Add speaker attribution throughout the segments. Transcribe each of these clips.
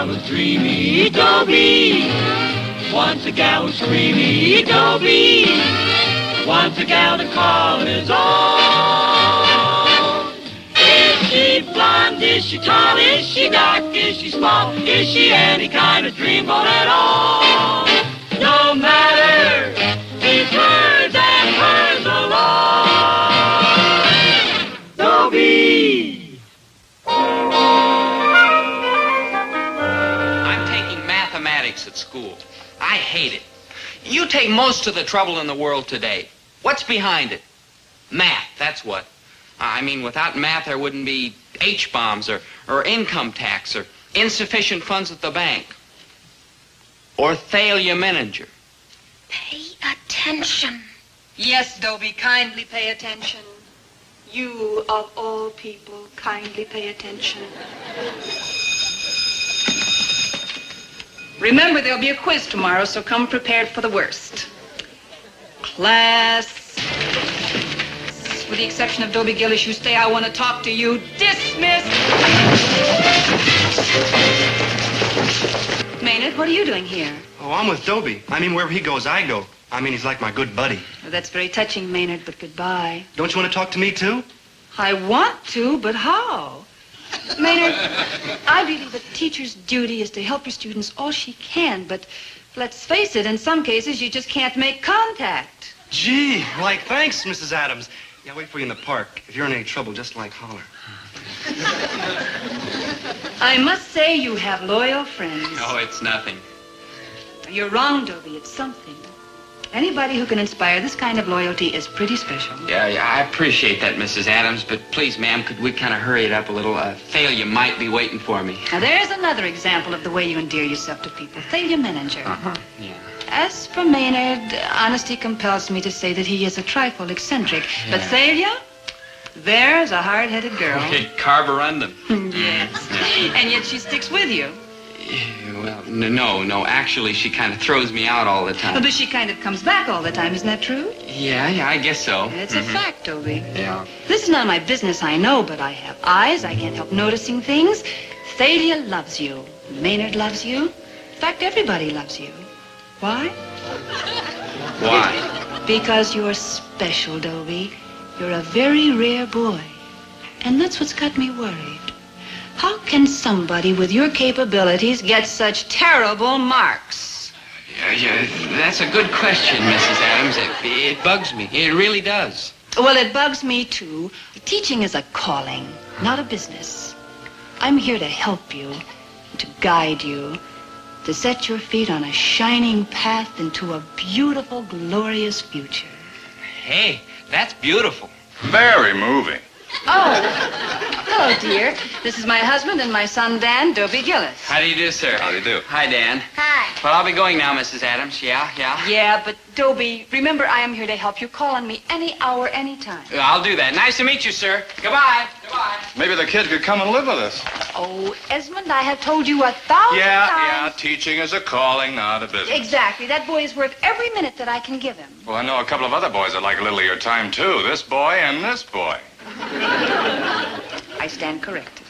Speaker 1: gal was dreamy, Dobie. Once a gal was creamy, Dobie. Once a gal to call his own. Is she blonde? Is she tall? Is she dark? Is she small? Is she any kind of dreamboat at all? No matter, he's hers and hers alone. Dobie.
Speaker 2: I'm taking mathematics at school. I hate it. You take most of the trouble in the world today. What's behind it? Math, that's what. I mean, without math, there wouldn't be H-bombs or income tax or insufficient funds at the bank. Or Thalia Manager.
Speaker 3: Pay attention.
Speaker 4: Yes, Dobie, kindly pay attention. You, of all people, kindly pay attention. Remember, there'll be a quiz tomorrow, so come prepared for the worst. Class, with the exception of Dobie Gillis, you stay. I want to talk to you. Dismissed. Maynard, what are you doing here?
Speaker 5: Oh, I'm with Dobie. I mean, wherever he goes, I go. I mean, he's like my good buddy.
Speaker 4: Well, that's very touching, Maynard, but goodbye.
Speaker 5: Don't you want to talk to me, too?
Speaker 4: I want to, but how? Maynard, I believe a teacher's duty is to help her students all she can, but let's face it, in some cases, you just can't make contact.
Speaker 5: Gee, like, thanks, Mrs. Adams. Yeah, I'll wait for you in the park. If you're in any trouble, just like holler.
Speaker 4: I must say you have loyal friends.
Speaker 2: Oh, it's nothing.
Speaker 4: You're wrong, Dobie. It's something. Anybody who can inspire this kind of loyalty is pretty special.
Speaker 2: Yeah, I appreciate that, Mrs. Adams, but please, ma'am, could we kind of hurry it up a little? Thalia might be waiting for me.
Speaker 4: Now, there's another example of the way you endear yourself to people. Thalia Manager.
Speaker 2: Yeah.
Speaker 4: As for Maynard, honesty compels me to say that he is a trifle eccentric.
Speaker 2: Yeah.
Speaker 4: But Thalia, there's a hard-headed girl.
Speaker 2: Okay, carborundum.
Speaker 4: Yes. And yet she sticks with you.
Speaker 2: Well, no. Actually, she kind of throws me out all the time.
Speaker 4: But she kind of comes back all the time. Isn't that true?
Speaker 2: Yeah, I guess so.
Speaker 4: It's a fact, Dobie.
Speaker 2: Yeah.
Speaker 4: This is none of my business, I know, but I have eyes. I can't help noticing things. Thalia loves you. Maynard loves you. In fact, everybody loves you. Why?
Speaker 2: Why?
Speaker 4: Because you're special, Dobie. You're a very rare boy. And that's what's got me worried. How can somebody with your capabilities get such terrible marks?
Speaker 2: Yeah, that's a good question, Mrs. Adams. It bugs me. It really does.
Speaker 4: Well, it bugs me, too. Teaching is a calling, not a business. I'm here to help you, to guide you, to set your feet on a shining path into a beautiful, glorious future.
Speaker 2: Hey, that's beautiful.
Speaker 6: Very moving.
Speaker 4: Oh, hello, dear. This is my husband and my son, Dan, Dobie Gillis.
Speaker 2: How do you do, sir?
Speaker 6: How do you do?
Speaker 2: Hi, Dan.
Speaker 3: Hi.
Speaker 2: Well, I'll be going now, Mrs. Adams. Yeah.
Speaker 4: Yeah, but Dobie, remember, I am here to help you. Call on me any hour, any time.
Speaker 2: I'll do that. Nice to meet you, sir. Goodbye.
Speaker 6: Maybe the kid could come and live with us.
Speaker 4: Oh, Esmond, I have told you 1,000 times.
Speaker 6: Teaching is a calling, not a business.
Speaker 4: Exactly. That boy is worth every minute that I can give him.
Speaker 6: Well, I know a couple of other boys that like a little of your time, too. This boy and this boy.
Speaker 4: I stand corrected.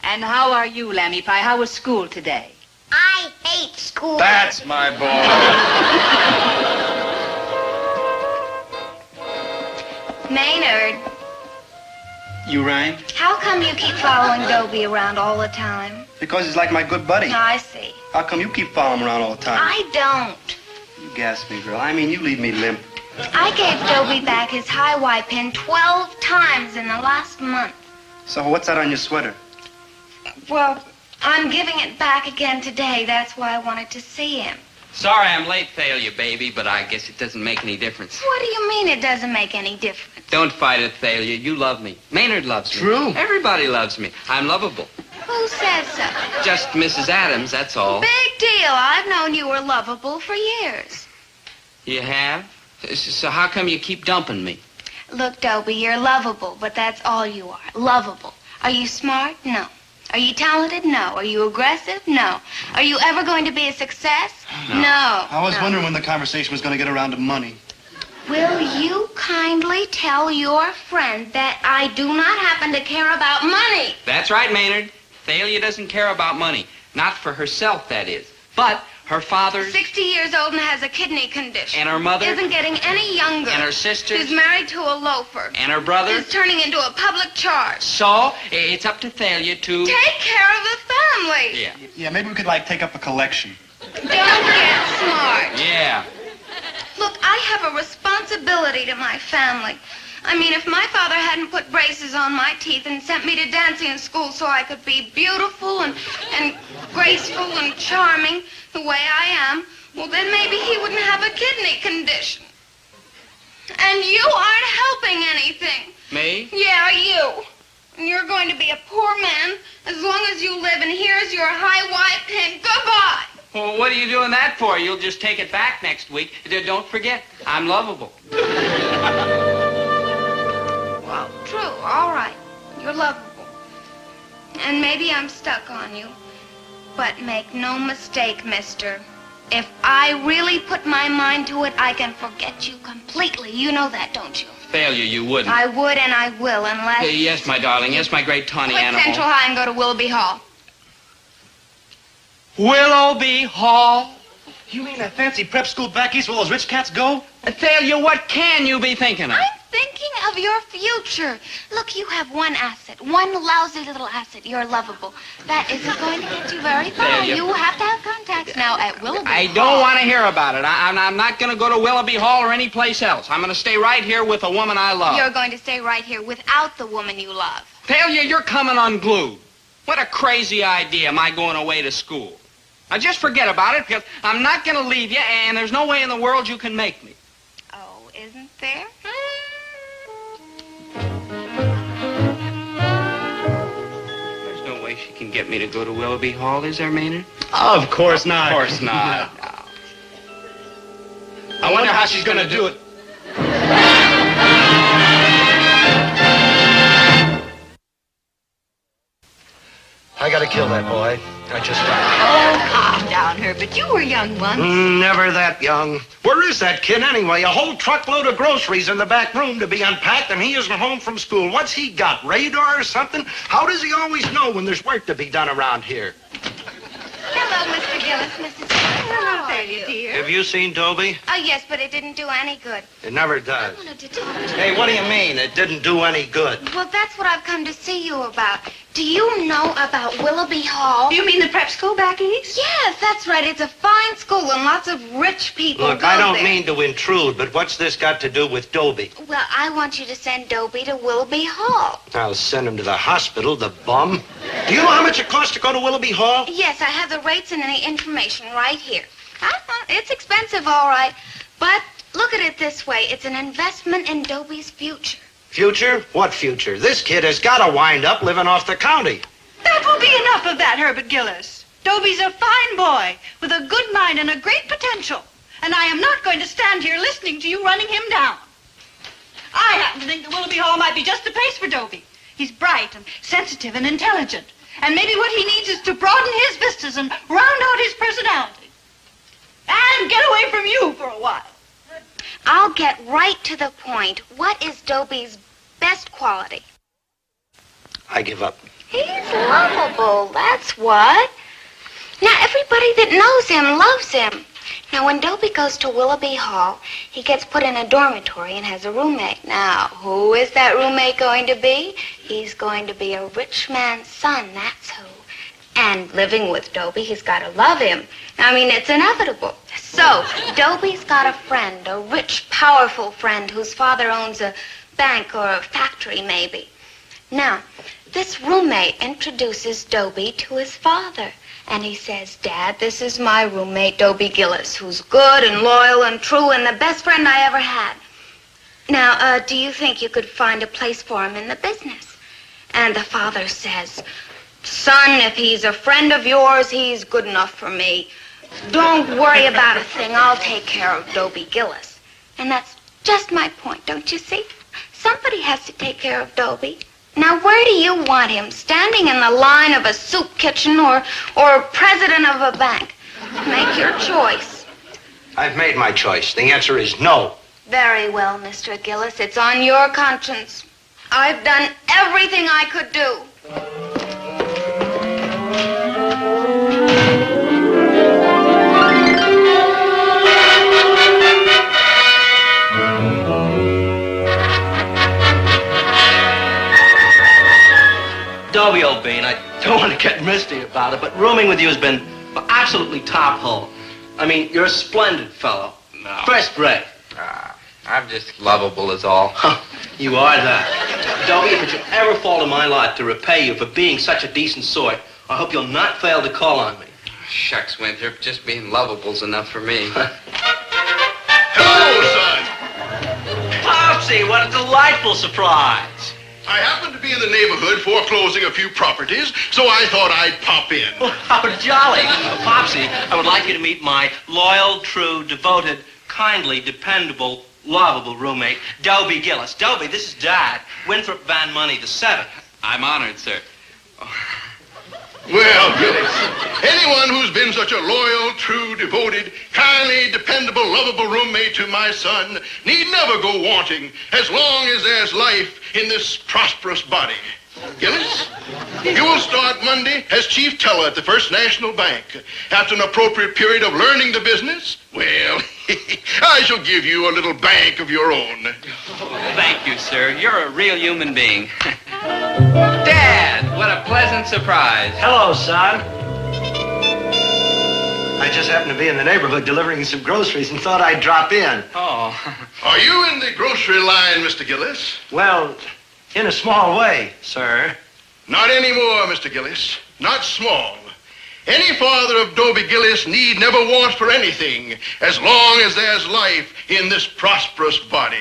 Speaker 4: And how are you, Lammy Pie? How was school today?
Speaker 3: I hate school.
Speaker 6: That's my boy.
Speaker 3: Maynard,
Speaker 5: You rang?
Speaker 3: how come you keep following Dobie around all the time?
Speaker 5: Because he's like my good buddy.
Speaker 3: I see.
Speaker 5: How come you keep following him around all the time?
Speaker 3: I don't.
Speaker 5: You gas me, girl. I mean, you leave me limp.
Speaker 3: I gave Dobie back his high Y pin 12 times in the last month.
Speaker 5: So what's that on your sweater?
Speaker 3: Well, I'm giving it back again today. That's why I wanted to see him.
Speaker 2: Sorry I'm late, Thalia, baby, but I guess it doesn't make any difference.
Speaker 3: What do you mean it doesn't make any difference?
Speaker 2: Don't fight it, Thalia. You love me. Maynard loves me.
Speaker 5: True.
Speaker 2: Everybody loves me. I'm lovable.
Speaker 3: Who says so?
Speaker 2: Just Mrs. Adams, that's all.
Speaker 3: Big deal. I've known you were lovable for years.
Speaker 2: You have? So how come you keep dumping me?
Speaker 3: Look, Dobie, you're lovable, but that's all you are. Lovable. Are you smart? No. Are you talented? No. Are you aggressive? No. Are you ever going to be a success? No.
Speaker 5: I was wondering when the conversation was going to get around to money.
Speaker 3: Will you kindly tell your friend that I do not happen to care about money?
Speaker 2: That's right, Maynard. Thalia doesn't care about money. Not for herself, that is. But her father's...
Speaker 3: 60 years old and has a kidney condition.
Speaker 2: And her mother...
Speaker 3: Isn't getting any younger.
Speaker 2: And her sisters...
Speaker 3: Who's married to a loafer.
Speaker 2: And her brother...
Speaker 3: Is turning into a public charge.
Speaker 2: So, it's up to Thalia to...
Speaker 3: Take care of the family.
Speaker 2: Yeah.
Speaker 5: Yeah, maybe we could, take up a collection.
Speaker 3: Don't get smart.
Speaker 2: Yeah.
Speaker 3: Look, I have a responsibility to my family. I mean, if my father hadn't put braces on my teeth and sent me to dancing school so I could be beautiful and graceful and charming the way I am, well, then maybe he wouldn't have a kidney condition. And you aren't helping anything.
Speaker 2: Me?
Speaker 3: Yeah, you. And you're going to be a poor man as long as you live, and here's your high white pin. Goodbye.
Speaker 2: Well, what are you doing that for? You'll just take it back next week. Don't forget, I'm lovable.
Speaker 3: Well, true, all right. You're lovable. And maybe I'm stuck on you. But make no mistake, mister. If I really put my mind to it, I can forget you completely. You know that, don't you?
Speaker 2: Thalia, you wouldn't.
Speaker 3: I would and I will, unless...
Speaker 2: Yes, my darling. Yes, my great tawny
Speaker 3: Quit
Speaker 2: animal.
Speaker 3: Central High and go to Willoughby Hall.
Speaker 2: Willoughby Hall?
Speaker 5: You mean that fancy prep school back east where those rich cats go?
Speaker 2: Thalia, what can you be thinking of?
Speaker 3: I'm thinking of your future. Look, you have one asset, one lousy little asset. You're lovable. That isn't going to get you very far.
Speaker 2: Thalia.
Speaker 3: You have to have contacts now at Willoughby
Speaker 2: I
Speaker 3: Hall.
Speaker 2: don't want to hear about it. I'm not going to go to Willoughby Hall or any place else. I'm going to stay right here with the woman I love.
Speaker 3: You're going to stay right here without the woman you love.
Speaker 2: Thalia, you're coming unglued. What a crazy idea, my going away to school. Now, just forget about it, because I'm not going to leave you, and there's no way in the world you can make me.
Speaker 3: Oh, isn't there?
Speaker 2: There's no way she can get me to go to Willoughby Hall, is there, Maynard?
Speaker 5: Oh, of course not.
Speaker 2: Of course not. No. I wonder how she's going to do it.
Speaker 7: I gotta kill that boy. I just got
Speaker 4: Oh, calm down, Herbert. You were young once.
Speaker 7: Never that young. Where is that kid anyway? A whole truckload of groceries in the back room to be unpacked, and he isn't home from school. What's he got, radar or something? How does he always know when there's work to be done around here?
Speaker 3: Hello, Mr. Gillis, Mrs. Gillis. How are you?
Speaker 4: Dear.
Speaker 7: Have you seen Dobie?
Speaker 3: Oh, yes, but it didn't do any good.
Speaker 7: It never
Speaker 3: I
Speaker 7: does.
Speaker 3: wanted to talk to you.
Speaker 7: Hey, what do you mean? It didn't do any good.
Speaker 3: Well, that's what I've come to see you about. Do you know about Willoughby Hall?
Speaker 4: You mean the prep school back east?
Speaker 3: Yes, that's right. It's a fine school and lots of rich people
Speaker 7: Look,
Speaker 3: go
Speaker 7: I don't
Speaker 3: there.
Speaker 7: mean to intrude, but what's this got to do with Dobie?
Speaker 3: Well, I want you to send Dobie to Willoughby Hall.
Speaker 7: I'll send him to the hospital, the bum. Do you know how much it costs to go to Willoughby Hall?
Speaker 3: Yes, I have the rates and the information right here. It's expensive, all right, but look at it this way. It's an investment in Dobie's future.
Speaker 7: Future? What future? This kid has got to wind up living off the county.
Speaker 4: That will be enough of that, Herbert Gillis. Dobie's a fine boy with a good mind and a great potential. And I am not going to stand here listening to you running him down. I happen to think that Willoughby Hall might be just the place for Dobie. He's bright and sensitive and intelligent. And maybe what he needs is to broaden his vistas and round out his personality. And get away from you for a while.
Speaker 3: I'll get right to the point. What is Dobie's best quality?
Speaker 7: I give up.
Speaker 3: He's lovable, that's what. Now, everybody that knows him loves him. Now, when Dobie goes to Willoughby Hall, he gets put in a dormitory and has a roommate. Now, who is that roommate going to be? He's going to be a rich man's son, that's who. And living with Dobie, he's got to love him. I mean, it's inevitable. So, Dobie's got a friend, a rich, powerful friend whose father owns a bank or a factory, maybe. Now, this roommate introduces Dobie to his father. And he says, Dad, this is my roommate, Dobie Gillis, who's good and loyal and true and the best friend I ever had. Now, do you think you could find a place for him in the business? And the father says, Son, if he's a friend of yours, he's good enough for me. Don't worry about a thing. I'll take care of Dobie Gillis. And that's just my point, don't you see? Somebody has to take care of Dobie. Now, where do you want him? Standing in the line of a soup kitchen or president of a bank? Make your choice.
Speaker 7: I've made my choice. The answer is no.
Speaker 3: Very well, Mr. Gillis. It's on your conscience. I've done everything I could do.
Speaker 8: I don't want to get misty about it, but rooming with you has been absolutely top hole. I mean, you're a splendid fellow.
Speaker 2: No.
Speaker 8: First rate.
Speaker 2: I'm just lovable is all.
Speaker 8: You are that. Dobie, if it should ever fall to my lot to repay you for being such a decent sort, I hope you'll not fail to call on me.
Speaker 2: Shucks, Winthrop, just being lovable's enough for me.
Speaker 9: Hello, son.
Speaker 8: Popsy, what a delightful surprise.
Speaker 9: I happen to be in the neighborhood foreclosing a few properties, so I thought I'd pop in.
Speaker 8: Oh, how jolly. Popsy, I would like you to meet my loyal, true, devoted, kindly, dependable, lovable roommate, Dobie Gillis. Dobie, this is Dad, Winthrop Van Money VII.
Speaker 2: I'm honored, sir.
Speaker 9: Well, Gillis, anyone who's been such a loyal, true, devoted, kindly, dependable, lovable roommate to my son need never go wanting as long as there's life in this prosperous body. Gillis, you will start Monday as chief teller at the First National Bank. After an appropriate period of learning the business, well, I shall give you a little bank of your own.
Speaker 2: Thank you, sir. You're a real human being. Dad, what a pleasant surprise.
Speaker 7: Hello, son. I just happened to be in the neighborhood delivering some groceries and thought I'd drop in.
Speaker 2: Oh.
Speaker 9: Are you in the grocery line, Mr. Gillis?
Speaker 7: Well, in a small way, sir.
Speaker 9: Not anymore, Mr. Gillis. Not small. Any father of Dobie Gillis need never want for anything as long as there's life in this prosperous body.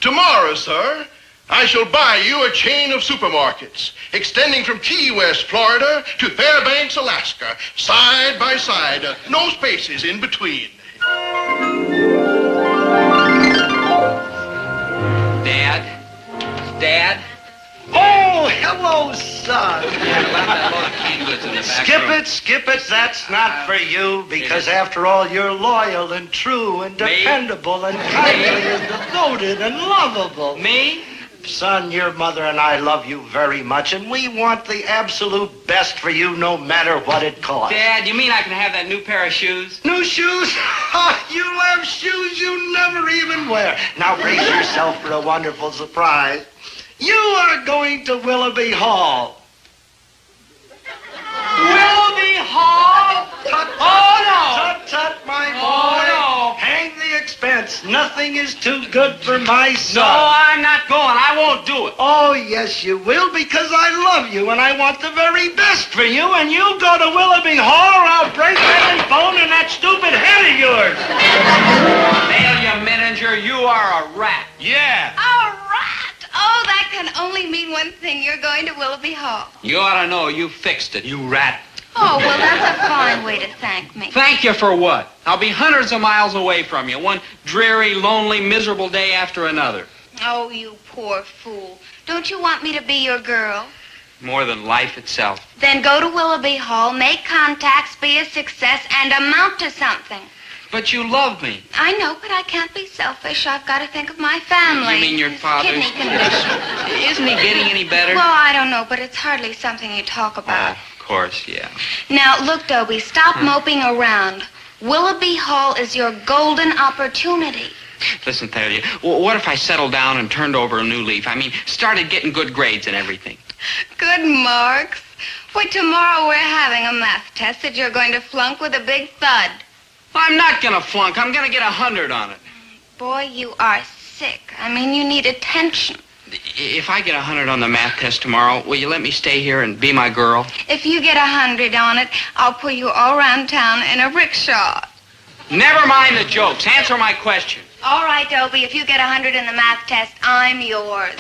Speaker 9: Tomorrow, sir, I shall buy you a chain of supermarkets extending from Key West, Florida to Fairbanks, Alaska, side by side, no spaces in between.
Speaker 2: Dad?
Speaker 7: Oh, hello, son. Skip it. That's not for you, because after all, you're loyal and true and dependable and kindly and devoted and lovable.
Speaker 2: Me?
Speaker 7: Son, your mother and I love you very much, and we want the absolute best for you no matter what it costs.
Speaker 2: Dad, you mean I can have that new pair of shoes?
Speaker 7: New shoes? You'll have shoes you never even wear. Now brace yourself for a wonderful surprise. You are going to Willoughby Hall.
Speaker 2: Willoughby Hall? Oh, no.
Speaker 7: Tut, my boy.
Speaker 2: Oh, no.
Speaker 7: Hang the expense. Nothing is too good for my son.
Speaker 2: No, I'm not going. I won't do it.
Speaker 7: Oh, yes, you will, because I love you, and I want the very best for you, and you go to Willoughby Hall, or I'll break that phone in that stupid head of yours.
Speaker 2: Nail, you manager, you are a rat.
Speaker 7: Yeah.
Speaker 3: A rat! Oh, that can only mean one thing. You're going to Willoughby Hall.
Speaker 2: You ought to know you fixed it, you rat.
Speaker 3: Oh, well, that's a fine way to thank me.
Speaker 2: Thank you for what? I'll be hundreds of miles away from you, one dreary, lonely, miserable day after another.
Speaker 3: Oh, you poor fool. Don't you want me to be your girl?
Speaker 2: More than life itself.
Speaker 3: Then go to Willoughby Hall, make contacts, be a success, and amount to something.
Speaker 2: But you love me.
Speaker 3: I know, but I can't be selfish. I've got to think of my family.
Speaker 2: You mean your
Speaker 3: His
Speaker 2: father's
Speaker 3: kidney condition.
Speaker 2: Isn't he getting any better?
Speaker 3: Well, I don't know, but it's hardly something you talk about.
Speaker 2: Of course, yeah.
Speaker 3: Now, look, Dobie, stop moping around. Willoughby Hall is your golden opportunity.
Speaker 2: Listen, Thalia, what if I settled down and turned over a new leaf? I mean, started getting good grades and everything.
Speaker 3: Good marks. Why, tomorrow we're having a math test that you're going to flunk with a big thud.
Speaker 2: I'm not going to flunk. I'm going to get 100 on it.
Speaker 3: Boy, you are sick. I mean, you need attention.
Speaker 2: If I get 100 on the math test tomorrow, will you let me stay here and be my girl?
Speaker 3: If you get 100 on it, I'll pull you all around town in a rickshaw.
Speaker 2: Never mind the jokes. Answer my question.
Speaker 3: All right, Dobie, if you get 100 in the math test, I'm yours.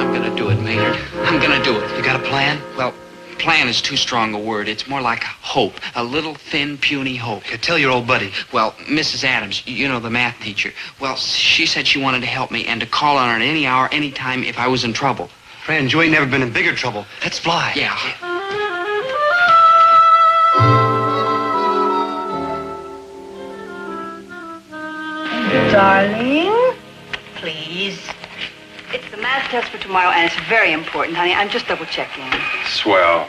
Speaker 2: I'm going to do it, Maynard. I'm going to do it. You got a plan? Well, plan is too strong a word. It's more like hope. A little, thin, puny hope.
Speaker 5: Yeah, tell your old buddy.
Speaker 2: Well, Mrs. Adams, you know, the math teacher. Well, she said she wanted to help me and to call on her at any hour, any time if I was in trouble.
Speaker 5: Friend, you ain't never been in bigger trouble. Let's fly.
Speaker 2: Yeah.
Speaker 4: Darling, please. It's the math test for tomorrow, and it's very important, honey. I'm just double-checking.
Speaker 6: Swell.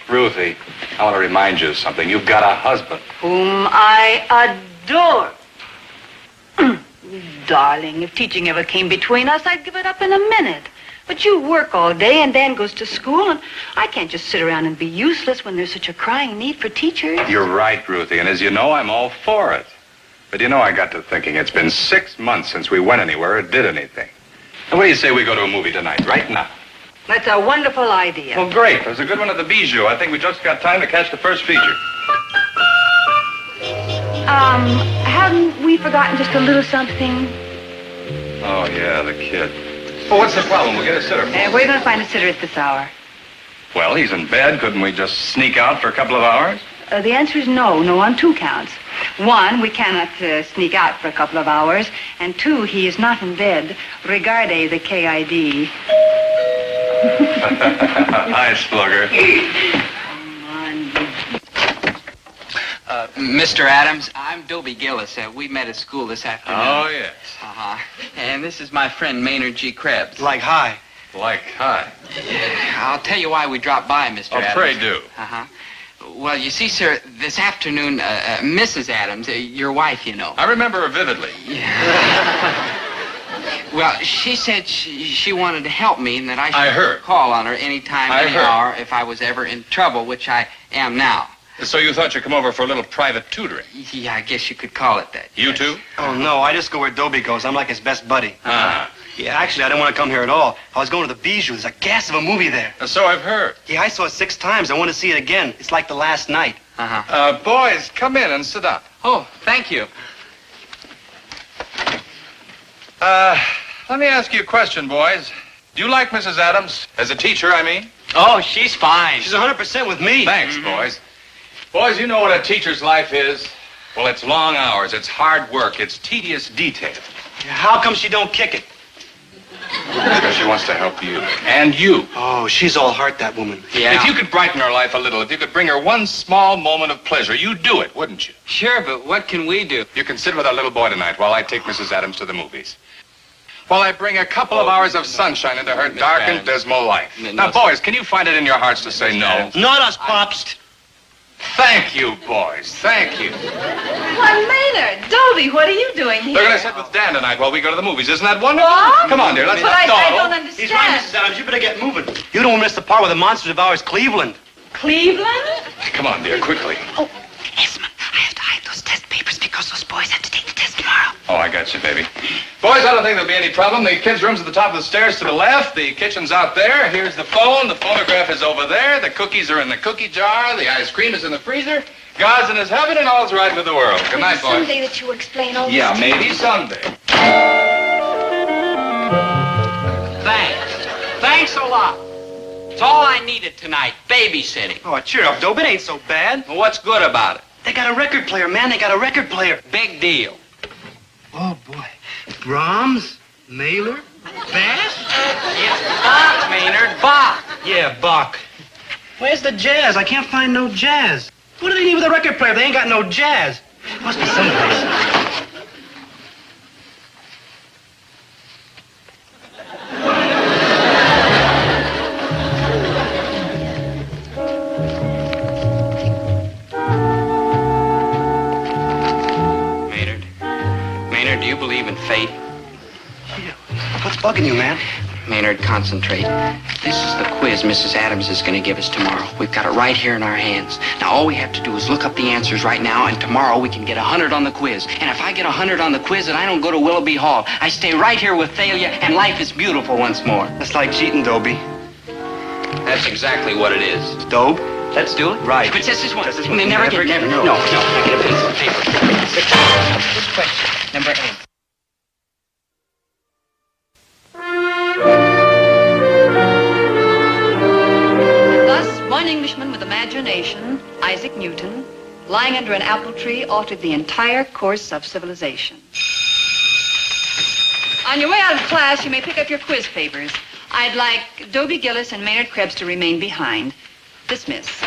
Speaker 6: Ruthie, I want to remind you of something. You've got a husband.
Speaker 4: Whom I adore. Darling, if teaching ever came between us, I'd give it up in a minute. But you work all day, and Dan goes to school, and I can't just sit around and be useless when there's such a crying need for teachers.
Speaker 6: You're right, Ruthie, and as you know, I'm all for it. But you know, I got to thinking, it's been 6 months since we went anywhere or did anything. And what do you say we go to a movie tonight, right now?
Speaker 4: That's a wonderful idea.
Speaker 6: Well, great. There's a good one at the Bijou. I think we just got time to catch the first feature.
Speaker 4: Haven't we forgotten just a little something?
Speaker 6: Oh, yeah, the kid. Well, what's the problem? We'll get a sitter.
Speaker 4: Where are you going to find a sitter at this hour?
Speaker 6: Well, he's in bed. Couldn't we just sneak out for a couple of hours?
Speaker 4: The answer is no. No on 2 counts. 1, we cannot sneak out for a couple of hours. And 2, he is not in bed. Regarde the KID.
Speaker 6: Hi, Slugger.
Speaker 2: Mr. Adams, I'm Dobie Gillis. We met at school this afternoon.
Speaker 6: Oh, yes.
Speaker 2: Uh-huh. And this is my friend Maynard G. Krebs.
Speaker 5: Like hi.
Speaker 6: Like hi.
Speaker 2: I'll tell you why we dropped by, Mr. Adams.
Speaker 6: Pray do.
Speaker 2: Uh-huh. Well, you see, sir, this afternoon, Mrs. Adams, your wife, you know.
Speaker 6: I remember her vividly.
Speaker 2: Yeah. Well, she said she wanted to help me and that I should call on her any time, any hour if I was ever in trouble, which I am now.
Speaker 6: So you thought you'd come over for a little private tutoring?
Speaker 2: Yeah, I guess you could call it that.
Speaker 6: You too?
Speaker 5: Oh, no, I just go where Dobie goes. I'm like his best buddy.
Speaker 6: Ah.
Speaker 5: Yeah, actually, I didn't want to come here at all. I was going to the Bijou. There's a gas of a movie there.
Speaker 6: So I've heard.
Speaker 5: Yeah, I saw it 6 times. I want to see it again. It's like the last night.
Speaker 2: Uh-huh.
Speaker 6: Boys, come in and sit down.
Speaker 2: Oh, thank you.
Speaker 6: Let me ask you a question, boys. Do you like Mrs. Adams? As a teacher, I mean?
Speaker 2: Oh, she's fine.
Speaker 5: She's 100% with me.
Speaker 6: Thanks, boys. Boys, you know what a teacher's life is? Well, it's long hours, it's hard work, it's tedious detail.
Speaker 5: How come she don't kick it?
Speaker 6: Because she wants to help you. And you.
Speaker 5: Oh, she's all heart, that woman.
Speaker 2: Yeah.
Speaker 6: If you could brighten her life a little, if you could bring her one small moment of pleasure, you'd do it, wouldn't you?
Speaker 2: Sure, but what can we do?
Speaker 6: You can sit with our little boy tonight while I take Mrs. Adams to the movies. While I bring a couple of hours of sunshine into her dark and dismal life. Now, boys, can you find it in your hearts to say no?
Speaker 5: Not us, Pops.
Speaker 6: Thank you, boys. Thank you.
Speaker 4: Why, Maynard, Dobie, what are you doing here?
Speaker 6: They're going to sit with Dan tonight while we go to the movies. Isn't that wonderful?
Speaker 4: What?
Speaker 6: Come on, dear. Let's
Speaker 4: But I don't understand.
Speaker 5: He's right, Mrs. Adams. You better get moving. You don't miss the part where the monsters of ours, Cleveland.
Speaker 4: Cleveland?
Speaker 6: Come on, dear, quickly.
Speaker 4: Oh, Esmond, I have to hide those test papers because those boys have to take the test tomorrow.
Speaker 6: Oh, I got you, baby. Boys, I don't think there'll be any problem. The kids' room's at the top of the stairs to the left. The kitchen's out there. Here's the phone. The phonograph is over there. The cookies are in the cookie jar. The ice cream is in the freezer. God's in his heaven and all's right with the world. Good night, boys.
Speaker 3: Someday that you explain all this.
Speaker 6: Yeah, maybe someday.
Speaker 2: Thanks. Thanks a lot. It's all I needed tonight, babysitting.
Speaker 5: Oh, cheer up, Dobie. It ain't so bad.
Speaker 2: Well, what's good about it?
Speaker 5: They got a record player, man. They got a record player.
Speaker 2: Big deal.
Speaker 5: Oh, boy. Brahms, Mahler, Bass?
Speaker 2: It's Bach, Maynard, Bach.
Speaker 5: Yeah, Bach. Where's the jazz? I can't find no jazz. What do they need with a record player? They ain't got no jazz. Must be someplace.
Speaker 2: Maynard, do you believe in fate?
Speaker 5: Yeah. What's bugging you, man?
Speaker 2: Maynard, concentrate. This is the quiz Mrs. Adams is going to give us tomorrow. We've got it right here in our hands. Now, all we have to do is look up the answers right now, and tomorrow we can get 100 on the quiz. And if I get 100 on the quiz and I don't go to Willoughby Hall, I stay right here with Thalia, and life is beautiful once more.
Speaker 5: That's like cheating, Dobie.
Speaker 2: That's exactly what it is.
Speaker 5: Dobe?
Speaker 2: Let's do it?
Speaker 5: Right.
Speaker 2: But just this one.
Speaker 5: Just this one.
Speaker 2: Never.
Speaker 5: No.
Speaker 2: No. Get a piece of paper. This question, number 8.
Speaker 4: Thus, one Englishman with imagination, Isaac Newton, lying under an apple tree, altered the entire course of civilization. On your way out of class, you may pick up your quiz papers. I'd like Dobie Gillis and Maynard Krebs to remain behind. Dismissed.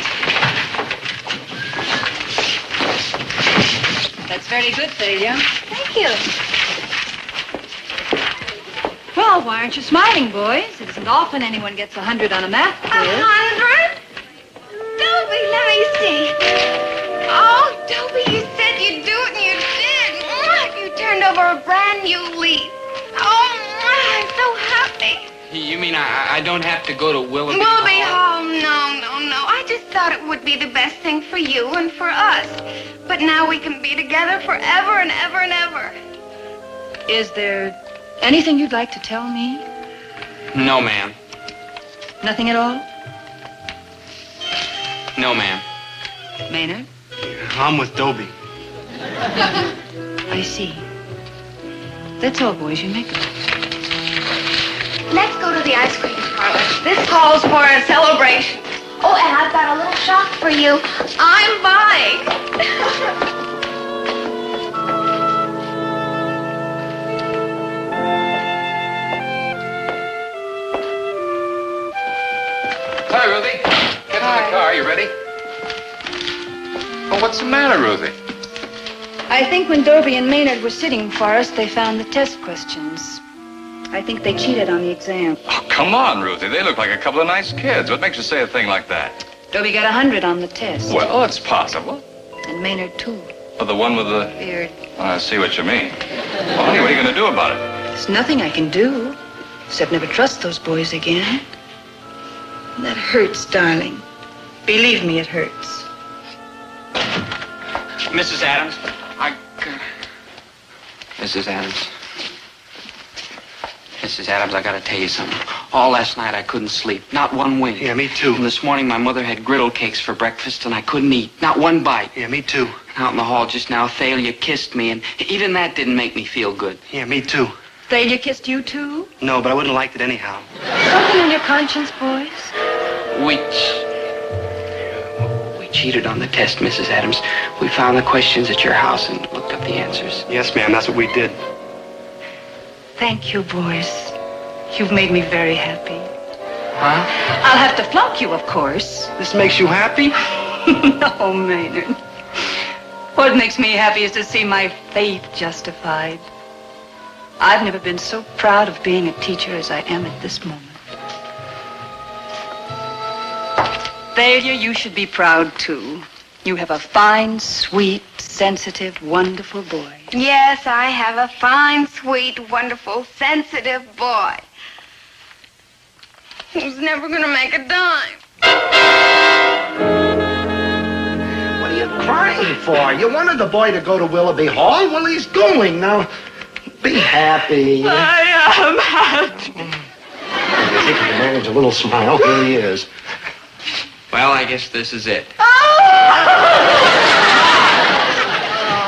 Speaker 4: That's very good, Thalia.
Speaker 3: Thank you.
Speaker 4: Well, why aren't you smiling, boys? It isn't often anyone gets 100 on a math quiz.
Speaker 3: 100? Dobie, let me see. Oh, Dobie, you said you'd do it, and you did. You turned over a brand new leaf. Oh, I'm so happy.
Speaker 2: You mean I don't have to go to Willoughby
Speaker 3: Willoughby
Speaker 2: Hall?
Speaker 3: Hall, no. I just thought it would be the best thing for you and for us. But now we can be together forever and ever and ever.
Speaker 4: Is there anything you'd like to tell me?
Speaker 2: No, ma'am.
Speaker 4: Nothing at all?
Speaker 2: No, ma'am.
Speaker 4: Maynard?
Speaker 5: I'm with Dobie.
Speaker 4: I see. That's all, boys. You make it.
Speaker 3: Let's go to the ice cream parlor. This calls for a celebration. Oh, and I've got a little shock for you. I'm buying.
Speaker 6: Hi, Ruthie. Get in the car. You ready? Oh, what's the matter, Ruthie?
Speaker 4: I think when Dobie and Maynard were sitting for us, they found the test questions. I think they cheated on the exam.
Speaker 6: Oh, come on, Ruthie. They look like a couple of nice kids. What makes you say a thing like that?
Speaker 4: Dobie got 100 on the test.
Speaker 6: Well, it's possible.
Speaker 4: And Maynard, too.
Speaker 6: Oh, the one with the...
Speaker 4: Beard.
Speaker 6: I see what you mean. Well, honey, what are you going to do about it?
Speaker 4: There's nothing I can do, except never trust those boys again. That hurts, darling. Believe me, it hurts.
Speaker 2: Mrs. Adams, Mrs. Adams. Mrs. Adams, I gotta tell you something. All last night I couldn't sleep. Not one wink.
Speaker 5: Yeah, me too.
Speaker 2: And this morning my mother had griddle cakes for breakfast and I couldn't eat. Not one bite.
Speaker 5: Yeah, me too.
Speaker 2: Out in the hall just now, Thalia kissed me and even that didn't make me feel good.
Speaker 5: Yeah, me too.
Speaker 4: Thalia kissed you, too?
Speaker 5: No, but I wouldn't have liked it anyhow.
Speaker 4: Something on your conscience, boys?
Speaker 2: We cheated on the test, Mrs. Adams. We found the questions at your house and looked up the answers.
Speaker 5: Yes, ma'am, that's what we did.
Speaker 4: Thank you, boys. You've made me very happy.
Speaker 2: Huh?
Speaker 4: I'll have to flunk you, of course.
Speaker 5: This makes you happy?
Speaker 4: No, Maynard. What makes me happy is to see my faith justified. I've never been so proud of being a teacher as I am at this moment. Thalia, you should be proud, too. You have a fine, sweet, sensitive, wonderful boy.
Speaker 3: Yes, I have a fine, sweet, wonderful, sensitive boy. Who's never gonna make a dime.
Speaker 7: What are you crying for? You wanted the boy to go to Willoughby Hall? Well, he's going now. Be happy.
Speaker 4: I am happy.
Speaker 7: You think you can manage a little smile? Here he is.
Speaker 2: Well, I guess this is it.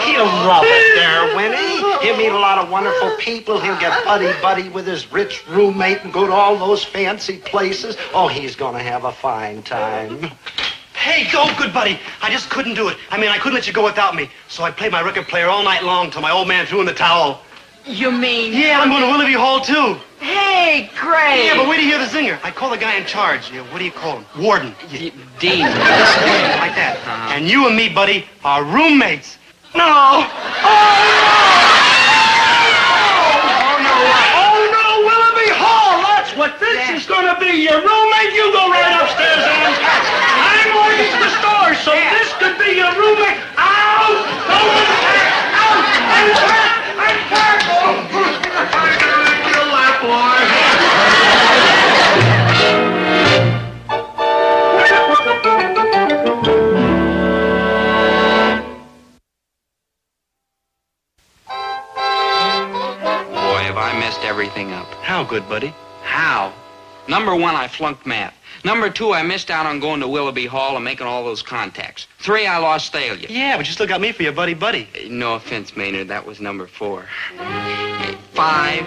Speaker 7: He'll love it there, Winnie. He'll meet a lot of wonderful people. He'll get buddy-buddy with his rich roommate and go to all those fancy places. Oh, he's going to have a fine time.
Speaker 5: Hey, go, good buddy. I just couldn't do it. I couldn't let you go without me. So I played my record player all night long till my old man threw in the towel.
Speaker 4: You mean?
Speaker 5: Yeah, I'm going to Willoughby Hall, too.
Speaker 4: Hey, great.
Speaker 5: Yeah, but wait till you hear the zinger. I call the guy in charge. What do you call him? Warden.
Speaker 2: Dean.
Speaker 5: Like that. And you and me, buddy, are roommates. No. Oh, no. Oh, no, Willoughby Hall. That's what this is going to be. Your roommate, you go right upstairs and unpack. I'm going to the store, so this could be your roommate. Out! Go unpack! Out! Unpack! Unpack! You'll laugh, boy.
Speaker 2: Everything up.
Speaker 5: How good, buddy?
Speaker 2: How? Number one, I flunked math. Number two, I missed out on going to Willoughby Hall and making all those contacts. 3, I lost Thalia.
Speaker 5: Yeah, but you still got me for your buddy-buddy.
Speaker 2: No offense, Maynard, that was number 4. 5.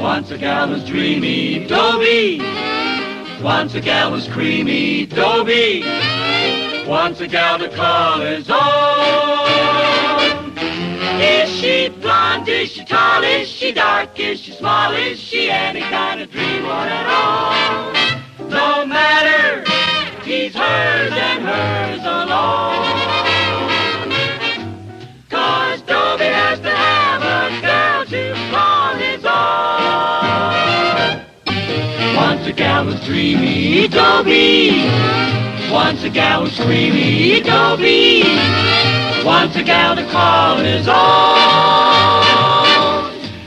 Speaker 1: Once a gal was dreamy, Dobie. Once a gal was creamy, Dobie. Once a gal to call his own. Is she blonde? Is she tall? Is she dark? Is she small? Is she any kind of dreamboat at all? No matter, he's hers and hers alone. 'Cause Dobie has to have a girl to call his own. Once a gal was dreamy Dobie. Once a gal was creamy Dobie. Once a gal to call his own.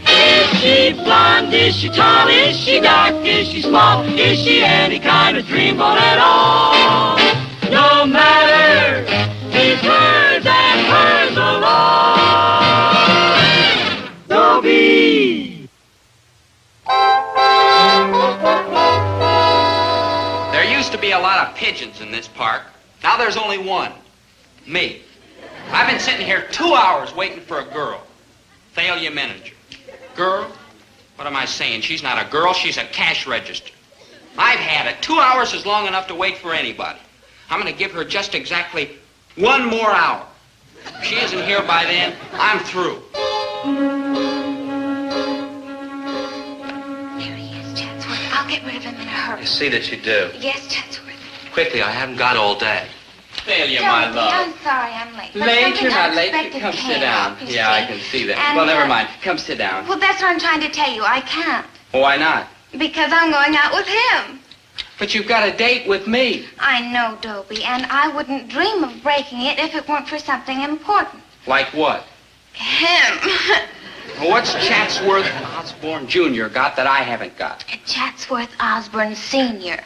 Speaker 1: Is she blonde? Is she tall? Is she dark? Is she small? Is she any kind of dreamboat at all? No matter, he's hers and hers alone. Dobie.
Speaker 2: There used to be a lot of pigeons in this park. Now there's only one. Me. I've been sitting here 2 hours waiting for a girl. Thalia Manager. Girl? What am I saying? She's not a girl, she's a cash register. I've had it. 2 hours is long enough to wait for anybody. I'm going to give her just exactly 1 more hour. If she isn't here by then, I'm through.
Speaker 3: There he is, Chatsworth. I'll get rid of him in a hurry.
Speaker 8: See that you do.
Speaker 3: Yes, Chatsworth.
Speaker 8: Quickly, I haven't got all day.
Speaker 2: Thalia, my
Speaker 3: Dobie,
Speaker 2: love.
Speaker 3: I'm sorry I'm late. But
Speaker 2: Late?
Speaker 3: something
Speaker 2: You're not late.
Speaker 3: unexpected
Speaker 2: Come
Speaker 3: came
Speaker 2: sit down.
Speaker 3: up, you
Speaker 2: Yeah, I
Speaker 3: see.
Speaker 2: can see that.
Speaker 3: And,
Speaker 2: Well, never mind. Come sit down.
Speaker 3: Well, that's what I'm trying to tell you. I can't.
Speaker 2: Why not?
Speaker 3: Because I'm going out with him.
Speaker 2: But you've got a date with me.
Speaker 3: I know, Dobie, and I wouldn't dream of breaking it if it weren't for something important.
Speaker 2: Like what?
Speaker 3: Him.
Speaker 2: What's Chatsworth Osborne Jr. got that I haven't got?
Speaker 3: Chatsworth Osborne Sr.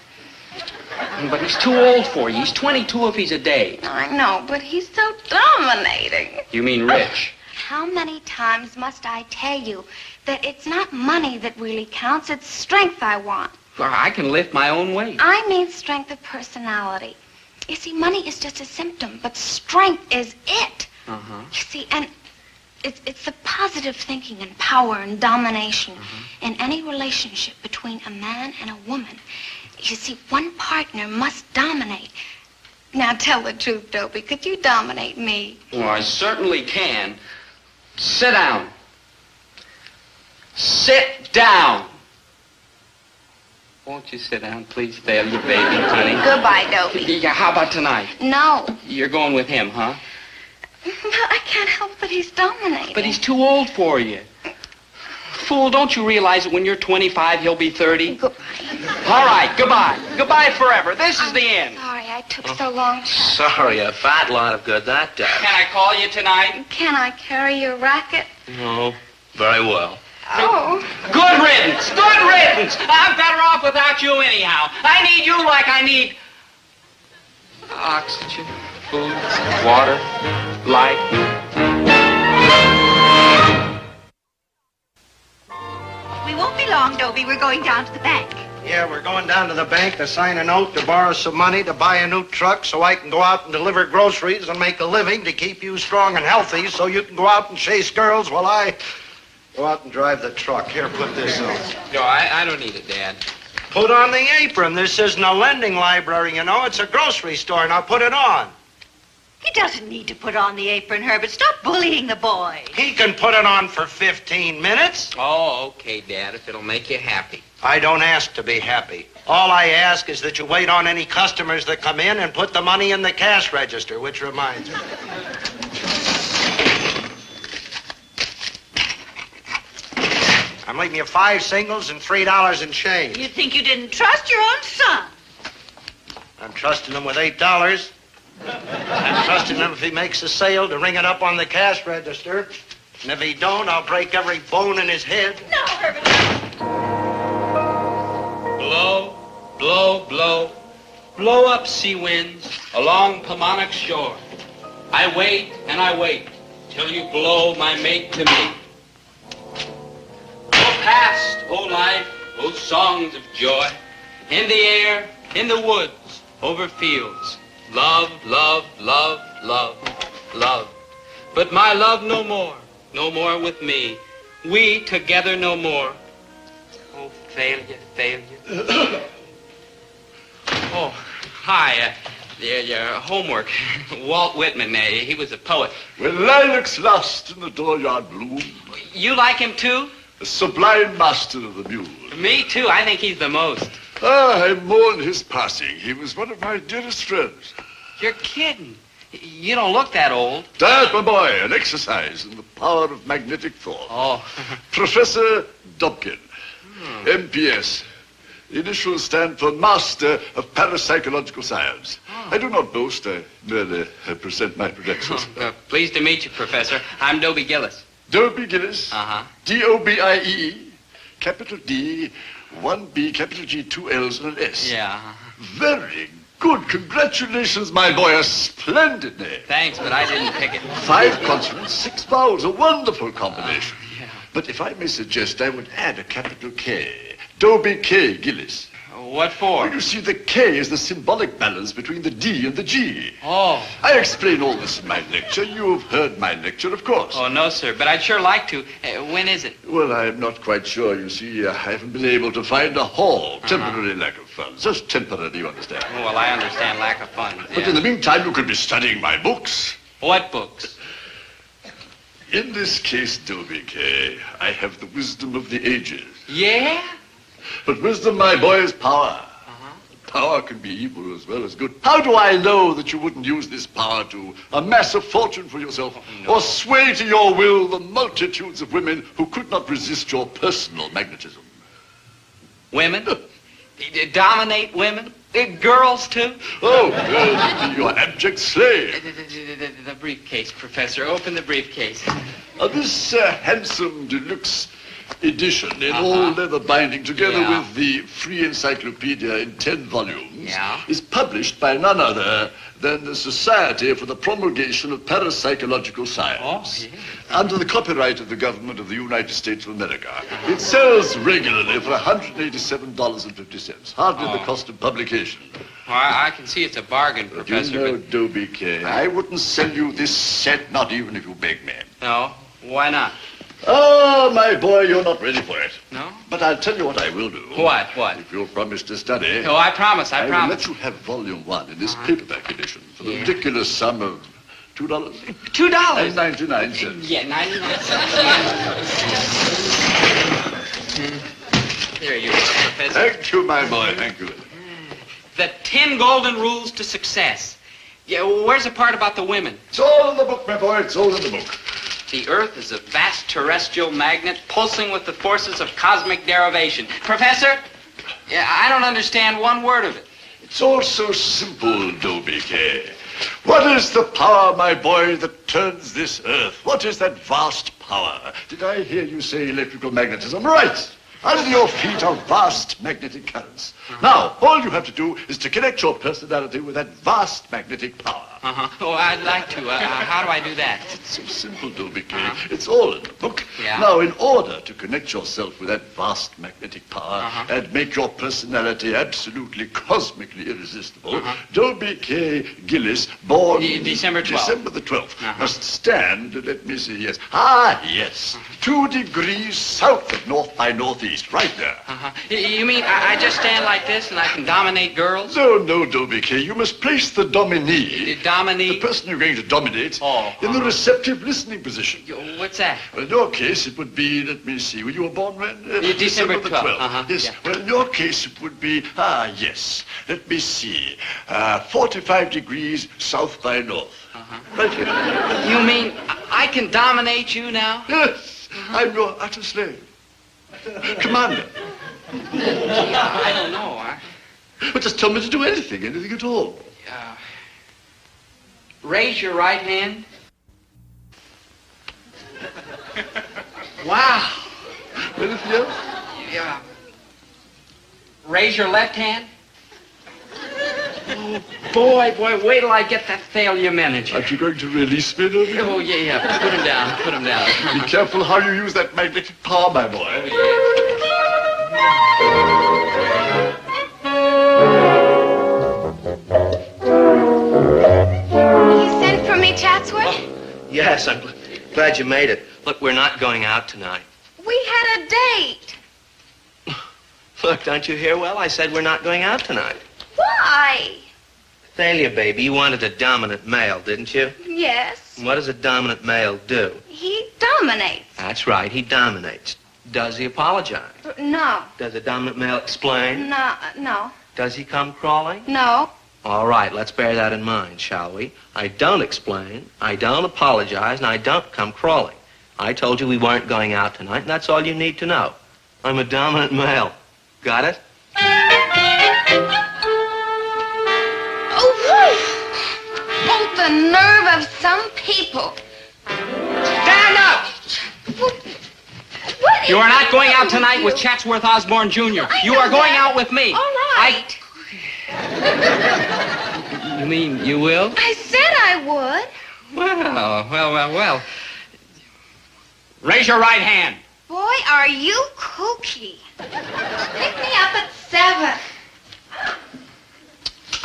Speaker 2: But he's too old for you. He's 22 if he's a day.
Speaker 3: I know, but he's so dominating.
Speaker 2: You mean rich?
Speaker 3: How many times must I tell you that it's not money that really counts, it's strength I want.
Speaker 2: Well, I can lift my own weight.
Speaker 3: I mean strength of personality. You see, money is just a symptom, but strength is it.
Speaker 2: Uh-huh.
Speaker 3: You see, and it's the positive thinking and power and domination in any relationship between a man and a woman. You see, one partner must dominate. Now tell the truth, Dobie. Could you dominate me?
Speaker 2: Well, I certainly can. Sit down. Sit down. Won't you sit down, please, Thalia, baby, honey?
Speaker 3: Goodbye, Dobie.
Speaker 2: Yeah, how about tonight?
Speaker 3: No.
Speaker 2: You're going with him, huh?
Speaker 3: But I can't help but he's dominating.
Speaker 2: But he's too old for you. Fool, don't you realize that when you're 25, he'll be 30?
Speaker 3: Goodbye.
Speaker 2: All right, goodbye. Goodbye forever. This is the end.
Speaker 3: Sorry I took so long to...
Speaker 8: Sorry, a fat lot of good that does.
Speaker 2: Can I call you tonight?
Speaker 3: Can I carry your racket?
Speaker 8: No, very well.
Speaker 3: Oh.
Speaker 2: Good riddance. Good riddance. I'm better off without you anyhow. I need you like I need oxygen, food, water, light.
Speaker 10: We won't be long, Dobie. We're going down to the bank.
Speaker 7: Yeah, we're going down to the bank to sign a note to borrow some money to buy a new truck so I can go out and deliver groceries and make a living to keep you strong and healthy so you can go out and chase girls while I go out and drive the truck. Here, put this on.
Speaker 2: No, I don't need it, Dad.
Speaker 7: Put on the apron. This isn't a lending library, you know. It's a grocery store. Now put it on.
Speaker 10: He doesn't need to put on the apron, Herbert. Stop bullying the boy.
Speaker 7: He can put it on for 15 minutes.
Speaker 2: Oh, okay, Dad, if it'll make you happy.
Speaker 7: I don't ask to be happy. All I ask is that you wait on any customers that come in and put the money in the cash register, which reminds me. I'm leaving you 5 singles and $3 in change.
Speaker 10: You think you didn't trust your own son?
Speaker 7: I'm trusting him with $8. I'm trusting him if he makes a sale to ring it up on the cash register. And if he don't, I'll break every bone in his head.
Speaker 10: No, Herbert.
Speaker 2: Blow, blow, blow. Blow up, sea winds, along Paumanok shore. I wait and I wait till you blow my mate to me. Oh, past, oh life, oh songs of joy. In the air, in the woods, over fields. Love, love, love, love, love. But my love no more with me. We together no more. Oh, failure, failure. Oh, hi. Yeah, homework. Walt Whitman, he was a poet.
Speaker 11: When lilacs last in the dooryard bloom.
Speaker 2: You like him too?
Speaker 11: A sublime master of the muse.
Speaker 2: Me too. I think he's the most.
Speaker 11: I mourn his passing. He was one of my dearest friends.
Speaker 2: You're kidding. You don't look that old.
Speaker 11: Dad, my boy, an exercise in the power of magnetic thought.
Speaker 2: Oh.
Speaker 11: Professor Dobkin, MPS. The initials stand for Master of Parapsychological Science.
Speaker 2: Oh.
Speaker 11: I do not boast. I merely present my credentials.
Speaker 2: Pleased to meet you, Professor. I'm Dobie Gillis.
Speaker 11: Dobie Gillis.
Speaker 2: Uh-huh.
Speaker 11: D-O-B-I-E, capital D, 1B, capital G, 2 L's and an S.
Speaker 2: Yeah.
Speaker 11: Very good. Congratulations, my boy. A splendid name.
Speaker 2: Thanks, but I didn't pick it.
Speaker 11: 5 consonants, 6 vowels. A wonderful combination.
Speaker 2: Yeah.
Speaker 11: But if I may suggest, I would add a capital K. Dobie K. Gillis.
Speaker 2: What for?
Speaker 11: Well, you see, the K is the symbolic balance between the D and the G.
Speaker 2: Oh.
Speaker 11: I explain all this in my lecture. You've heard my lecture, of course.
Speaker 2: Oh, no, sir, but I'd sure like to. When is it?
Speaker 11: Well, I'm not quite sure. You see, I haven't been able to find a hall. Temporary lack of funds. Just temporary, you understand.
Speaker 2: Oh, well, I understand lack of funds.
Speaker 11: But in the meantime, you could be studying my books.
Speaker 2: What books?
Speaker 11: In this case, Dobie K., I have the wisdom of the ages.
Speaker 2: Yeah?
Speaker 11: But wisdom, my boy, is power. Power can be evil as well as good. How do I know that you wouldn't use this power to amass a fortune for yourself or sway to your will the multitudes of women who could not resist your personal magnetism?
Speaker 2: Women? Dominate women? Girls, too?
Speaker 11: Oh, girls, be your abject slave.
Speaker 2: The briefcase, Professor. Open the briefcase.
Speaker 11: This handsome deluxe edition in all leather binding together with the free encyclopedia in 10 volumes is published by none other than the Society for the Promulgation of Parapsychological Science under the copyright of the government of the United States of America. It sells regularly for $187.50, hardly the cost of publication.
Speaker 2: Well, I can see it's a bargain, Professor.
Speaker 11: You know, Dobie K., I wouldn't sell you this set, not even if you begged me.
Speaker 2: No? Why not?
Speaker 11: Oh, my boy, you're not ready for it.
Speaker 2: No?
Speaker 11: But I'll tell you what I will do.
Speaker 2: What?
Speaker 11: If you'll promise to study.
Speaker 2: Oh, I promise.
Speaker 11: I will let you have volume 1 in this paperback edition for the ridiculous sum of $2. $2.99.
Speaker 2: Yeah, 99 cents. Here you are, Professor.
Speaker 11: Thank you, my boy. Thank you.
Speaker 2: The 10 Golden Rules to Success. Yeah, where's the part about the women?
Speaker 11: It's all in the book, my boy. It's all in the book.
Speaker 2: The Earth is a vast terrestrial magnet pulsing with the forces of cosmic derivation. Professor, I don't understand one word of it.
Speaker 11: It's all so simple, Dobie K. What is the power, my boy, that turns this Earth? What is that vast power? Did I hear you say electrical magnetism? Right. Under your feet are vast magnetic currents. Now, all you have to do is to connect your personality with that vast magnetic power.
Speaker 2: Oh, I'd like to. How do I do that?
Speaker 11: It's so simple, Dobie K. It's all in the book.
Speaker 2: Yeah.
Speaker 11: Now, in order to connect yourself with that vast magnetic power and make your personality absolutely cosmically irresistible, Dobie K. Gillis, born
Speaker 2: December 12th.
Speaker 11: December the 12th, must stand, let me see, yes. Yes. 2 degrees south of north by northeast, right there.
Speaker 2: You mean I just stand like this and I can dominate girls?
Speaker 11: No, Dobie K. You must place the dominee,
Speaker 2: Dominee?
Speaker 11: the person you're going to dominate, in the receptive listening position.
Speaker 2: What's that?
Speaker 11: Well, in your case, it would be, let me see, you were born when?
Speaker 2: December
Speaker 11: the
Speaker 2: 12th.
Speaker 11: Yes, well, in your case, it would be, yes, let me see, 45 degrees south by north. Right here.
Speaker 2: You mean I can dominate you now?
Speaker 11: Yes, I'm your utter slave. Commander.
Speaker 2: I don't know.
Speaker 11: But just tell me to do anything at all.
Speaker 2: Raise your right hand. Wow.
Speaker 11: Anything else?
Speaker 2: Yeah. Raise your left hand. Oh, boy, wait till I get that failure manager.
Speaker 11: Aren't you going to release me, Dobie?
Speaker 2: Oh, yeah. Put him down.
Speaker 11: Be careful how you use that magnetic power, my boy.
Speaker 3: You sent for me, Chatsworth?
Speaker 8: Oh, yes, I'm glad you made it. Look, we're not going out tonight.
Speaker 3: We had a date.
Speaker 8: Look, don't you hear well? I said we're not going out tonight.
Speaker 3: Why?
Speaker 8: Thalia, baby, you wanted a dominant male, didn't you?
Speaker 3: Yes.
Speaker 8: What does a dominant male do?
Speaker 3: He dominates.
Speaker 8: That's right, he dominates. Does he apologize?
Speaker 3: No.
Speaker 8: Does a dominant male explain?
Speaker 3: No.
Speaker 8: Does he come crawling?
Speaker 3: No.
Speaker 8: All right, let's bear that in mind, shall we? I don't explain, I don't apologize, and I don't come crawling. I told you we weren't going out tonight, and that's all you need to know. I'm a dominant male. Got it?
Speaker 3: Oh, the nerve of some people.
Speaker 2: Stand up!
Speaker 3: What
Speaker 2: You are not going out
Speaker 3: with
Speaker 2: tonight
Speaker 3: you?
Speaker 2: with Chatsworth Osborne Jr. You
Speaker 3: know
Speaker 2: are going
Speaker 3: that.
Speaker 2: out with me.
Speaker 3: All right.
Speaker 2: You mean you will?
Speaker 3: I said I would.
Speaker 2: Well. Raise your right hand.
Speaker 3: Boy, are you kooky. Pick me up at 7.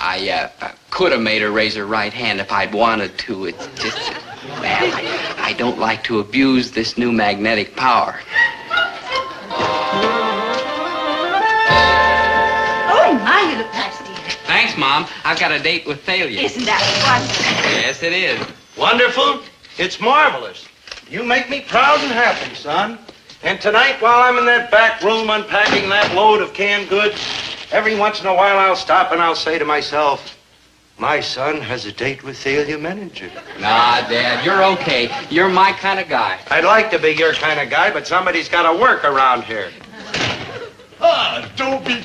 Speaker 2: I could have made her raise her right hand if I'd wanted to. It's just, well, I don't like to abuse this new magnetic power.
Speaker 10: Oh, my, you look nice, dear.
Speaker 2: Thanks, Mom. I've got a date with Thalia.
Speaker 10: Isn't that wonderful?
Speaker 2: Yes, it is.
Speaker 7: Wonderful? It's marvelous. You make me proud and happy, son. And tonight, while I'm in that back room unpacking that load of canned goods, every once in a while I'll stop and I'll say to myself, my son has a date with Thalia Menninger.
Speaker 2: Nah, Dad, you're okay. You're my kind of guy.
Speaker 7: I'd like to be your kind of guy, but somebody's got to work around here.
Speaker 11: Ah, Dobie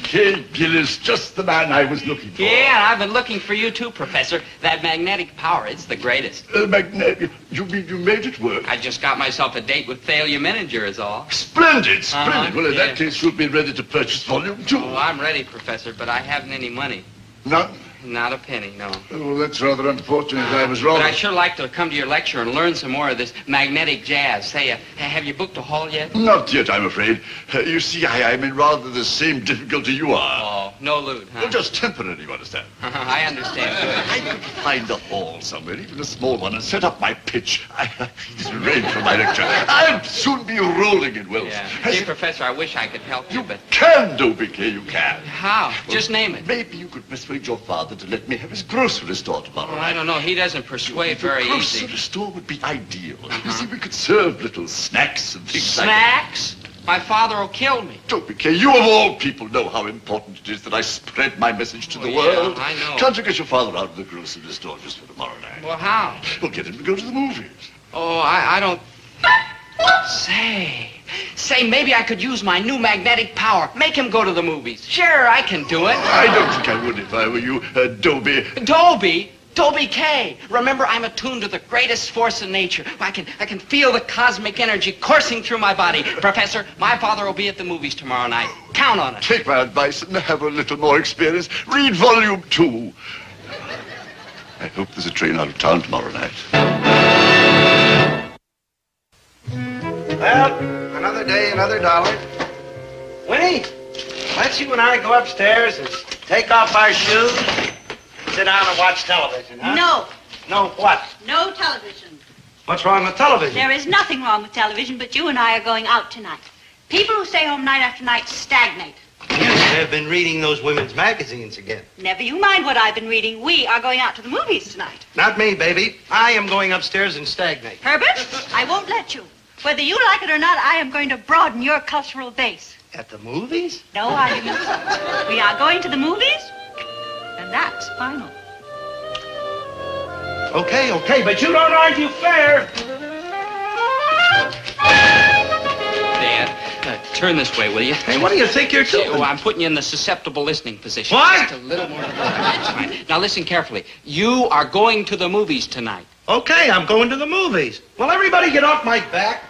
Speaker 11: Gillis, just the man I was looking for.
Speaker 2: Yeah, and I've been looking for you too, Professor. That magnetic power, it's the greatest.
Speaker 11: Magnetic, you mean you made it work?
Speaker 2: I just got myself a date with Thalia Menninger is all.
Speaker 11: Splendid, splendid.
Speaker 2: Uh-huh,
Speaker 11: Well, in
Speaker 2: yeah.
Speaker 11: that case, you'll be ready to purchase volume 2.
Speaker 2: Oh, I'm ready, Professor, but I haven't any money.
Speaker 11: None?
Speaker 2: Not a penny, no.
Speaker 11: Oh, that's rather unfortunate. I was wrong.
Speaker 2: But I'd sure like to come to your lecture and learn some more of this magnetic jazz. Say, have you booked a hall yet?
Speaker 11: Not yet, I'm afraid. You see, I'm in rather the same difficulty you are.
Speaker 2: Oh, no loot, huh?
Speaker 11: Well, just temporary, you understand.
Speaker 2: I understand. Good.
Speaker 11: I could find a hall somewhere, even a small one, and set up my pitch. It's arranged for my lecture. I'll soon be rolling in wealth.
Speaker 2: Yeah. Gee, Professor, I wish I could help you, but...
Speaker 11: Can, Dobie, you can.
Speaker 2: How? Just name it.
Speaker 11: Maybe you could persuade your father to let me have his grocery store tomorrow
Speaker 2: Well,
Speaker 11: night.
Speaker 2: I don't know. He doesn't persuade very
Speaker 11: The grocery
Speaker 2: easy.
Speaker 11: store would be ideal. You see, we could serve little snacks and things like that.
Speaker 2: Snacks? My father will kill me.
Speaker 11: Dobie, you of all people know how important it is that I spread my message to the
Speaker 2: yeah,
Speaker 11: world.
Speaker 2: I know.
Speaker 11: Can't you get your father out of the grocery store just for tomorrow night?
Speaker 2: Well, how?
Speaker 11: Well, get him to go to the movies.
Speaker 2: Oh, I don't... Say, maybe I could use my new magnetic power. Make him go to the movies. Sure, I can do it.
Speaker 11: I don't think I would if I were you, Dobie.
Speaker 2: Dobie? Dobie K. Remember, I'm attuned to the greatest force in nature. I can feel the cosmic energy coursing through my body. Professor, my father will be at the movies tomorrow night. Count on it.
Speaker 11: Take my advice and have a little more experience. Read volume 2. I hope there's a train out of town tomorrow night.
Speaker 7: Well, another day, another dollar. Winnie, let's you and I go upstairs and take off our shoes, sit down and watch television, huh?
Speaker 10: No.
Speaker 7: No what?
Speaker 10: No television.
Speaker 7: What's wrong with television?
Speaker 10: There is nothing wrong with television, but you and I are going out tonight. People who stay home night after night stagnate.
Speaker 7: You have been reading those women's magazines again.
Speaker 10: Never you mind what I've been reading. We are going out to the movies tonight.
Speaker 7: Not me, baby. I am going upstairs and stagnate.
Speaker 10: Herbert, I won't let you. Whether you like it or not, I am going to broaden your cultural base.
Speaker 7: At the movies?
Speaker 10: No arguments. We are going to the movies, and that's final.
Speaker 7: Okay, but you don't argue fair.
Speaker 2: Dad, turn this way, will you?
Speaker 7: Hey, what do you think you're doing?
Speaker 2: Oh, I'm putting you in the susceptible listening position.
Speaker 7: What?
Speaker 2: Just a little more. That's fine. Now listen carefully. You are going to the movies tonight.
Speaker 7: Okay, I'm going to the movies. Well, everybody get off my back.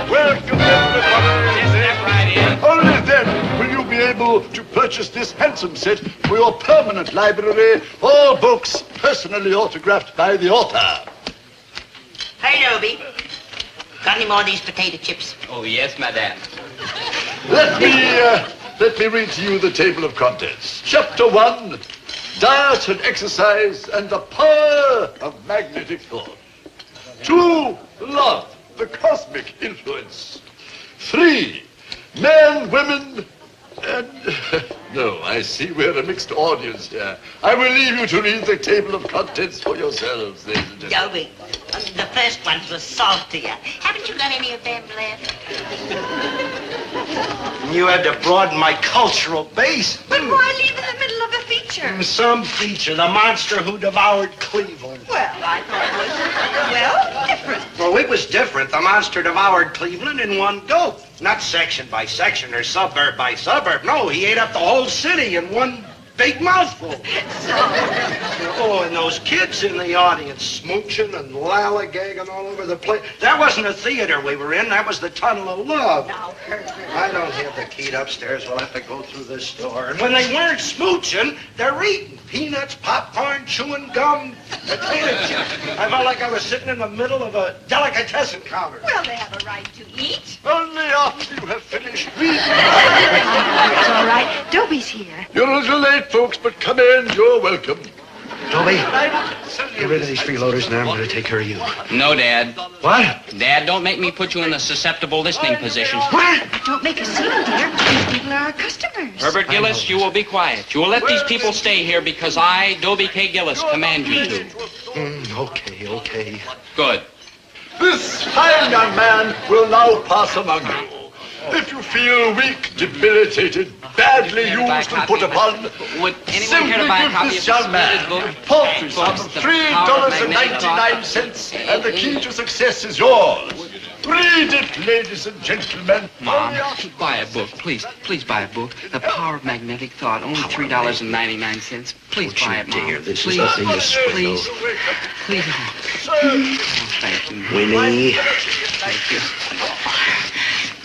Speaker 11: Welcome, everybody.
Speaker 2: Step right in.
Speaker 11: Only then will you be able to purchase this handsome set for your permanent library, all books personally autographed by the author.
Speaker 12: Hey, Dobie. Got any more of these potato chips?
Speaker 2: Oh, yes, madame.
Speaker 11: Let me read to you the table of contents. Chapter 1, diet and exercise and the power of magnetic thought. 2, love, the cosmic influence. 3, Men, women, and... No, I see we're a mixed audience here. I will leave you to read the table of contents for yourselves, ladies and gentlemen.
Speaker 12: Dobie, the first ones were saltier. Haven't you got any of them left?
Speaker 7: You had to broaden my cultural base.
Speaker 4: But why leave in the middle of a feature?
Speaker 7: Some feature, the monster who devoured Cleveland.
Speaker 4: Well, I thought it was, different.
Speaker 7: Well, it was different. The monster devoured Cleveland in one go. Not section by section or suburb by suburb. No, he ate up the whole city in one big mouthful. Oh, and those kids in the audience smooching and lollygagging all over the place. That wasn't a theater we were in. That was the Tunnel of Love.
Speaker 12: Now, Herbert.
Speaker 7: I don't have the key upstairs. We'll have to go through this door. And when they weren't smooching, they're eating peanuts, popcorn, chewing gum, potato chips. I felt like I was sitting in the middle of a delicatessen counter.
Speaker 4: Well, they have a right to eat.
Speaker 11: Only after you have finished reading.
Speaker 4: It's all right. Dobie's here.
Speaker 11: You're a little late, folks, but come in. You're welcome.
Speaker 7: Dobie, get rid of these freeloaders and I'm going to take care of you.
Speaker 2: No, Dad.
Speaker 7: What?
Speaker 2: Dad, don't make me put you in the susceptible listening position.
Speaker 4: What? Don't make a scene, dear. These people are our customers.
Speaker 2: Herbert Gillis, you will be quiet. You will let these people stay here because I, Dobie K. Gillis, command you to.
Speaker 7: Okay.
Speaker 2: Good.
Speaker 11: This fine young man will now pass among you. If you feel weak, debilitated, badly used and put upon,
Speaker 2: Would anyone
Speaker 11: simply
Speaker 2: care to buy a
Speaker 11: give
Speaker 2: copy
Speaker 11: this
Speaker 2: of
Speaker 11: young
Speaker 2: this
Speaker 11: man
Speaker 2: book?
Speaker 11: a paltry sum of $3.99, and the key to success is yours. Read it, ladies and gentlemen.
Speaker 2: Mom, buy a book, please. Please buy a book. The Power of Magnetic Thought, only $3.99. Please buy it, Mom.
Speaker 7: Dear, this
Speaker 2: please,
Speaker 7: is the biggest
Speaker 2: please. Oh, thank you, Mom.
Speaker 7: Winnie.
Speaker 2: Thank you.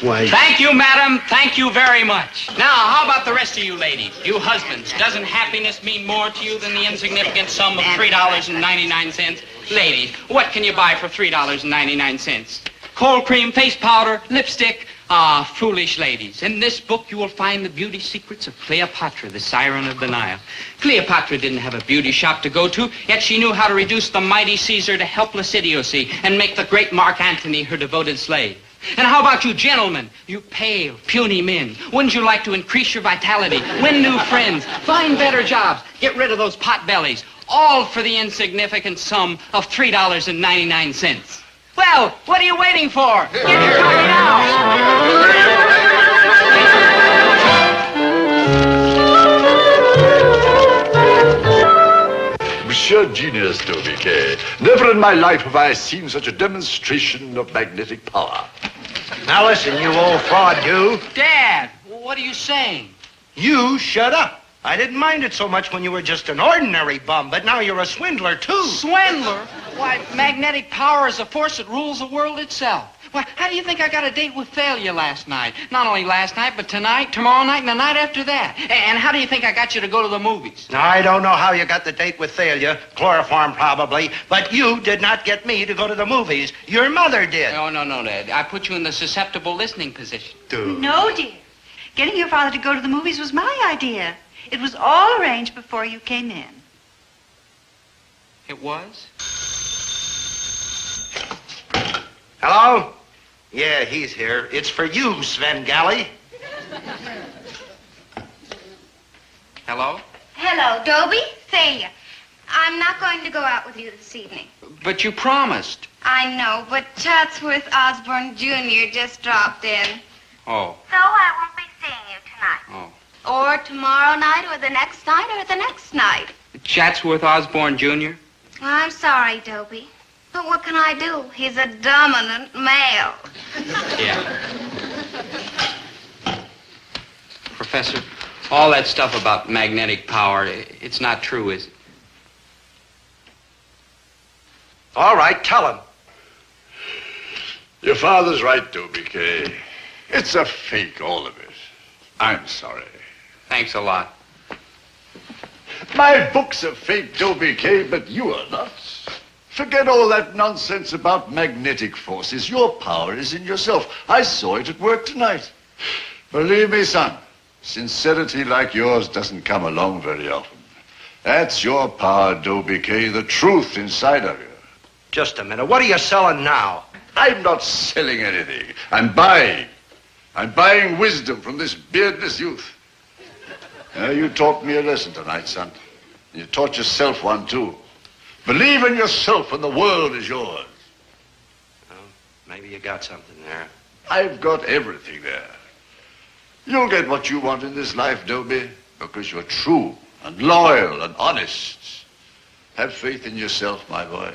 Speaker 7: Why?
Speaker 2: Thank you, madam. Thank you very much. Now, how about the rest of you ladies? You husbands, doesn't happiness mean more to you than the insignificant sum of $3.99? Ladies, what can you buy for $3.99? Cold cream, face powder, lipstick. Ah, foolish ladies. In this book, you will find the beauty secrets of Cleopatra, the siren of the Nile. Cleopatra didn't have a beauty shop to go to, yet she knew how to reduce the mighty Caesar to helpless idiocy and make the great Mark Antony her devoted slave. And how about you gentlemen, you pale, puny men? Wouldn't you like to increase your vitality, win new friends, find better jobs, get rid of those pot bellies, all for the insignificant sum of $3.99? Well, what are you waiting for? Get your copy now.
Speaker 11: Sheer genius, Dobie K. Never in my life have I seen such a demonstration of magnetic power.
Speaker 7: Now listen, you old fraud, you.
Speaker 2: Dad, what are you saying?
Speaker 7: You shut up. I didn't mind it so much when you were just an ordinary bum, but now you're a swindler, too.
Speaker 2: Swindler? Why, magnetic power is a force that rules the world itself. Why, how do you think I got a date with failure last night? Not only last night, but tonight, tomorrow night, and the night after that. And how do you think I got you to go to the movies?
Speaker 7: Now, I don't know how you got the date with failure, chloroform probably, but you did not get me to go to the movies. Your mother did.
Speaker 2: No, Dad. I put you in the susceptible listening position.
Speaker 7: Dude.
Speaker 10: No, dear. Getting your father to go to the movies was my idea. It was all arranged before you came in.
Speaker 2: It was?
Speaker 7: Hello? Yeah, he's here. It's for you, Sven Galley.
Speaker 2: Hello?
Speaker 3: Hello, Dobie. Thalia. I'm not going to go out with you this evening.
Speaker 2: But you promised.
Speaker 3: I know, but Chatsworth Osborne Jr. just dropped in.
Speaker 2: Oh.
Speaker 3: So I won't be seeing you tonight.
Speaker 2: Oh.
Speaker 3: Or tomorrow night, or the next night, or the next night.
Speaker 2: Chatsworth Osborne Jr.?
Speaker 3: I'm sorry, Dobie. But what can I do? He's a dominant male.
Speaker 2: Yeah. Professor, all that stuff about magnetic power, it's not true, is it?
Speaker 7: All right, tell him.
Speaker 11: Your father's right, Dobie K. It's a fake, all of it. I'm sorry.
Speaker 2: Thanks a lot.
Speaker 11: My book's a fake, Dobie K., but you are not. Forget all that nonsense about magnetic forces. Your power is in yourself. I saw it at work tonight. Believe me, son, sincerity like yours doesn't come along very often. That's your power, Dobie K., the truth inside of you.
Speaker 7: Just a minute. What are you selling now?
Speaker 11: I'm not selling anything. I'm buying. I'm buying wisdom from this beardless youth. You taught me a lesson tonight, son. You taught yourself one, too. Believe in yourself and the world is yours.
Speaker 7: Well, maybe you got something there.
Speaker 11: I've got everything there. You'll get what you want in this life, Dobie, because you're true and loyal and honest. Have faith in yourself, my boy.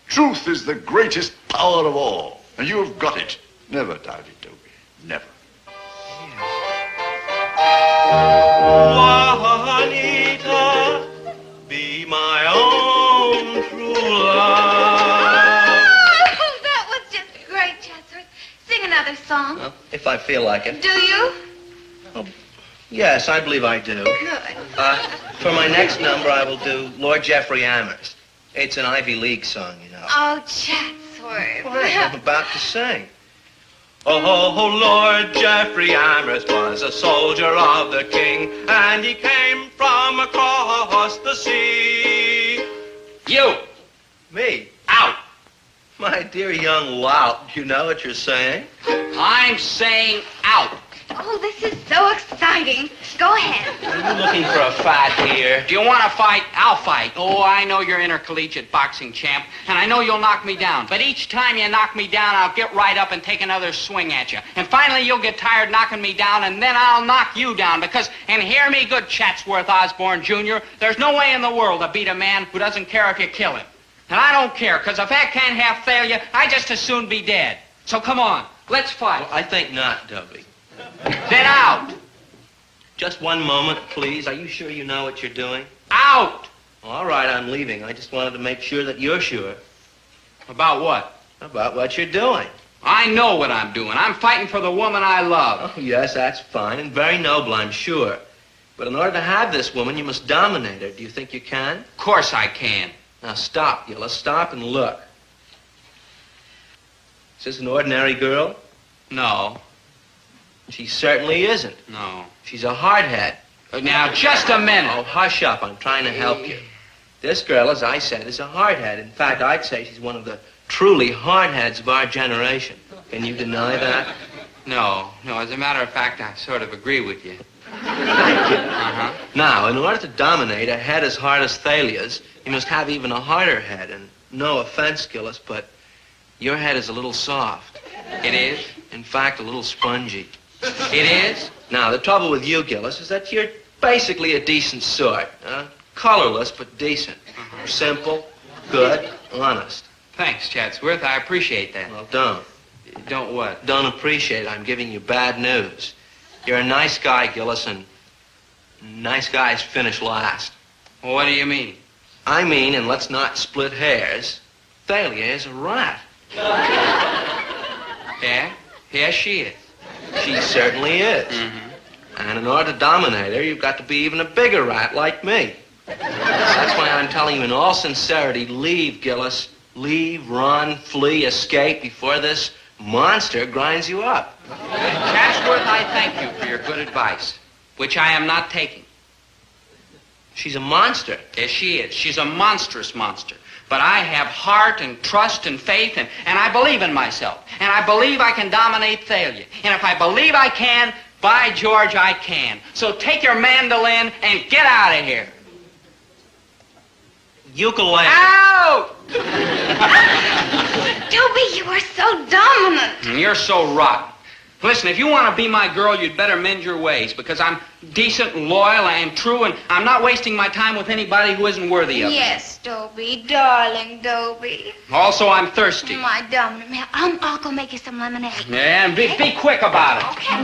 Speaker 11: Truth is the greatest power of all, and you've got it. Never doubt it, Dobie. Never.
Speaker 8: Juanita, be my own true love.
Speaker 3: Oh, that was just great, Chatsworth. Sing another song.
Speaker 8: Well, if I feel like it.
Speaker 3: Do you?
Speaker 8: Oh, yes, I believe I do.
Speaker 3: Good.
Speaker 8: For my next number, I will do Lord Jeffrey Amherst. It's an Ivy League song, you know.
Speaker 3: Oh, Chatsworth.
Speaker 8: I'm about to sing. Oh, Lord Jeffrey Amherst was a soldier of the king, and he came from across the sea.
Speaker 2: You!
Speaker 8: Me?
Speaker 2: Out!
Speaker 8: My dear young lout, you know what you're saying?
Speaker 2: I'm saying out.
Speaker 3: Oh, this is so exciting. Go ahead.
Speaker 8: Are you looking for a fight here?
Speaker 2: If you want to fight, I'll fight. Oh, I know you're intercollegiate boxing champ, and I know you'll knock me down. But each time you knock me down, I'll get right up and take another swing at you. And finally, you'll get tired knocking me down, and then I'll knock you down. Because, and hear me good, Chatsworth Osborne Jr., there's no way in the world to beat a man who doesn't care if you kill him. And I don't care, because if I can't have failure, I just as soon be dead. So come on, let's fight.
Speaker 8: Well, I think not, Dobie.
Speaker 2: Then out.
Speaker 8: Just one moment, please. Are you sure you know what you're doing?
Speaker 2: Out.
Speaker 8: All right, I'm leaving. I just wanted to make sure that you're sure.
Speaker 2: About what?
Speaker 8: About what you're doing.
Speaker 2: I know what I'm doing. I'm fighting for the woman I love.
Speaker 8: Oh, yes, that's fine and very noble, I'm sure. But in order to have this woman, you must dominate her. Do you think you can?
Speaker 2: Of course I can.
Speaker 8: Now, stop, Gillis. Stop and look. Is this an ordinary girl?
Speaker 2: No.
Speaker 8: She certainly isn't.
Speaker 2: No.
Speaker 8: She's a hardhead.
Speaker 2: Now, just a minute.
Speaker 8: Oh, hush up. I'm trying to help you. This girl, as I said, is a hardhead. In fact, I'd say she's one of the truly hardheads of our generation. Can you deny that?
Speaker 2: No. As a matter of fact, I sort of agree with you.
Speaker 8: Thank you.
Speaker 2: Uh-huh.
Speaker 8: Now, in order to dominate a head as hard as Thalia's, you must have even a harder head. And no offense, Gillis, but your head is a little soft.
Speaker 2: It is?
Speaker 8: In fact, a little spongy.
Speaker 2: It is?
Speaker 8: Now, the trouble with you, Gillis, is that you're basically a decent sort. Colorless, but decent.
Speaker 2: Uh-huh.
Speaker 8: Simple, good, honest.
Speaker 2: Thanks, Chatsworth. I appreciate that.
Speaker 8: Well, don't.
Speaker 2: Don't what?
Speaker 8: Don't appreciate it. I'm giving you bad news. You're a nice guy, Gillis, and nice guys finish last.
Speaker 2: Well, what do you mean?
Speaker 8: I mean, and let's not split hairs, Thalia is a rat.
Speaker 2: Yeah? Yes, she is.
Speaker 8: She certainly is.
Speaker 2: Mm-hmm.
Speaker 8: And in order to dominate her, you've got to be even a bigger rat like me. That's why I'm telling you in all sincerity, leave, Gillis. Leave, run, flee, escape before this monster grinds you up.
Speaker 2: Chatsworth, I thank you for your good advice, which I am not taking.
Speaker 8: She's a monster.
Speaker 2: Yes, she is. She's a monstrous monster. But I have heart and trust and faith, and I believe in myself. And I believe I can dominate Thalia. And if I believe I can, by George, I can. So take your mandolin and get out of here.
Speaker 8: Ukulele.
Speaker 2: Out!
Speaker 3: Dobie, you are so dominant.
Speaker 2: And you're so rotten. Listen, if you want to be my girl, you'd better mend your ways, because I'm decent and loyal and true, and I'm not wasting my time with anybody who isn't worthy of it.
Speaker 3: Yes, Dobie, darling Dobie.
Speaker 2: Also, I'm thirsty.
Speaker 3: My dominant man. I'll go make you some lemonade.
Speaker 2: Yeah, and be quick about it.
Speaker 3: Okay.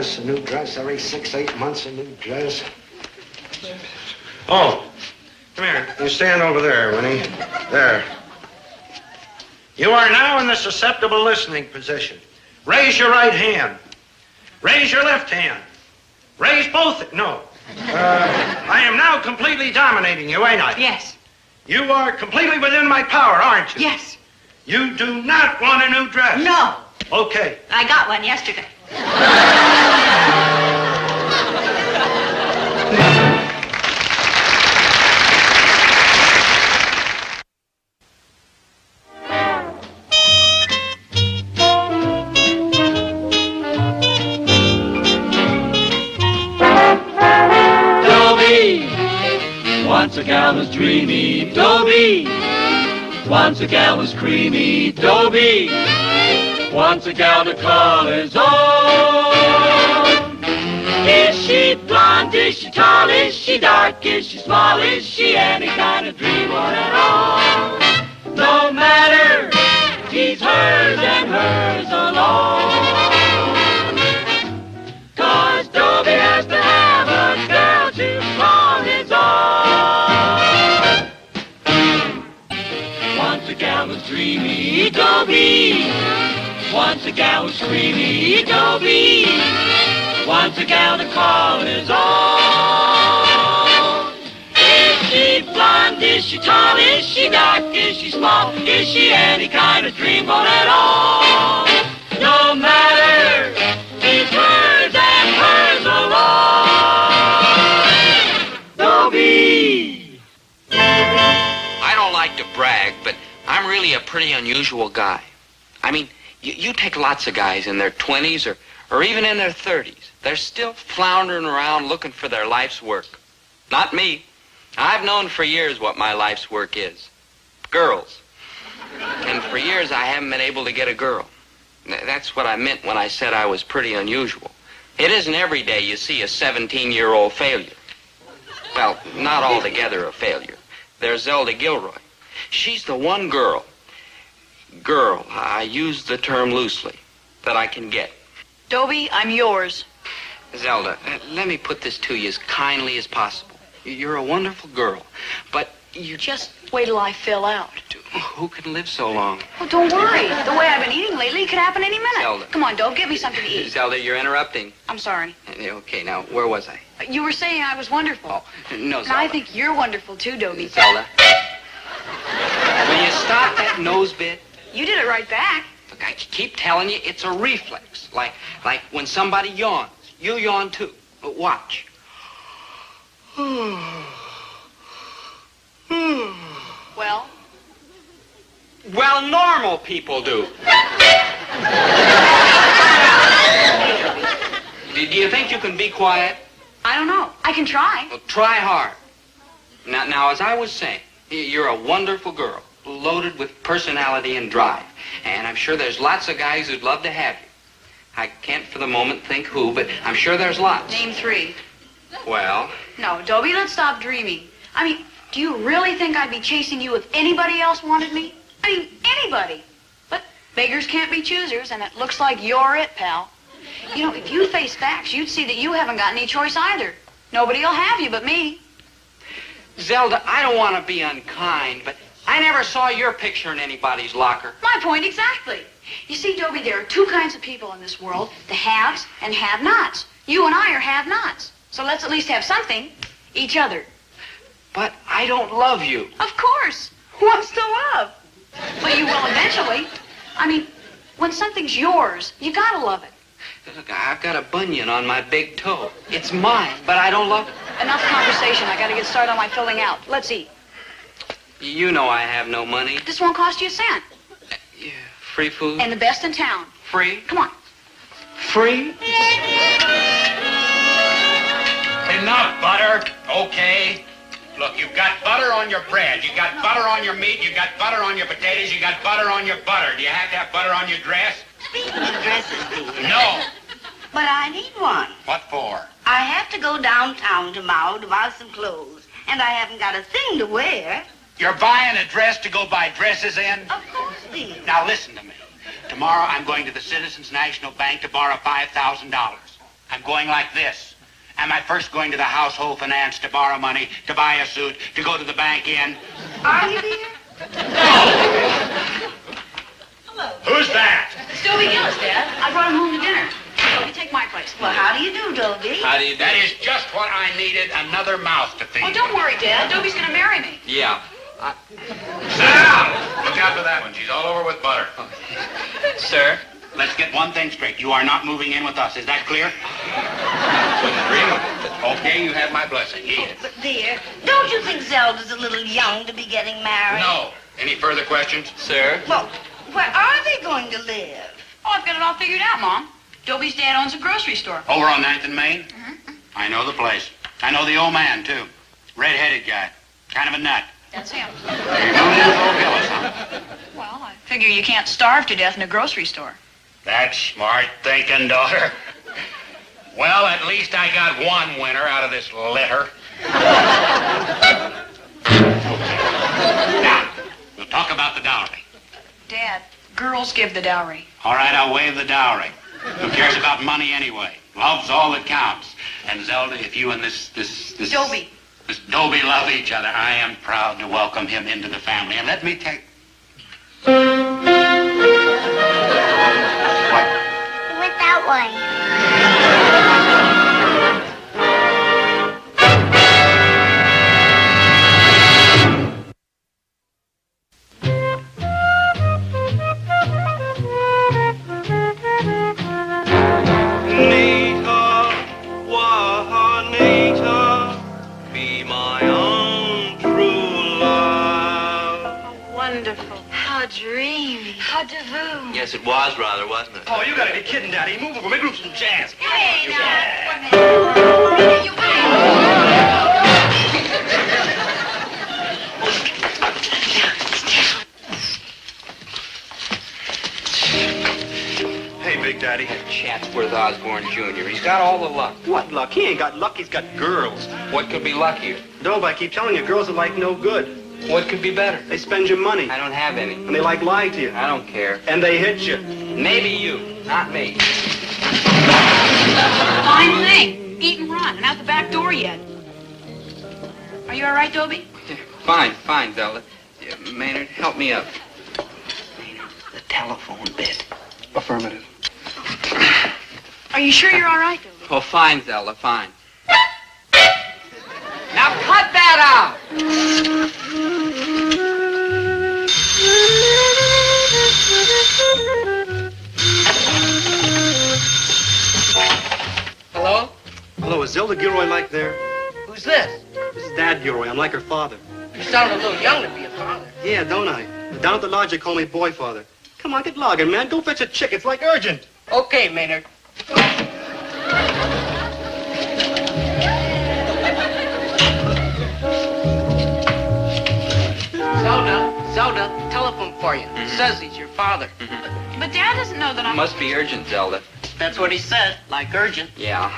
Speaker 7: A new dress, every 6-8 months, a new dress. Oh, come here. You stand over there, Winnie. There. You are now in the susceptible listening position. Raise your right hand. Raise your left hand. Raise both. No. I am now completely dominating you, ain't I?
Speaker 10: Yes.
Speaker 7: You are completely within my power, aren't you?
Speaker 10: Yes.
Speaker 7: You do not want a new dress.
Speaker 10: No.
Speaker 7: Okay.
Speaker 10: I got one yesterday.
Speaker 1: Dobie, once a gal was dreamy. Dobie, once a gal was creamy. Dobie, once a gal to call his own. Is she blonde? Is she tall? Is she dark? Is she small? Is she any kind of dream or at all? No matter, he's hers and hers alone. 'Cause Dobie has to have a girl to call his own. Once a gal was dreamy, Dobie. Once a gal was creamy, Dobie. Once a gal to call his own. Is she blonde? Is she tall? Is she dark? Is she small? Is she any kind of dreamboat at all? No matter, he's hers and hers alone. Dobie.
Speaker 2: I don't like to brag, but I'm really a pretty unusual guy. I mean, you take lots of guys in their 20s or even in their 30s. They're still floundering around looking for their life's work. Not me. I've known for years what my life's work is. Girls. And for years I haven't been able to get a girl. That's what I meant when I said I was pretty unusual. It isn't every day you see a 17-year-old failure. Well, not altogether a failure. There's Zelda Gilroy. She's the one girl, I use the term loosely, that I can get.
Speaker 4: Dobie, I'm yours.
Speaker 2: Zelda, let me put this to you as kindly as possible. You're a wonderful girl, but you
Speaker 4: Just wait till I fill out.
Speaker 2: Who can live so long?
Speaker 4: Oh, don't worry. The way I've been eating lately, it could happen any minute.
Speaker 2: Zelda.
Speaker 4: Come on, Dobe, give me something to eat.
Speaker 2: Zelda, you're interrupting.
Speaker 4: I'm sorry.
Speaker 2: Okay, now, where was I?
Speaker 4: You were saying I was wonderful.
Speaker 2: Oh, no,
Speaker 4: And
Speaker 2: Zelda.
Speaker 4: I think you're wonderful too, Dobie.
Speaker 2: Zelda. Will you stop that nose bit?
Speaker 4: You did it right back.
Speaker 2: Look, I keep telling you, it's a reflex. Like when somebody yawns. You yawn too. But watch.
Speaker 4: Well?
Speaker 2: Well, normal people do. Do you think you can be quiet?
Speaker 4: I don't know. I can try.
Speaker 2: Well, try hard. Now, as I was saying, you're a wonderful girl, loaded with personality and drive. And I'm sure there's lots of guys who'd love to have you. I can't for the moment think who, but I'm sure there's lots.
Speaker 4: Name 3.
Speaker 2: Well,
Speaker 4: No, Dobie, let's stop dreaming. I mean, do you really think I'd be chasing you if anybody else wanted me? I mean, anybody. But beggars can't be choosers, and it looks like you're it, pal. You know, if you face facts, you'd see that you haven't got any choice either. Nobody'll have you but me.
Speaker 2: Zelda, I don't want to be unkind, but I never saw your picture in anybody's locker.
Speaker 4: My point exactly. You see, Dobie, there are 2 kinds of people in this world, the haves and have-nots. You and I are have-nots. So let's at least have something, each other.
Speaker 2: But I don't love you.
Speaker 4: Of course. Who wants to love? Well, you will eventually. I mean, when something's yours, you gotta love it.
Speaker 2: Look, I've got a bunion on my big toe. It's mine, but I don't love it.
Speaker 4: Enough conversation. I gotta get started on my filling out. Let's eat.
Speaker 2: You know I have no money.
Speaker 4: This won't cost you a cent.
Speaker 2: Yeah, free food?
Speaker 4: And the best in town.
Speaker 2: Free?
Speaker 4: Come on.
Speaker 2: Free?
Speaker 13: Enough butter, okay? Look, you've got butter on your bread, you got butter on your meat, you got butter on your potatoes, you got butter on your butter. Do you have to have butter on your dress?
Speaker 12: Speaking of dresses, dear.
Speaker 13: No.
Speaker 12: But I need one.
Speaker 13: What for?
Speaker 12: I have to go downtown tomorrow to buy some clothes, and I haven't got a thing to wear.
Speaker 13: You're buying a dress to go buy dresses in?
Speaker 12: Of course, dear.
Speaker 13: Now listen to me. Tomorrow I'm going to the Citizens National Bank to borrow $5,000. I'm going like this. Am I first going to the household finance to borrow money, to buy a suit, to go to the bank in?
Speaker 12: Are you, dear?
Speaker 13: Who's that?
Speaker 4: It's Dobie Gillis, Dad. I brought him home to dinner. Dobie, take my place.
Speaker 12: Well, how do you do, Dobie?
Speaker 2: How do you do?
Speaker 13: That is just what I needed, another mouth to feed.
Speaker 4: Oh, don't worry, Dad. Dobie's gonna marry me.
Speaker 2: Yeah.
Speaker 13: Sit down! Look out for that one. She's all over with butter.
Speaker 2: Sir?
Speaker 13: Let's get one thing straight. You are not moving in with us. Is that clear? Couldn't dream of it. Okay, you have my blessing. Here.
Speaker 12: But, dear, don't you think Zelda's a little young to be getting married?
Speaker 13: No. Any further questions?
Speaker 2: Sir?
Speaker 12: Well, where are they going to live?
Speaker 10: Oh, I've got it all figured out, Mom. Dobie's dad owns a grocery store.
Speaker 13: Over on 9th and Main? Mm-hmm. I know the place. I know the old man, too. Red-headed guy. Kind of a nut.
Speaker 10: That's him.
Speaker 13: You know Old Gillis, huh?
Speaker 10: Well, I figure you can't starve to death in a grocery store.
Speaker 13: That's smart thinking, daughter. Well, at least I got one winner out of this litter. Now, we'll talk about the dowry.
Speaker 10: Dad, girls give the dowry.
Speaker 13: All right, I'll waive the dowry. Who cares about money anyway? Love's all that counts. And Zelda, if you and this
Speaker 10: Dobie.
Speaker 13: This Dobie love each other, I am proud to welcome him into the family. And let me tell you... What?
Speaker 3: He went that way.
Speaker 8: Yes, it was rather, wasn't it?
Speaker 7: Oh, you gotta be kidding, Daddy. Move over, make room for some jazz.
Speaker 10: Hey, now. You
Speaker 7: Hey, Big Daddy.
Speaker 2: Chatsworth Osborne Jr. He's got all the luck.
Speaker 7: What luck? He ain't got luck, he's got girls.
Speaker 2: What could be luckier?
Speaker 7: Dobe, I keep telling you, girls are like no good.
Speaker 2: What could be better?
Speaker 7: They spend your money.
Speaker 2: I don't have any.
Speaker 7: And they like lying to you.
Speaker 2: I don't care.
Speaker 7: And they hit you.
Speaker 2: Maybe you, not me.
Speaker 10: Fine thing. Eat and run, and out the back door yet. Are you all right, Dobie?
Speaker 2: Fine, Zelda. Maynard, help me up. Maynard, the telephone bit.
Speaker 7: Affirmative.
Speaker 10: Are you sure you're all right, Dobie?
Speaker 2: Oh, fine, Zelda, fine. Now cut that out! Hello?
Speaker 7: Hello, is Zelda Gilroy like there?
Speaker 14: Who's this?
Speaker 7: This is Dad Gilroy. I'm like her father.
Speaker 14: You sound a little young to be a father.
Speaker 7: Yeah, don't I? Down at the lodge, they call me boy father. Come on, get logging, man. Go fetch a chick. It's like urgent.
Speaker 14: Okay, Maynard. Zelda, telephone for you. Says he's your father.
Speaker 10: But Dad doesn't know that I'm...
Speaker 2: Must be urgent, Zelda.
Speaker 14: That's what he said, like urgent.
Speaker 2: Yeah.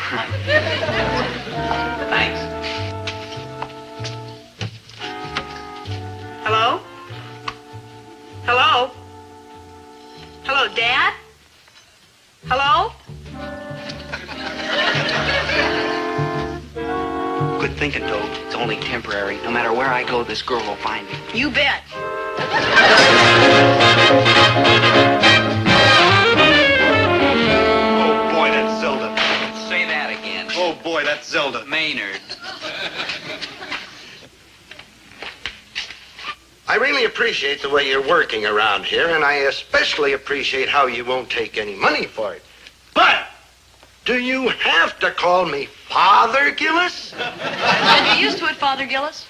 Speaker 2: Thanks.
Speaker 10: Hello? Hello? Hello, Dad? Hello?
Speaker 2: Good thinking, Dobe. It's only temporary. No matter where I go, this girl will find me.
Speaker 10: You bet.
Speaker 7: Oh, boy, that's Zelda.
Speaker 2: Say that again.
Speaker 7: Oh, boy, that's Zelda.
Speaker 2: Maynard.
Speaker 7: I really appreciate the way you're working around here, and I especially appreciate how you won't take any money for it. But do you have to call me Father Gillis?
Speaker 10: Get used to it, Father Gillis.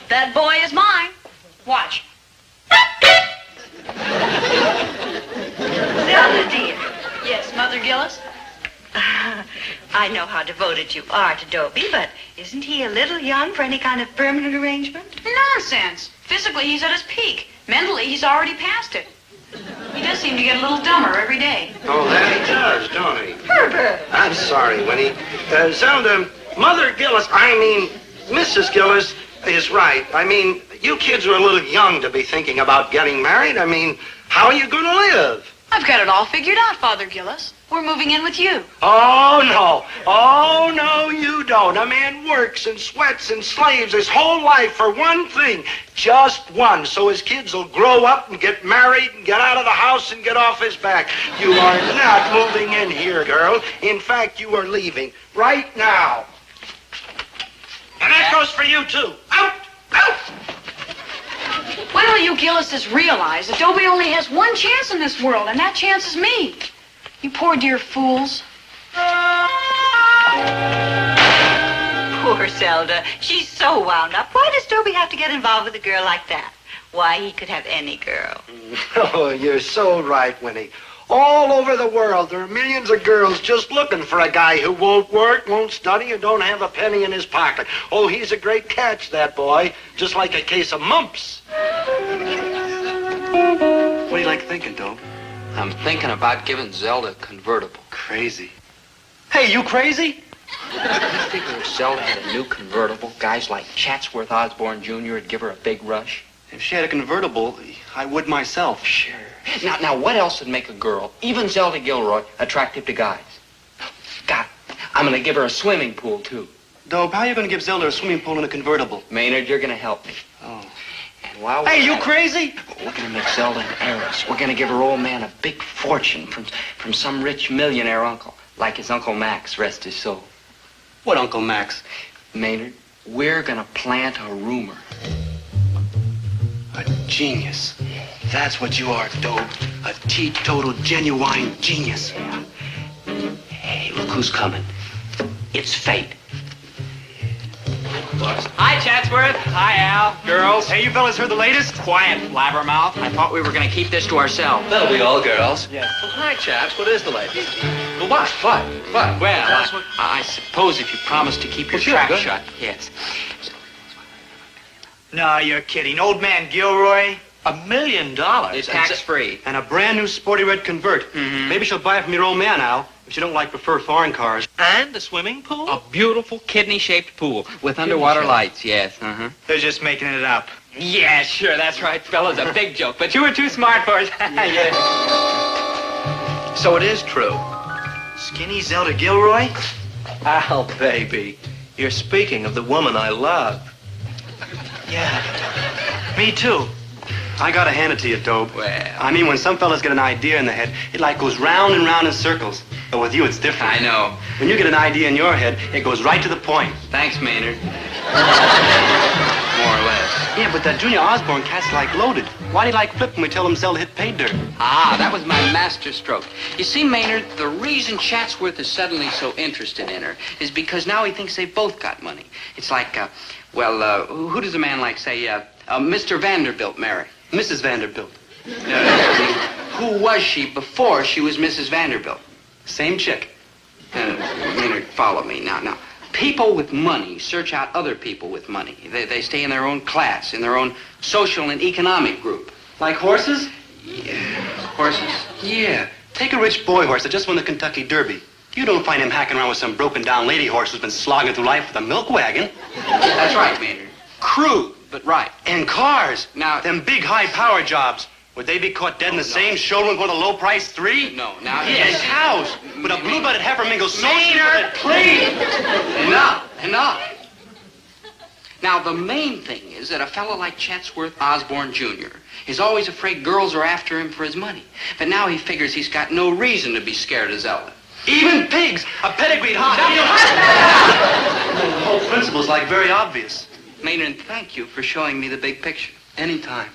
Speaker 10: That boy is mine. Watch.
Speaker 12: Zelda, dear.
Speaker 10: Yes, Mother Gillis?
Speaker 12: I know how devoted you are to Dobie, but isn't he a little young for any kind of permanent arrangement?
Speaker 10: Nonsense. Physically, he's at his peak. Mentally, he's already past it. He does seem to get a little dumber every day.
Speaker 7: Oh, that he does, don't he?
Speaker 12: Herbert!
Speaker 7: I'm sorry, Winnie. Zelda, Mother Gillis, Mrs. Gillis is right. I mean, you kids are a little young to be thinking about getting married. I mean, how are you going to live?
Speaker 10: I've got it all figured out, Father Gillis. We're moving in with you.
Speaker 7: Oh, no. Oh, no, you don't. A man works and sweats and slaves his whole life for one thing. Just one. So his kids will grow up and get married and get out of the house and get off his back. You are not moving in here, girl. In fact, you are leaving right now. And that goes for you, too. Out! Out!
Speaker 10: When will you Gillises realize that Dobie only has one chance in this world, and that chance is me? You poor dear fools.
Speaker 12: Poor Zelda. She's so wound up. Why does Dobie have to get involved with a girl like that? Why, he could have any girl.
Speaker 7: Oh, you're so right, Winnie. All over the world, there are millions of girls just looking for a guy who won't work, won't study, and don't have a penny in his pocket. Oh, he's a great catch, that boy. Just like a case of mumps.
Speaker 15: What do you like thinking, Dobe?
Speaker 2: I'm thinking about giving Zelda a convertible.
Speaker 15: Crazy. Hey, you crazy?
Speaker 2: You figure if Zelda had a new convertible, guys like Chatsworth Osborne Jr. would give her a big rush?
Speaker 15: If she had a convertible, I would myself.
Speaker 2: Sure. Now, what else would make a girl, even Zelda Gilroy, attractive to guys? God, I'm going to give her a swimming pool, too.
Speaker 15: Dobe, how are you going to give Zelda a swimming pool in a convertible?
Speaker 2: Maynard, you're going to help me.
Speaker 15: Oh.
Speaker 2: And while
Speaker 15: Hey, you crazy?
Speaker 2: We're going to make Zelda an heiress. We're going to give her old man a big fortune from some rich millionaire uncle, like his Uncle Max, rest his soul.
Speaker 15: What Uncle Max?
Speaker 2: Maynard, we're going to plant a rumor.
Speaker 15: A genius. That's what you are, Dobe. A teetotal, genuine genius.
Speaker 2: Yeah. Hey, look who's coming. It's fate.
Speaker 16: Hi, Chatsworth. Hi, Al. Girls.
Speaker 15: Hey, you fellas heard the latest?
Speaker 16: Quiet, blabbermouth.
Speaker 2: I thought we were going to keep this to ourselves.
Speaker 15: That'll be all, girls.
Speaker 16: Yes.
Speaker 15: Well, hi, chaps. What is the latest?
Speaker 2: Well, what? Well, I suppose if you promise to keep your trap shut, yes.
Speaker 16: No, you're kidding. Old man Gilroy.
Speaker 8: $1 million?
Speaker 2: It's tax-free.
Speaker 15: And a brand new sporty red convert.
Speaker 2: Mm-hmm.
Speaker 15: Maybe she'll buy it from your old man, Al, if she don't prefer foreign cars.
Speaker 8: And a swimming pool?
Speaker 2: A beautiful kidney-shaped pool with underwater lights, yes. Uh-huh.
Speaker 16: They're just making it up.
Speaker 2: Yeah, sure, that's right, fellas. A big joke, but you were too smart for it.
Speaker 16: Yeah.
Speaker 15: So it is true. Skinny Zelda Gilroy? Al, baby, you're speaking of the woman I love.
Speaker 16: Yeah. Me too.
Speaker 15: I gotta hand it to you, Dobe.
Speaker 2: Well.
Speaker 15: I mean, when some fellas get an idea in the head, it goes round and round in circles. But with you, it's different.
Speaker 2: I know.
Speaker 15: When you get an idea in your head, it goes right to the point.
Speaker 2: Thanks, Maynard. More or less.
Speaker 15: Yeah, but that Junior Osborne cat's loaded. Why do you flip when we tell him Zelda hit pay dirt?
Speaker 2: Ah, that was my master stroke. You see, Maynard, the reason Chatsworth is suddenly so interested in her is because now he thinks they've both got money. It's like, who does a man like, say, Mr. Vanderbilt marry?
Speaker 15: Mrs. Vanderbilt.
Speaker 2: Who was she before she was Mrs. Vanderbilt?
Speaker 15: Same chick.
Speaker 2: Maynard, follow me. Now, people with money search out other people with money. They stay in their own class, in their own social and economic group.
Speaker 15: Like horses?
Speaker 2: Yeah. Horses?
Speaker 15: Yeah. Take a rich boy horse that just won the Kentucky Derby. You don't find him hacking around with some broken-down lady horse who's been slogging through life with a milk wagon.
Speaker 2: That's right, Maynard. Crude, but right.
Speaker 15: And cars.
Speaker 2: Now,
Speaker 15: them big high-power jobs. Would they be caught dead in the same showroom with a low-price 3?
Speaker 2: No, now...
Speaker 15: Yeah, and cows. With a blue-blooded heifer mingled so...
Speaker 2: Maynard, please! Enough. Now, the main thing is that a fellow like Chatsworth Osborne Jr. is always afraid girls are after him for his money. But now he figures he's got no reason to be scared of Zelda.
Speaker 15: Even pigs! A pedigreed hog! The whole principle's very obvious.
Speaker 2: Maynard, thank you for showing me the big picture.
Speaker 15: Anytime.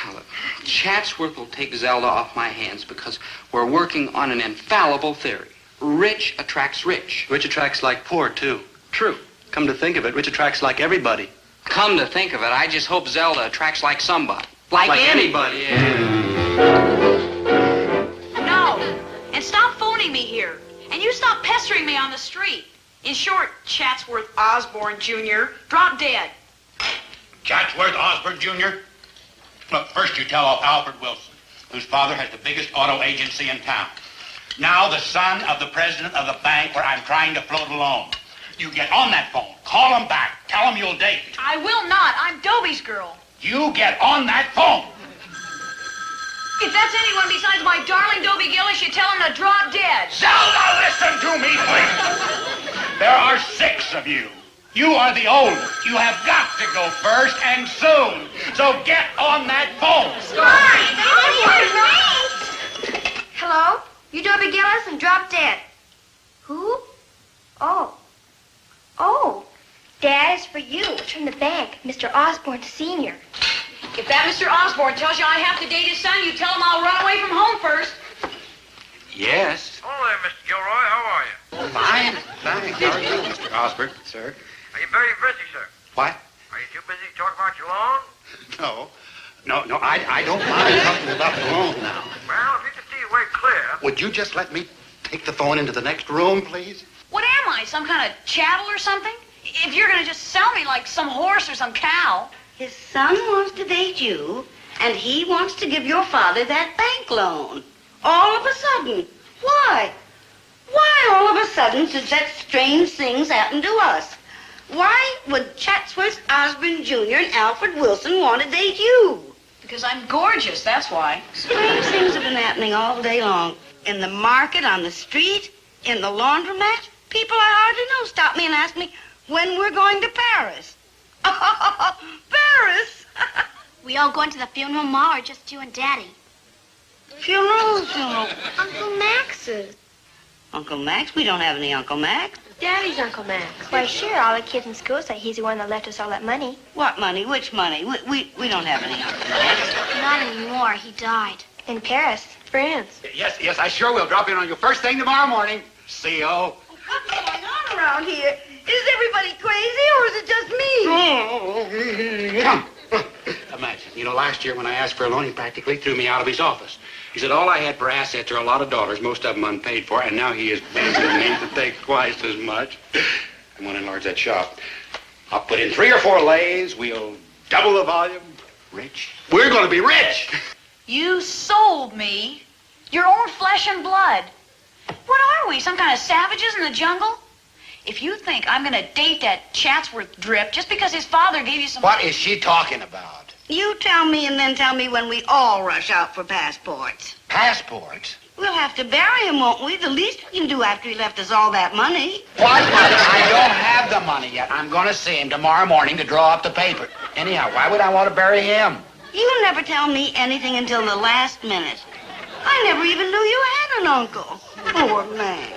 Speaker 2: Now, look, Chatsworth will take Zelda off my hands because we're working on an infallible theory. Rich attracts rich.
Speaker 15: Rich attracts like poor, too.
Speaker 2: True.
Speaker 15: Come to think of it, rich attracts like everybody.
Speaker 2: Come to think of it, I just hope Zelda attracts like somebody. Like anybody.
Speaker 10: No. And stop phoning me here. And you stop pestering me on the street. In short, Chatsworth Osborne Jr. Drop dead.
Speaker 13: Chatsworth Osborne Jr.? Look, first you tell off Alfred Wilson, whose father has the biggest auto agency in town. Now the son of the president of the bank where I'm trying to float a loan. You get on that phone, call him back, tell him you'll date.
Speaker 10: I will not. I'm Dobie's girl.
Speaker 13: You get on that phone.
Speaker 10: If that's anyone besides my darling Dobie Gillis, you tell him to drop dead.
Speaker 13: Zelda, listen to me, please. There are 6 of you. You are the oldest. You have got to go first, and soon. So get on that phone.
Speaker 3: Hello? You Dobie Gillis and drop dead. Who? Oh. Dad is for you. It's from the bank, Mr. Osborne Sr.
Speaker 10: If that Mr. Osborne tells you I have to date his son, you tell him I'll run away from home first.
Speaker 2: Yes.
Speaker 17: Hello there, Mr. Gilroy. How are you?
Speaker 13: Thanks. How are you, Mr. Osborne? Sir?
Speaker 17: Are you very busy, sir?
Speaker 13: What?
Speaker 17: Are you too busy talking about your loan?
Speaker 13: No, I don't mind talking about the loan now.
Speaker 17: Well, if you could see your way clear.
Speaker 13: Would you just let me take the phone into the next room, please?
Speaker 10: What am I, some kind of chattel or something? If you're going to just sell me like some horse or some cow.
Speaker 18: His son wants to date you, and he wants to give your father that bank loan. All of a sudden. Why? Why all of a sudden should such strange things happen to us? Why would Chatsworth Osborne Jr. and Alfred Wilson want to date you?
Speaker 10: Because I'm gorgeous, that's why.
Speaker 18: Strange things have been happening all day long. In the market, on the street, in the laundromat. People I hardly know stop me and ask me when we're going to Paris. Paris?
Speaker 3: We all going to the funeral, Ma, or just you and Daddy?
Speaker 18: Funeral?
Speaker 3: Uncle Max's.
Speaker 18: Uncle Max? We don't have any Uncle Max.
Speaker 3: Daddy's Uncle Max. Why, sure, all the kids in school say he's the one that left us all that money.
Speaker 18: What money? Which money? We don't have any Uncle Max.
Speaker 3: Not anymore. He died. In Paris, France.
Speaker 13: Yes, I sure will. Drop in on you first thing tomorrow morning. C.O.
Speaker 18: What's going on around here? Is everybody crazy, or is it just me?
Speaker 13: Imagine, last year when I asked for a loan, he practically threw me out of his office. He said all I had for assets are a lot of dollars, most of them unpaid for, and now he is begging me to take twice as much. I want to enlarge that shop. I'll put in 3 or 4 lathes. We'll double the volume. Rich. We're going to be rich.
Speaker 10: You sold me your own flesh and blood. What are we, some kind of savages in the jungle? If you think I'm going to date that Chatsworth drip just because his father gave you some...
Speaker 13: What is she talking about?
Speaker 18: You tell me and then tell me when we all rush out for passports.
Speaker 13: Passports?
Speaker 18: We'll have to bury him, won't we? The least we can do after he left us all that money.
Speaker 13: What? I don't have the money yet. I'm going to see him tomorrow morning to draw up the paper. Anyhow, why would I want to bury him?
Speaker 18: You never tell me anything until the last minute. I never even knew you had an uncle. Poor man.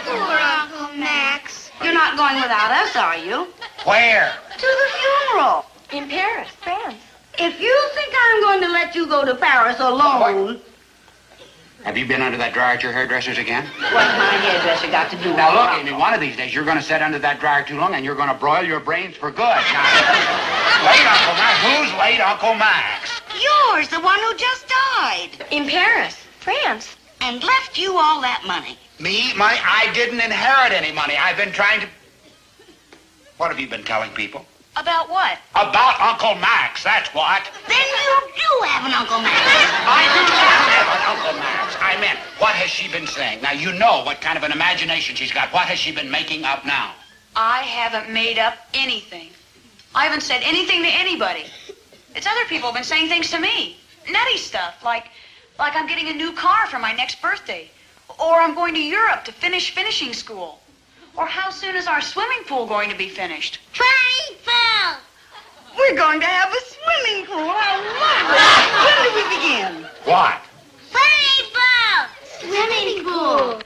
Speaker 3: Poor Uncle Max.
Speaker 18: You're not going without us, are you?
Speaker 13: Where?
Speaker 18: To the funeral.
Speaker 3: In Paris, France.
Speaker 18: If you think I'm going to let you go to Paris alone...
Speaker 13: Have you been under that dryer at your hairdresser's again?
Speaker 18: What's my hairdresser got to do with
Speaker 13: Now,
Speaker 18: it?
Speaker 13: look, Amy, one of these days you're going to sit under that dryer too long and you're going to broil your brains for good. Now, late Uncle Max? Who's late Uncle Max?
Speaker 18: Yours, the one who just died.
Speaker 3: In Paris, France.
Speaker 18: And left you all that money.
Speaker 13: Me? I didn't inherit any money. I've been trying to... What have you been telling people?
Speaker 10: About what?
Speaker 13: About Uncle Max, that's what.
Speaker 18: Then you do have an Uncle Max.
Speaker 13: I do not have an Uncle Max. I meant, what has she been saying? Now, you know what kind of an imagination she's got. What has she been making up now?
Speaker 10: I haven't made up anything. I haven't said anything to anybody. It's other people have been saying things to me. Nutty stuff, like I'm getting a new car for my next birthday. Or I'm going to Europe to finish finishing school. Or how soon is our swimming pool going to be finished?
Speaker 18: Swimming pool! We're going to have a swimming pool. How lovely. When do we begin?
Speaker 13: What?
Speaker 3: Swimming pool.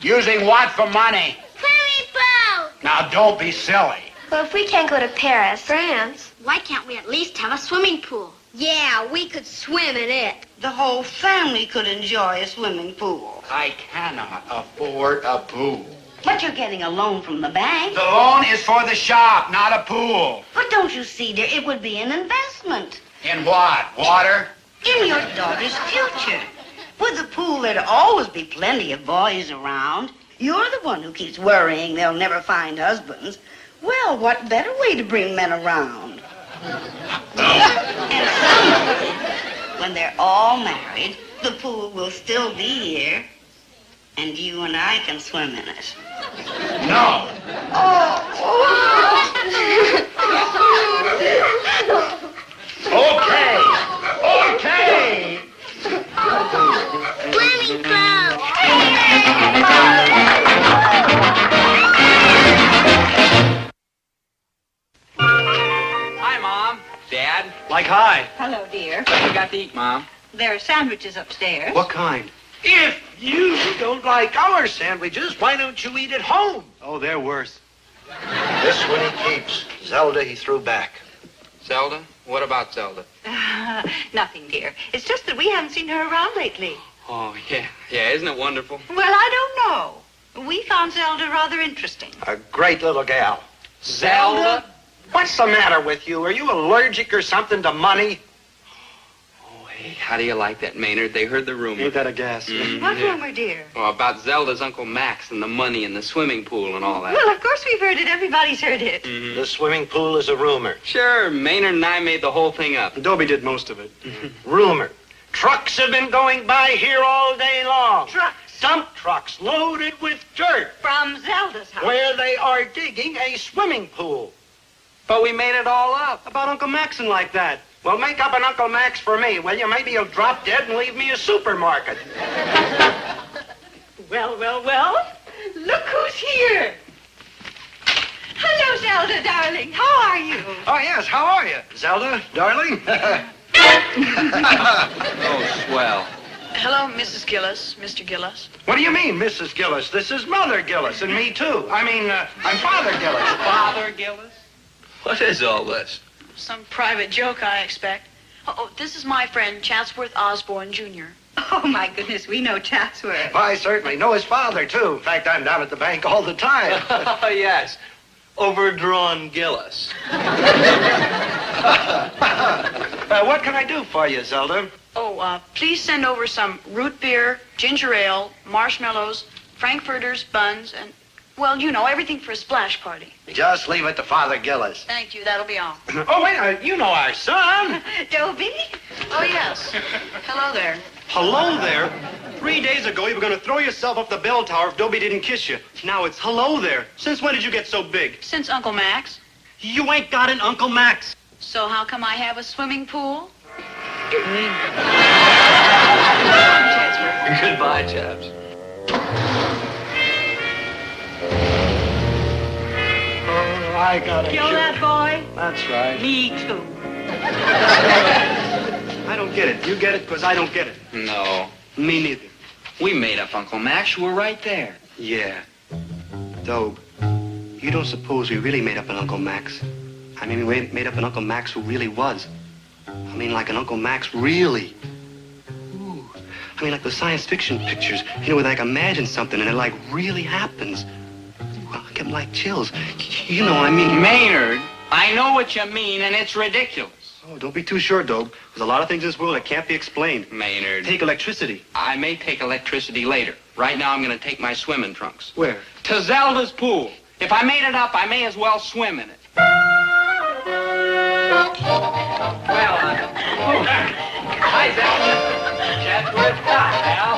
Speaker 13: Using what for money?
Speaker 3: Swimming pool.
Speaker 13: Now, don't be silly.
Speaker 3: Well, if we can't go to Paris, France, why can't we at least have a swimming pool? Yeah, we could swim in it.
Speaker 18: The whole family could enjoy a swimming pool.
Speaker 13: I cannot afford a pool.
Speaker 18: But you're getting a loan from the bank.
Speaker 13: The loan is for the shop, not a pool.
Speaker 18: But don't you see, dear, it would be an investment.
Speaker 13: In what? Water?
Speaker 18: In your daughter's future. With a pool, there'd always be plenty of boys around. You're the one who keeps worrying they'll never find husbands. Well, what better way to bring men around? And someday, when they're all married, the pool will still be here, and you and I can swim in it.
Speaker 13: No. Okay.
Speaker 3: Swimming pool.
Speaker 2: Hi, Mom. Dad.
Speaker 16: Like hi.
Speaker 12: Hello, dear.
Speaker 2: What you got to eat, Mom?
Speaker 12: There are sandwiches upstairs.
Speaker 7: What kind? If you don't like our sandwiches, why don't you eat at home?
Speaker 16: Oh, they're worse.
Speaker 7: This one he keeps. Zelda he threw back.
Speaker 2: Zelda? What about Zelda?
Speaker 12: Nothing, dear. It's just that we haven't seen her around lately.
Speaker 2: Oh, yeah. Yeah, isn't it wonderful?
Speaker 12: Well, I don't know. We found Zelda rather interesting.
Speaker 7: A great little gal.
Speaker 2: Zelda?
Speaker 7: What's the matter with you? Are you allergic or something to money?
Speaker 2: Hey, how do you like that, Maynard? They heard the rumor.
Speaker 7: Ain't that a gas?
Speaker 12: What rumor, dear?
Speaker 2: Oh, about Zelda's Uncle Max and the money and the swimming pool and all that.
Speaker 12: Well, of course we've heard it. Everybody's heard it.
Speaker 7: The swimming pool is a rumor.
Speaker 2: Sure, Maynard and I made the whole thing up.
Speaker 16: Dobie did most of it.
Speaker 7: Rumor. Trucks have been going by here all day long.
Speaker 12: Trucks?
Speaker 7: Dump trucks loaded with dirt.
Speaker 12: From Zelda's house.
Speaker 7: Where they are digging a swimming pool.
Speaker 2: But we made it all up.
Speaker 16: About Uncle Max and like that.
Speaker 7: Well, make up an Uncle Max for me, will you? Maybe you'll drop dead and leave me a supermarket.
Speaker 12: Well, well, well. Look who's here. Hello, Zelda, darling. How are you?
Speaker 7: Oh, yes. How are you, Zelda, darling?
Speaker 2: Oh, swell.
Speaker 10: Hello, Mrs. Gillis, Mr. Gillis.
Speaker 7: What do you mean, Mrs. Gillis? This is Mother Gillis, and me, too. I'm Father Gillis.
Speaker 2: Father Gillis?
Speaker 15: What is all this?
Speaker 10: Some private joke, I expect. Oh, this is my friend, Chatsworth Osborne, Jr.
Speaker 12: Oh, my goodness, we know Chatsworth.
Speaker 7: I certainly know his father, too. In fact, I'm down at the bank all the time.
Speaker 15: Oh, yes. Overdrawn Gillis.
Speaker 7: What can I do for you, Zelda?
Speaker 10: Oh, please send over some root beer, ginger ale, marshmallows, frankfurters, buns, and, well, you know, everything for a splash party.
Speaker 7: Just leave it to Father Gillis.
Speaker 10: Thank you, that'll be all.
Speaker 7: Oh, wait, you know our son.
Speaker 12: Dobie?
Speaker 10: Oh, yes. Hello there.
Speaker 16: Hello there. 3 days ago, you were going to throw yourself off the bell tower if Dobie didn't kiss you. Now it's hello there. Since when did you get so big?
Speaker 10: Since Uncle Max.
Speaker 16: You ain't got an Uncle Max.
Speaker 10: So how come I have a swimming pool?
Speaker 15: Goodbye, chaps.
Speaker 7: Oh, I gotta
Speaker 12: Kill that boy?
Speaker 7: That's right.
Speaker 12: Me, too.
Speaker 16: I don't get it. You get it because I don't get it.
Speaker 2: No.
Speaker 16: Me neither.
Speaker 2: We made up Uncle Max. You were right there.
Speaker 16: Yeah. Dobe, you don't suppose we really made up an Uncle Max? I mean, we made up an Uncle Max who really was. I mean, like an Uncle Max really. Ooh. I mean, like the science fiction pictures, you know, where they like imagine something and it like really happens. Ooh, I get like chills. You know, I mean...
Speaker 2: Maynard, I know what you mean, and it's ridiculous.
Speaker 16: Oh, don't be too sure, Dobe. There's a lot of things in this world that can't be explained.
Speaker 2: Maynard.
Speaker 16: Take electricity.
Speaker 2: I may take electricity later. Right now, I'm going to take my swimming trunks.
Speaker 16: Where?
Speaker 2: To Zelda's pool. If I made it up, I may as well swim in it. Well, hi, Zelda. Chatsworth. Hi, Al.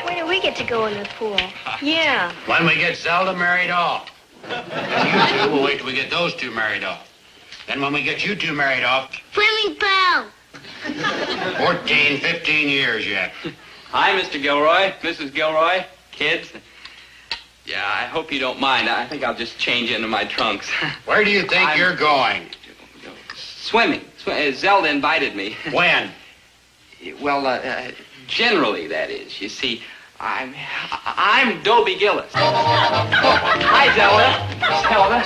Speaker 3: When do we get to go in the pool?
Speaker 13: Yeah. When we get Zelda married off. And you two will wait till we get those two married off. Then when we get you two married off,
Speaker 3: Swimming pool.
Speaker 13: 14, 15 years yet.
Speaker 2: Hi, Mr. Gilroy, Mrs. Gilroy, kids. Yeah, I hope you don't mind. I think I'll just change into my trunks.
Speaker 13: Where do you think you're going?
Speaker 2: Swimming. Zelda invited me.
Speaker 13: When?
Speaker 2: Well, generally, that is. You see, I'm Dobie Gillis. Hi, Zelda. Zelda.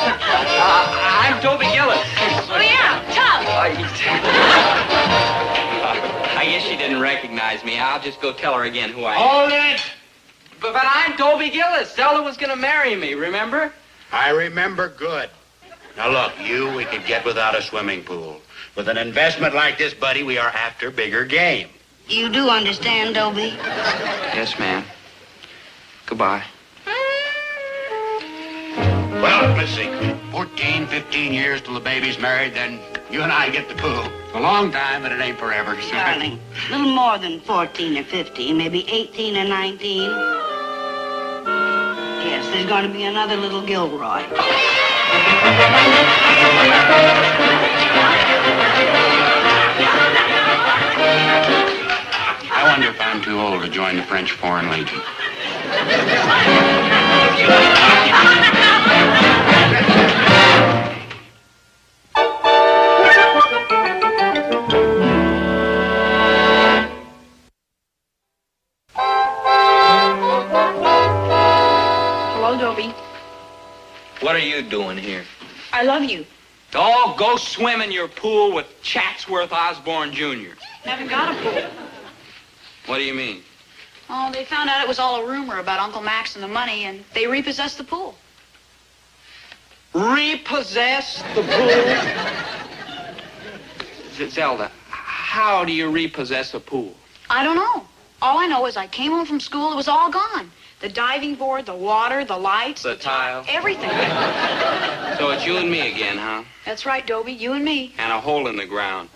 Speaker 2: I'm Dobie Gillis.
Speaker 10: Oh, yeah, Tom.
Speaker 2: I guess she didn't recognize me. I'll just go tell her again who I am.
Speaker 13: Hold it!
Speaker 2: But I'm Dobie Gillis. Zelda was going to marry me, remember?
Speaker 13: I remember good. Now, look, we could get without a swimming pool. With an investment like this, buddy, we are after bigger game.
Speaker 18: You do understand, Dobie?
Speaker 2: Yes, ma'am. Goodbye.
Speaker 13: Well, let's see. 14, 15 years till the baby's married, then you and I get the pool. It's a long time, but it ain't forever. So.
Speaker 18: Darling, a little more than 14 or 15, maybe 18 or 19. Yes, there's going to be another little Gilroy.
Speaker 13: I wonder if I'm too old to join the French Foreign Legion.
Speaker 10: Hello, Dobie.
Speaker 15: What are you doing here?
Speaker 10: I love you.
Speaker 2: Oh, go swim in your pool with Chatsworth Osborne, Jr.
Speaker 10: Haven't got a pool.
Speaker 2: What do you mean?
Speaker 10: Oh, they found out it was all a rumor about Uncle Max and the money, and they repossessed the pool.
Speaker 2: Repossess the pool? Zelda, how do you repossess a pool?
Speaker 10: I don't know. All I know is I came home from school, it was all gone. The diving board, the water, the lights.
Speaker 2: The tile.
Speaker 10: Everything.
Speaker 2: So it's you and me again, huh?
Speaker 10: That's right, Dobie, you and me.
Speaker 2: And a hole in the ground.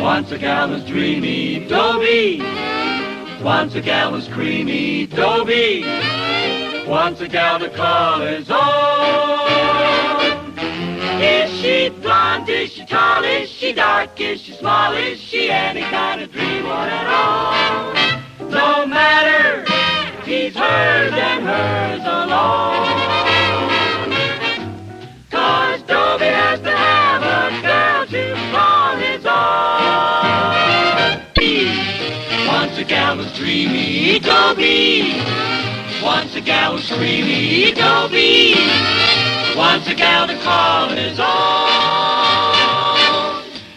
Speaker 1: Once a gal was dreamy, Dobie. Once a gal was creamy, Dobie. Once a gal to call his own. Is she blonde? Is she tall? Is she dark? Is she small? Is she any kind of dream or at all? No matter, he's hers and hers alone. 'Cause Dobie has to have a girl to call his own. Once a gal was dreamy, Dobie. Once a gal was creamy, Dobie. Once a gal to call his own.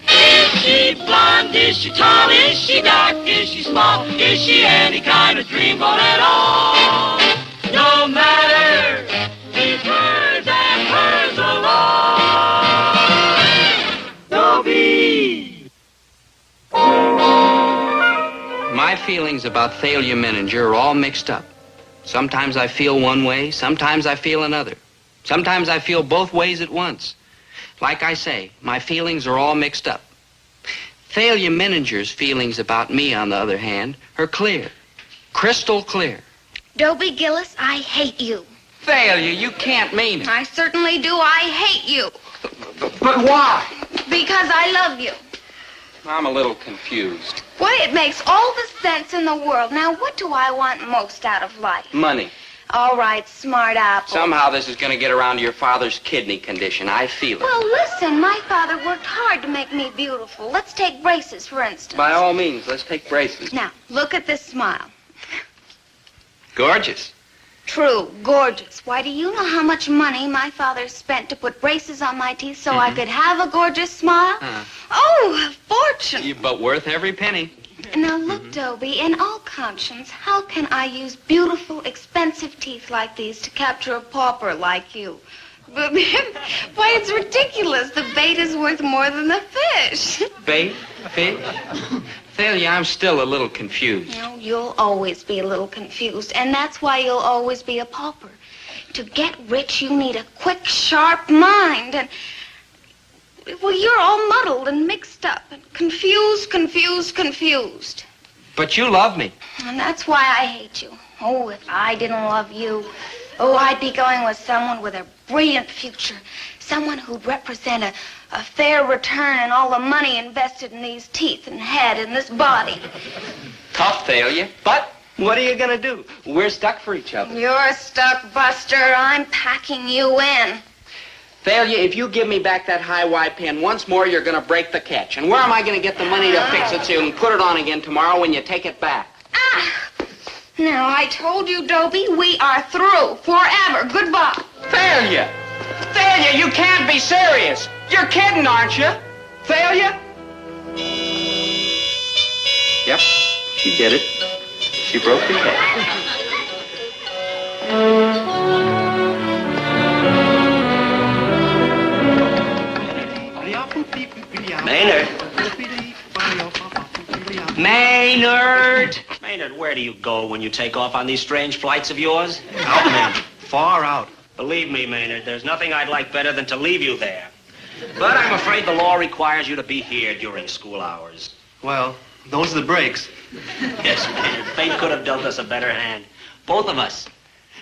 Speaker 1: Is she blonde? Is she tall? Is she dark? Is she small? Is she any kind of dreamboat at all? No matter, he's hers and hers alone. Dobie.
Speaker 2: My feelings about Thalia Menninger are all mixed up. Sometimes I feel one way, sometimes I feel another. Sometimes I feel both ways at once. Like I say, my feelings are all mixed up. Thalia Menninger's feelings about me, on the other hand, are clear. Crystal clear.
Speaker 3: Dobie Gillis, I hate you.
Speaker 2: Thalia, you can't mean it.
Speaker 3: I certainly do. I hate you.
Speaker 2: But why?
Speaker 3: Because I love you.
Speaker 2: I'm a little confused.
Speaker 3: Why, it makes all the sense in the world. Now, what do I want most out of life?
Speaker 2: Money.
Speaker 3: All right, smart apple.
Speaker 2: Somehow this is going to get around to your father's kidney condition. I feel it.
Speaker 3: Well, listen, my father worked hard to make me beautiful. Let's take braces, for instance.
Speaker 2: By all means, let's take braces.
Speaker 3: Now, look at this smile.
Speaker 2: Gorgeous.
Speaker 3: True, gorgeous. Why, do you know how much money my father spent to put braces on my teeth so I could have a gorgeous smile? Oh, a fortune.
Speaker 2: But worth every penny.
Speaker 3: Now, look, Dobie, in all conscience, how can I use beautiful, expensive teeth like these to capture a pauper like you? But, why, it's ridiculous. The bait is worth more than the fish.
Speaker 2: Bait? Fish? Thalia, I'm still a little confused.
Speaker 3: No, you'll always be a little confused, and that's why you'll always be a pauper. To get rich, you need a quick, sharp mind, and... well, you're all muddled and mixed up and confused.
Speaker 2: But you love me.
Speaker 3: And that's why I hate you. Oh, if I didn't love you, I'd be going with someone with a brilliant future. Someone who'd represent a fair return on all the money invested in these teeth and head and this body.
Speaker 2: Tough, Thalia. But what are you going to do? We're stuck for each other.
Speaker 3: You're stuck, Buster. I'm packing you in.
Speaker 2: Thalia, if you give me back that high-Y pen once more, you're going to break the catch. And where am I going to get the money to fix it so you can put it on again tomorrow when you take it back?
Speaker 3: Now, I told you, Dobie, we are through. Forever. Goodbye.
Speaker 2: Thalia! Thalia, you can't be serious. You're kidding, aren't you? Thalia? Yep, she did it. She broke the catch.
Speaker 8: Maynard. Maynard! Maynard, where do you go when you take off on these strange flights of yours?
Speaker 15: Out, Maynard. Far out.
Speaker 8: Believe me, Maynard, there's nothing I'd like better than to leave you there. But I'm afraid the law requires you to be here during school hours.
Speaker 15: Well, those are the breaks.
Speaker 8: Yes, Maynard, fate could have dealt us a better hand. Both of us.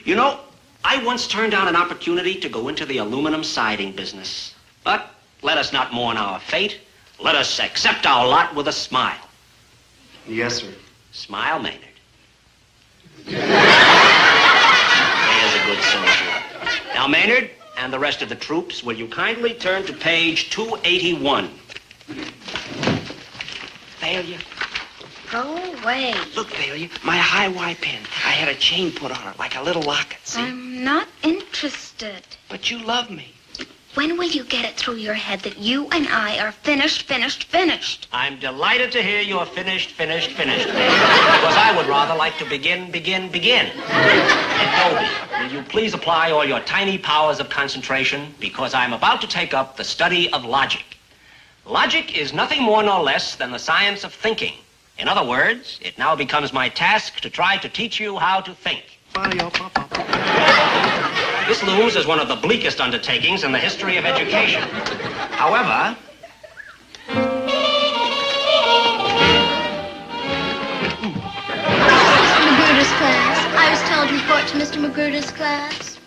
Speaker 8: You know, I once turned down an opportunity to go into the aluminum siding business. But let us not mourn our fate. Let us accept our lot with a smile.
Speaker 15: Yes, sir.
Speaker 8: Smile, Maynard. There's a good soldier. Now, Maynard, and the rest of the troops, will you kindly turn to page 281? Thalia.
Speaker 3: Go away.
Speaker 8: Look, Thalia, my high Y pen. I had a chain put on it, like a little locket, see?
Speaker 3: I'm not interested.
Speaker 8: But you love me.
Speaker 3: When will you get it through your head that you and I are finished?
Speaker 8: I'm delighted to hear you're finished, Thalia, because I would rather like to begin. And Dobie, will you please apply all your tiny powers of concentration, because I'm about to take up the study of logic. Logic is nothing more nor less than the science of thinking. In other words, it now becomes my task to try to teach you how to think. This looms as one of the bleakest undertakings in the history of education. However,
Speaker 19: Magruder's class. I was told to report to Mr. Magruder's class.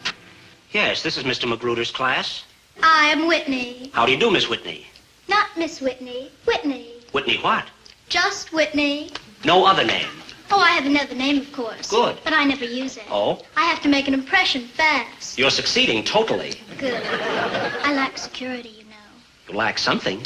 Speaker 8: yes, this is Mr. Magruder's class.
Speaker 19: I am Whitney.
Speaker 8: How do you do, Miss Whitney?
Speaker 19: Not Miss Whitney. Whitney.
Speaker 8: Whitney what?
Speaker 19: Just Whitney.
Speaker 8: No other name.
Speaker 19: Oh, I have another name, of course.
Speaker 8: Good.
Speaker 19: But I never use it.
Speaker 8: Oh?
Speaker 19: I have to make an impression fast.
Speaker 8: You're succeeding totally.
Speaker 19: Good. I lack security, you know.
Speaker 8: You lack something.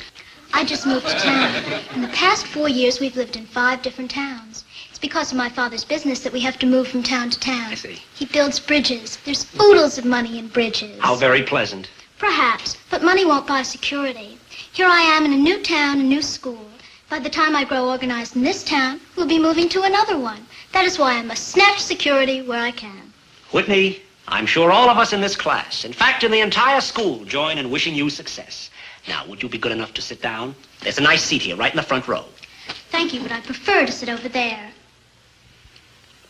Speaker 19: I just moved to town. In the past 4 years, we've lived in 5 different towns. It's because of my father's business that we have to move from town to town.
Speaker 8: I see.
Speaker 19: He builds bridges. There's oodles of money in bridges.
Speaker 8: How very pleasant.
Speaker 19: Perhaps, but money won't buy security. Here I am in a new town, a new school. By the time I grow organized in this town, we'll be moving to another one. That is why I must snatch security where I can.
Speaker 8: Whitney, I'm sure all of us in this class, in fact, in the entire school, join in wishing you success. Now, would you be good enough to sit down? There's a nice seat here, right in the front row.
Speaker 19: Thank you, but I prefer to sit over there.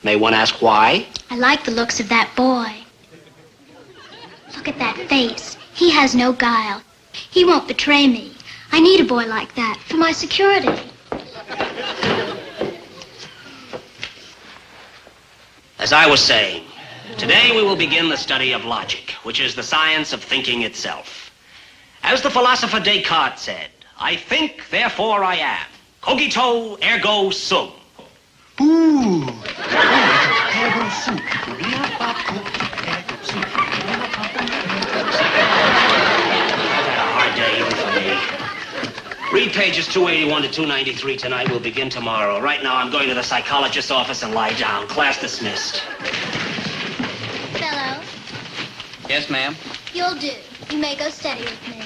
Speaker 8: May one ask why?
Speaker 19: I like the looks of that boy. Look at that face. He has no guile. He won't betray me. I need a boy like that for my security.
Speaker 8: As I was saying, today we will begin the study of logic, which is the science of thinking itself. As the philosopher Descartes said, I think, therefore I am. Cogito, ergo sum.
Speaker 16: Ooh.
Speaker 8: Read pages 281 to 293 tonight. We'll begin tomorrow. Right now, I'm going to the psychologist's office and lie down. Class dismissed.
Speaker 19: Fellow,
Speaker 2: Yes, ma'am?
Speaker 19: you'll do. You may go steady with me.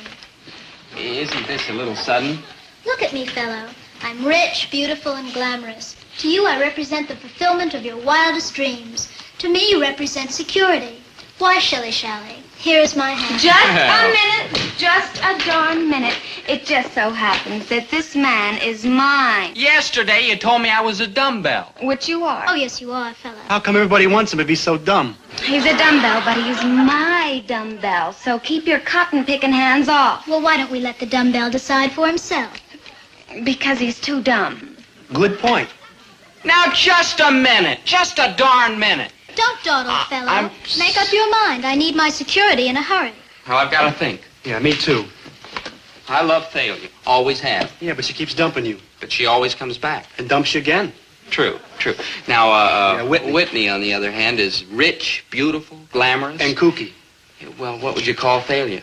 Speaker 2: Isn't this a little sudden?
Speaker 19: Look at me, fellow. I'm rich, beautiful, and glamorous. To you, I represent the fulfillment of your wildest dreams. To me, you represent security. Why, shilly-shally? Here is my hand.
Speaker 3: Just a minute. Just a darn minute. It just so happens that this man is mine.
Speaker 2: Yesterday, you told me I was a dumbbell.
Speaker 3: Which you are.
Speaker 19: Oh, yes, you are, fellow.
Speaker 16: How come everybody wants him if he's so dumb?
Speaker 3: He's a dumbbell, but he's my dumbbell. So keep your cotton-picking hands off.
Speaker 19: Well, why don't we let the dumbbell decide for himself?
Speaker 3: Because he's too dumb.
Speaker 16: Good point.
Speaker 2: Now, just a minute. Just a darn minute.
Speaker 19: Don't dawdle, fellow. Make up your mind. I need my security in a hurry.
Speaker 2: Well, I've got to think.
Speaker 16: Yeah, me too.
Speaker 2: I love Thalia. Always have.
Speaker 16: Yeah, but she keeps dumping you.
Speaker 2: But she always comes back.
Speaker 16: And dumps you again.
Speaker 2: True. Now, Whitney, on the other hand, is rich, beautiful, glamorous.
Speaker 16: And kooky.
Speaker 2: Yeah, well, what would you call Thalia?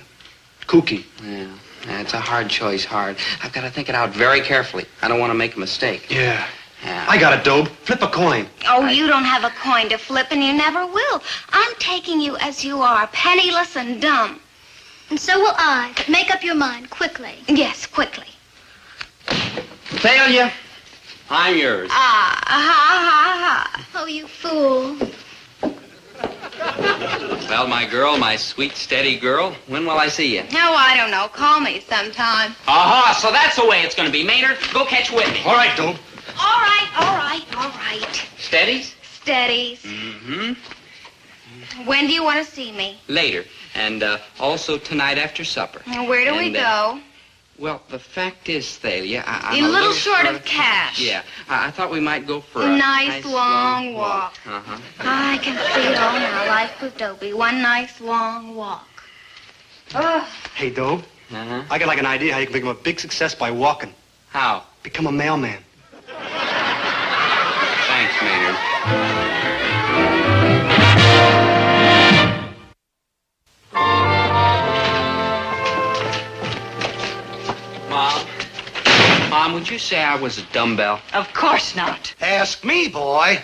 Speaker 16: Kooky.
Speaker 2: Yeah, it's a hard choice, hard. I've got to think it out very carefully. I don't want to make a mistake.
Speaker 16: Yeah. I got it, Dobe. Flip a coin.
Speaker 3: Oh, you don't have a coin to flip, and you never will. I'm taking you as you are, penniless and dumb.
Speaker 19: And so will I. But make up your mind quickly.
Speaker 3: Yes, quickly.
Speaker 2: Thalia, I'm yours.
Speaker 19: Oh, you fool.
Speaker 2: Well, my girl, my sweet, steady girl, when will I see you?
Speaker 3: Oh, I don't know. Call me sometime.
Speaker 2: Aha, so that's the way it's going to be. Maynard, go catch Whitney.
Speaker 16: All right, Dobe.
Speaker 3: All right.
Speaker 2: Steadies?
Speaker 3: Steadies.
Speaker 2: Mm-hmm.
Speaker 3: When do you want to see me?
Speaker 2: Later. And also tonight after supper.
Speaker 3: Where do we go?
Speaker 2: Well, the fact is, Thalia, I'm
Speaker 3: You're a little short of cash.
Speaker 2: Yeah, I thought we might go for
Speaker 3: A
Speaker 2: a
Speaker 3: nice long walk.
Speaker 2: Uh-huh.
Speaker 3: I can see it all now. Life with Dobie. One nice long walk. Oh.
Speaker 16: Hey, Dobe.
Speaker 2: Uh-huh.
Speaker 16: I got like an idea how you can become a big success by walking.
Speaker 2: How?
Speaker 16: Become a mailman.
Speaker 2: Thanks, Maynard. Mom, would you say I was a dumbbell?
Speaker 12: Of course not.
Speaker 7: Ask me, boy.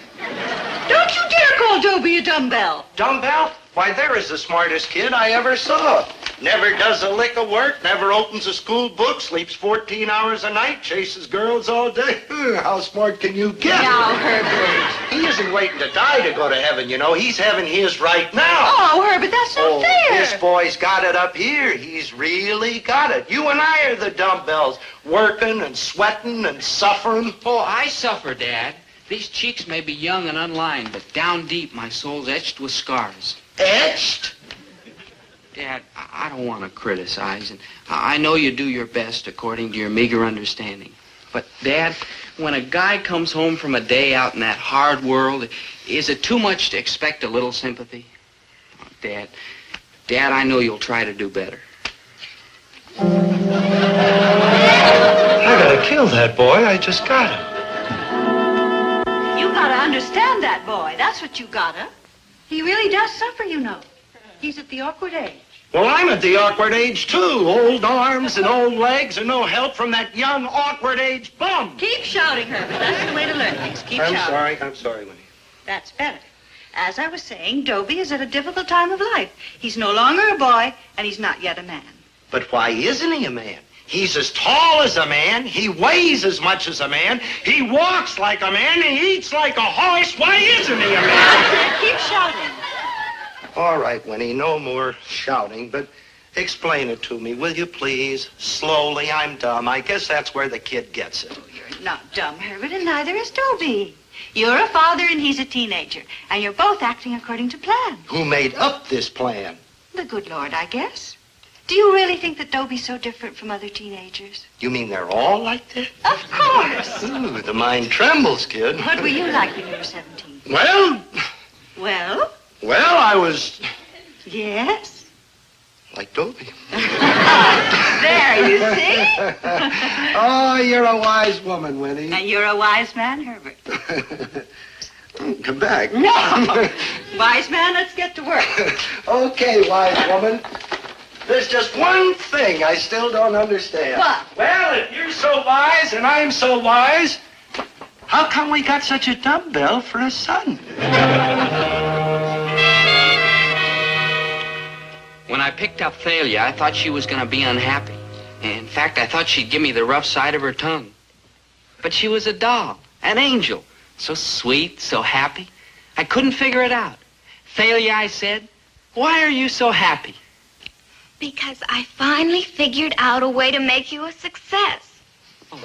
Speaker 12: Don't you dare call Dobie a dumbbell.
Speaker 7: Dumbbell? Why, there is the smartest kid I ever saw. Never does a lick of work, never opens a school book, sleeps 14 hours a night, chases girls all day. How smart can you get?
Speaker 12: Now, Herbert.
Speaker 7: He isn't waiting to die to go to heaven, you know. He's having his right now.
Speaker 12: Oh, Herbert, that's not fair.
Speaker 7: This boy's got it up here. He's really got it. You and I are the dumbbells, working and sweating and suffering.
Speaker 2: Oh, I suffer, Dad. These cheeks may be young and unlined, but down deep, my soul's etched with scars.
Speaker 7: Etched?
Speaker 2: Dad, I don't want to criticize, and I know you do your best according to your meager understanding. But, Dad, when a guy comes home from a day out in that hard world, is it too much to expect a little sympathy? Oh, Dad, I know you'll try to do better.
Speaker 7: I gotta kill that boy. I just got him.
Speaker 12: You gotta understand that boy. That's what you gotta. He really does suffer, you know. He's at the awkward age.
Speaker 7: Well, I'm at the awkward age, too. Old arms and old legs and no help from that young awkward age bum.
Speaker 12: Keep shouting, Herbert. That's the way to learn things. Keep shouting.
Speaker 7: I'm sorry, Winnie.
Speaker 12: That's better. As I was saying, Dobie is at a difficult time of life. He's no longer a boy, and he's not yet a man.
Speaker 7: But why isn't he a man? He's as tall as a man. He weighs as much as a man. He walks like a man. He eats like a horse. Why isn't he a man?
Speaker 12: Keep shouting.
Speaker 7: All right, Winnie, no more shouting, but explain it to me, will you please? Slowly, I'm dumb. I guess that's where the kid gets it.
Speaker 12: You're not dumb, Herbert, and neither is Dobie. You're a father and he's a teenager, and you're both acting according to plan.
Speaker 7: Who made up this plan?
Speaker 12: The good Lord, I guess. Do you really think that Dobie's so different from other teenagers?
Speaker 7: You mean they're all like that?
Speaker 12: Of course.
Speaker 7: Ooh, the mind trembles, kid.
Speaker 12: What were you like when you were 17?
Speaker 7: Well,
Speaker 12: Well,
Speaker 7: I was
Speaker 12: yes.
Speaker 7: like Dobie.
Speaker 12: There, you see?
Speaker 7: Oh, you're a wise woman, Winnie.
Speaker 12: And you're a wise man, Herbert.
Speaker 7: Come back.
Speaker 12: No! Wise man, let's get to work.
Speaker 7: Okay, wise woman. There's just one thing I still don't understand.
Speaker 12: What?
Speaker 7: Well, if you're so wise and I'm so wise, how come we got such a dumbbell for a son?
Speaker 2: When I picked up Thalia, I thought she was going to be unhappy. In fact, I thought she'd give me the rough side of her tongue. But she was a doll, an angel, so sweet, so happy. I couldn't figure it out. Thalia, I said, why are you so happy?
Speaker 3: Because I finally figured out a way to make you a success.
Speaker 2: Oh.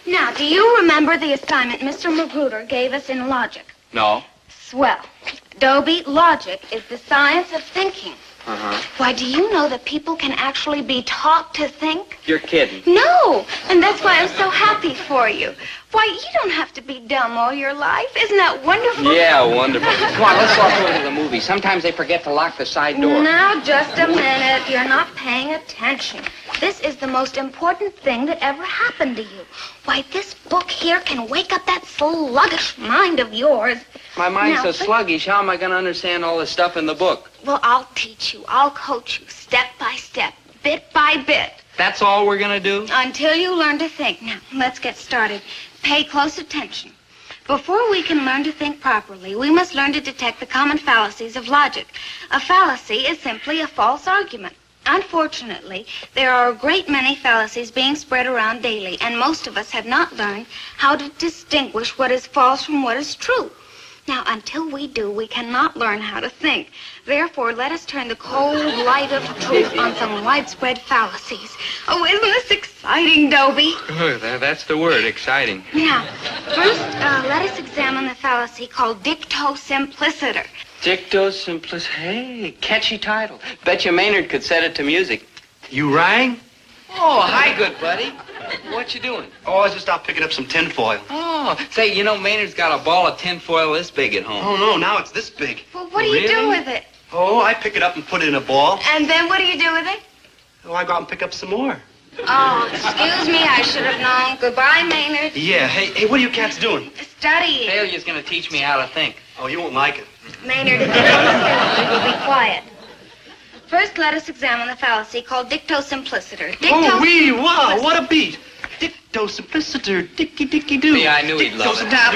Speaker 3: Now, do you remember the assignment Mr. Magruder gave us in logic?
Speaker 2: No.
Speaker 3: Swell. Dobie, logic is the science of thinking.
Speaker 2: Uh-huh.
Speaker 3: Why, do you know that people can actually be taught to think?
Speaker 2: You're kidding.
Speaker 3: No, and that's why I'm so happy for you. Why, you don't have to be dumb all your life. Isn't that wonderful?
Speaker 2: Yeah, wonderful. Come on, let's walk over to the movie. Sometimes they forget to lock the side door.
Speaker 3: Now, just a minute. You're not paying attention. This is the most important thing that ever happened to you. Why, this book here can wake up that sluggish mind of yours.
Speaker 2: My mind's
Speaker 3: Now,
Speaker 2: so sluggish, how am I going to understand all this stuff in the book?
Speaker 3: Well, I'll teach you. I'll coach you step by step, bit by bit.
Speaker 2: That's all we're going to do?
Speaker 3: Until you learn to think. Now, let's get started. Pay close attention. Before we can learn to think properly, we must learn to detect the common fallacies of logic. A fallacy is simply a false argument. Unfortunately, there are a great many fallacies being spread around daily, and most of us have not learned how to distinguish what is false from what is true. Now, until we do, we cannot learn how to think. Therefore, let us turn the cold light of truth on some widespread fallacies. Oh, isn't this exciting, Dobie?
Speaker 2: That's the word, exciting.
Speaker 3: Now, first, let us examine the fallacy called dicto simpliciter.
Speaker 2: Dicto simpliciter. Hey, catchy title. Bet you Maynard could set it to music.
Speaker 7: You rang?
Speaker 2: Oh, hi, good buddy. What you doing?
Speaker 7: Oh, I was just out picking up some tinfoil.
Speaker 2: Oh, say, you know, Maynard's got a ball of tinfoil this big at home.
Speaker 7: Oh, no, now it's this big.
Speaker 3: Well, what do you do with it?
Speaker 7: Oh, I pick it up and put it in a ball.
Speaker 3: And then what do you do with it?
Speaker 7: Oh, I go out and pick up some more.
Speaker 3: Oh, excuse me, I should have known. Goodbye, Maynard.
Speaker 7: Yeah, hey, what are you cats doing?
Speaker 3: Studying.
Speaker 2: Thalia's going to teach me how to think.
Speaker 7: Oh, you won't like it.
Speaker 3: Maynard, if you don't understand, we'll be quiet. First, let us examine the fallacy called dicto simpliciter.
Speaker 7: Oh, wee, wow, what a beat.
Speaker 16: Dicto-simpliciter, dicky-dicky-doo.
Speaker 2: Yeah, I knew he'd love it.
Speaker 3: Stop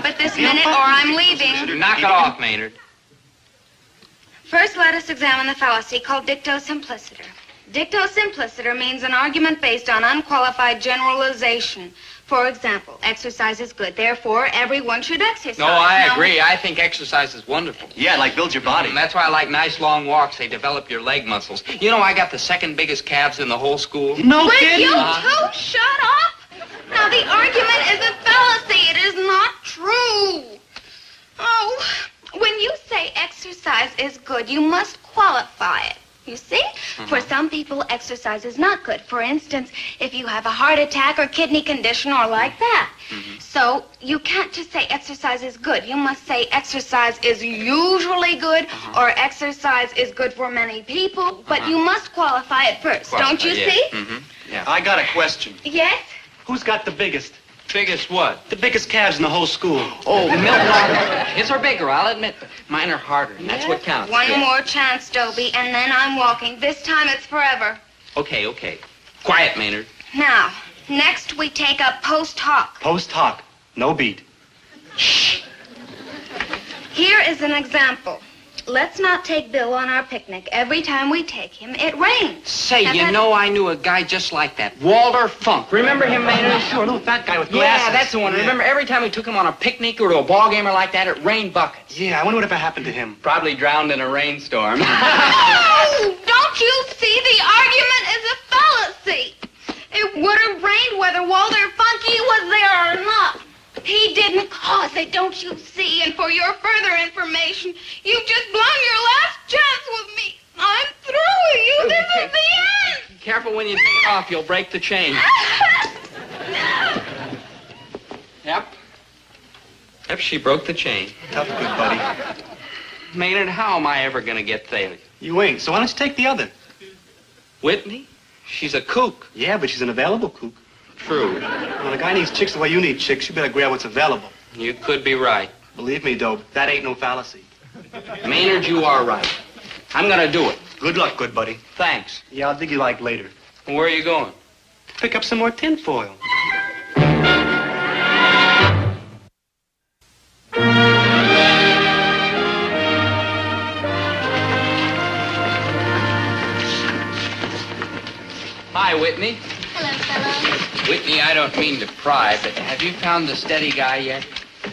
Speaker 3: it this minute, or I'm leaving.
Speaker 2: Knock it off, Maynard.
Speaker 3: First, let us examine the fallacy called dicto simpliciter. Dicto simpliciter means an argument based on unqualified generalization. For example, exercise is good, therefore everyone should exercise.
Speaker 2: No, I agree. I think exercise is wonderful.
Speaker 15: Yeah, like builds your body.
Speaker 2: And that's why I like nice long walks. They develop your leg muscles. You know, I got the second biggest calves in the whole school.
Speaker 16: No
Speaker 3: Will
Speaker 16: kidding.
Speaker 3: you two shut up? Now, the argument is a fallacy. It is not true. Oh, when you say exercise is good, you must qualify it. You see? For some people, exercise is not good. For instance, if you have a heart attack or kidney condition or like that. So you can't just say exercise is good. You must say exercise is usually good or exercise is good for many people. But you must qualify it first, don't you see?
Speaker 15: Yeah. I got a question.
Speaker 3: Yes?
Speaker 16: Who's got the biggest?
Speaker 2: Biggest what?
Speaker 16: The biggest calves in the whole school.
Speaker 2: Oh, Milton. His are bigger, I'll admit, but mine are harder, and that's what counts.
Speaker 3: One more chance, Dobie, and then I'm walking. This time it's forever.
Speaker 2: Okay, okay. Quiet, Maynard.
Speaker 3: Now, next we take up post hoc.
Speaker 16: Post hoc. No beat.
Speaker 3: Here is an example. Let's not take Bill on our picnic. Every time we take him, it rains.
Speaker 2: Say,
Speaker 3: Now
Speaker 2: you
Speaker 3: that-
Speaker 2: know I knew a guy just like that. Walter Funk. Remember him, Maynard?
Speaker 16: Sure, little fat guy with glasses.
Speaker 2: Yeah, that's the one.
Speaker 16: Yeah.
Speaker 2: Remember, every time we took him on a picnic or to a ball game or like that, it rained buckets.
Speaker 16: Yeah, I wonder whatever happened to him.
Speaker 2: Probably drowned in a rainstorm.
Speaker 3: Oh, don't you see? The argument is a fallacy. It would have rained whether Walter Funky was there or not. He didn't cause it, don't you see? And for your further information, you've just blown your last chance with me. I'm through with you. This is the end.
Speaker 2: Careful when you take off, you'll break the chain. Yep. Yep, she broke the chain.
Speaker 16: Tough good, buddy.
Speaker 2: Maynard, how am I ever going to get Thalia?
Speaker 16: You ain't, so why don't you take the other?
Speaker 2: Whitney? She's a kook.
Speaker 16: Yeah, but she's an available kook.
Speaker 2: True.
Speaker 16: When a guy needs chicks the way you need chicks, you better grab what's available.
Speaker 2: You could be right.
Speaker 16: Believe me, Dobe, that ain't no fallacy.
Speaker 2: Maynard, you are right. I'm going to do it.
Speaker 16: Good luck, good buddy.
Speaker 2: Thanks.
Speaker 16: Yeah, I'll dig you like later.
Speaker 2: Where are you going?
Speaker 16: Pick up some more tinfoil.
Speaker 2: Hi, Whitney.
Speaker 19: Hello, fellows.
Speaker 2: Whitney, I don't mean to pry, but have you found the steady guy yet?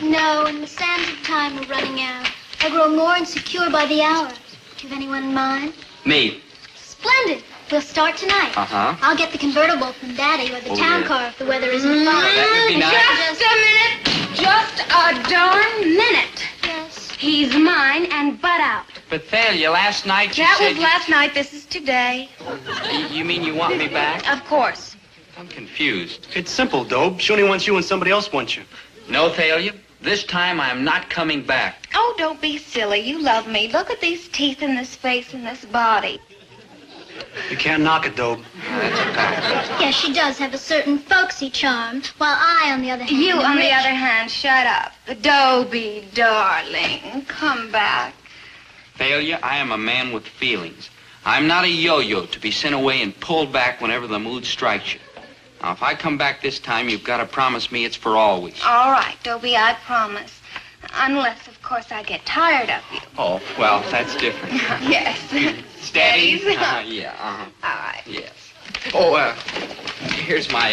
Speaker 19: No, and the sands of time are running out. I grow more insecure by the hour. Do you have anyone in mind?
Speaker 2: Me.
Speaker 19: Splendid. We'll start tonight.
Speaker 2: Uh-huh.
Speaker 19: I'll get the convertible from Daddy or the
Speaker 2: Oh,
Speaker 19: town
Speaker 2: yeah.
Speaker 19: car if the weather isn't fine.
Speaker 2: That would be nice.
Speaker 3: Just a minute. Just a darn minute.
Speaker 19: Yes.
Speaker 3: He's mine and butt out.
Speaker 2: But Thalia, last night you
Speaker 3: That
Speaker 2: said...
Speaker 3: was last night. This is today.
Speaker 2: You mean you want me back?
Speaker 3: Of course.
Speaker 2: I'm confused.
Speaker 16: It's simple, Dobe. She only wants you when somebody else wants you.
Speaker 2: No, Thalia. This time I am not coming back.
Speaker 3: Oh, don't be silly. You love me. Look at these teeth in this face and this body.
Speaker 16: You can't knock it, Dobe.
Speaker 2: That's a fact.
Speaker 19: Yes, she does have a certain folksy charm, while I, on the other hand...
Speaker 3: You,
Speaker 19: am
Speaker 3: on the
Speaker 19: rich.
Speaker 3: other hand, shut up. Dobie, darling, come back.
Speaker 2: Thalia, I am a man with feelings. I'm not a yo-yo to be sent away and pulled back whenever the mood strikes you. Now, if I come back this time, you've got to promise me it's for always.
Speaker 3: All right, Dobie, I promise. Unless, of course, I get tired of you.
Speaker 2: Oh, well, that's different.
Speaker 3: Yes.
Speaker 2: Steadies?
Speaker 3: Steadies?
Speaker 2: Yeah, uh-huh.
Speaker 3: All right.
Speaker 2: Yes. Oh, here's my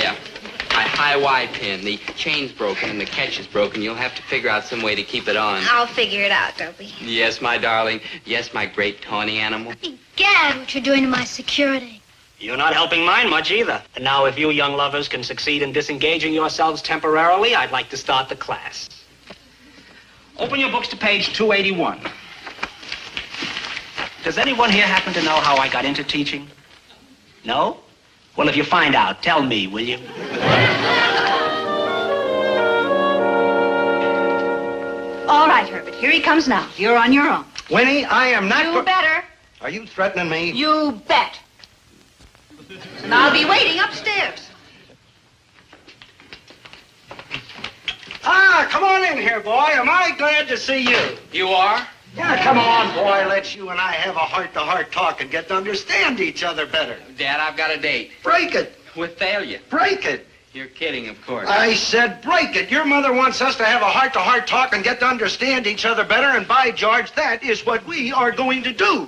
Speaker 2: high Y pin. The chain's broken and the catch is broken. You'll have to figure out some way to keep it on.
Speaker 3: I'll figure it out, Dobie.
Speaker 2: Yes, my darling. Yes, my great tawny animal.
Speaker 19: Gad, what you're doing to my security.
Speaker 14: You're not helping mine much either. And now, if you young lovers can succeed in disengaging yourselves temporarily, I'd like to start the class. Open your books to page 281. Does anyone here happen to know how I got into teaching? No? Well, if you find out, tell me, will you?
Speaker 10: All right, Herbert, here he comes now. You're on your own.
Speaker 7: Winnie, I am not...
Speaker 10: You better.
Speaker 7: Are you threatening me?
Speaker 10: You bet. And I'll be waiting upstairs.
Speaker 7: Ah, come on in here, boy. Am I glad to see you?
Speaker 2: You are?
Speaker 7: Yeah, come on, boy. Let you and I have a heart-to-heart talk and get to understand each other better.
Speaker 2: Dad, I've got a date.
Speaker 7: Break it.
Speaker 2: With Thalia.
Speaker 7: Break it.
Speaker 2: You're kidding, of course.
Speaker 7: I said break it. Your mother wants us to have a heart-to-heart talk and get to understand each other better, and by George, that is what we are going to do.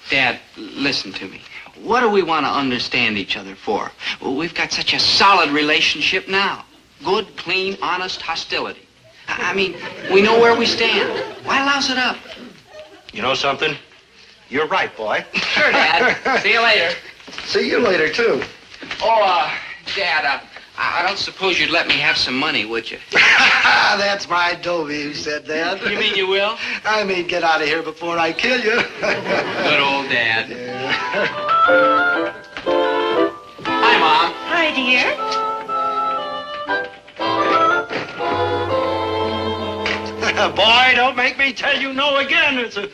Speaker 2: Dad, listen to me. What do we want to understand each other for? Well, we've got such a solid relationship now. Good, clean, honest hostility. I mean, we know where we stand. Why louse it up?
Speaker 7: You know something? You're right, boy.
Speaker 2: Sure, Dad. See you later.
Speaker 7: See you later, too.
Speaker 2: Oh, Dad, I don't suppose you'd let me have some money, would you?
Speaker 7: That's my Dobie who said that.
Speaker 2: You mean you will?
Speaker 7: I mean, get out of here before I kill you.
Speaker 2: Good old Dad. Hi, Mom.
Speaker 18: Hi, dear.
Speaker 7: Boy, don't make me tell you no again. It's a...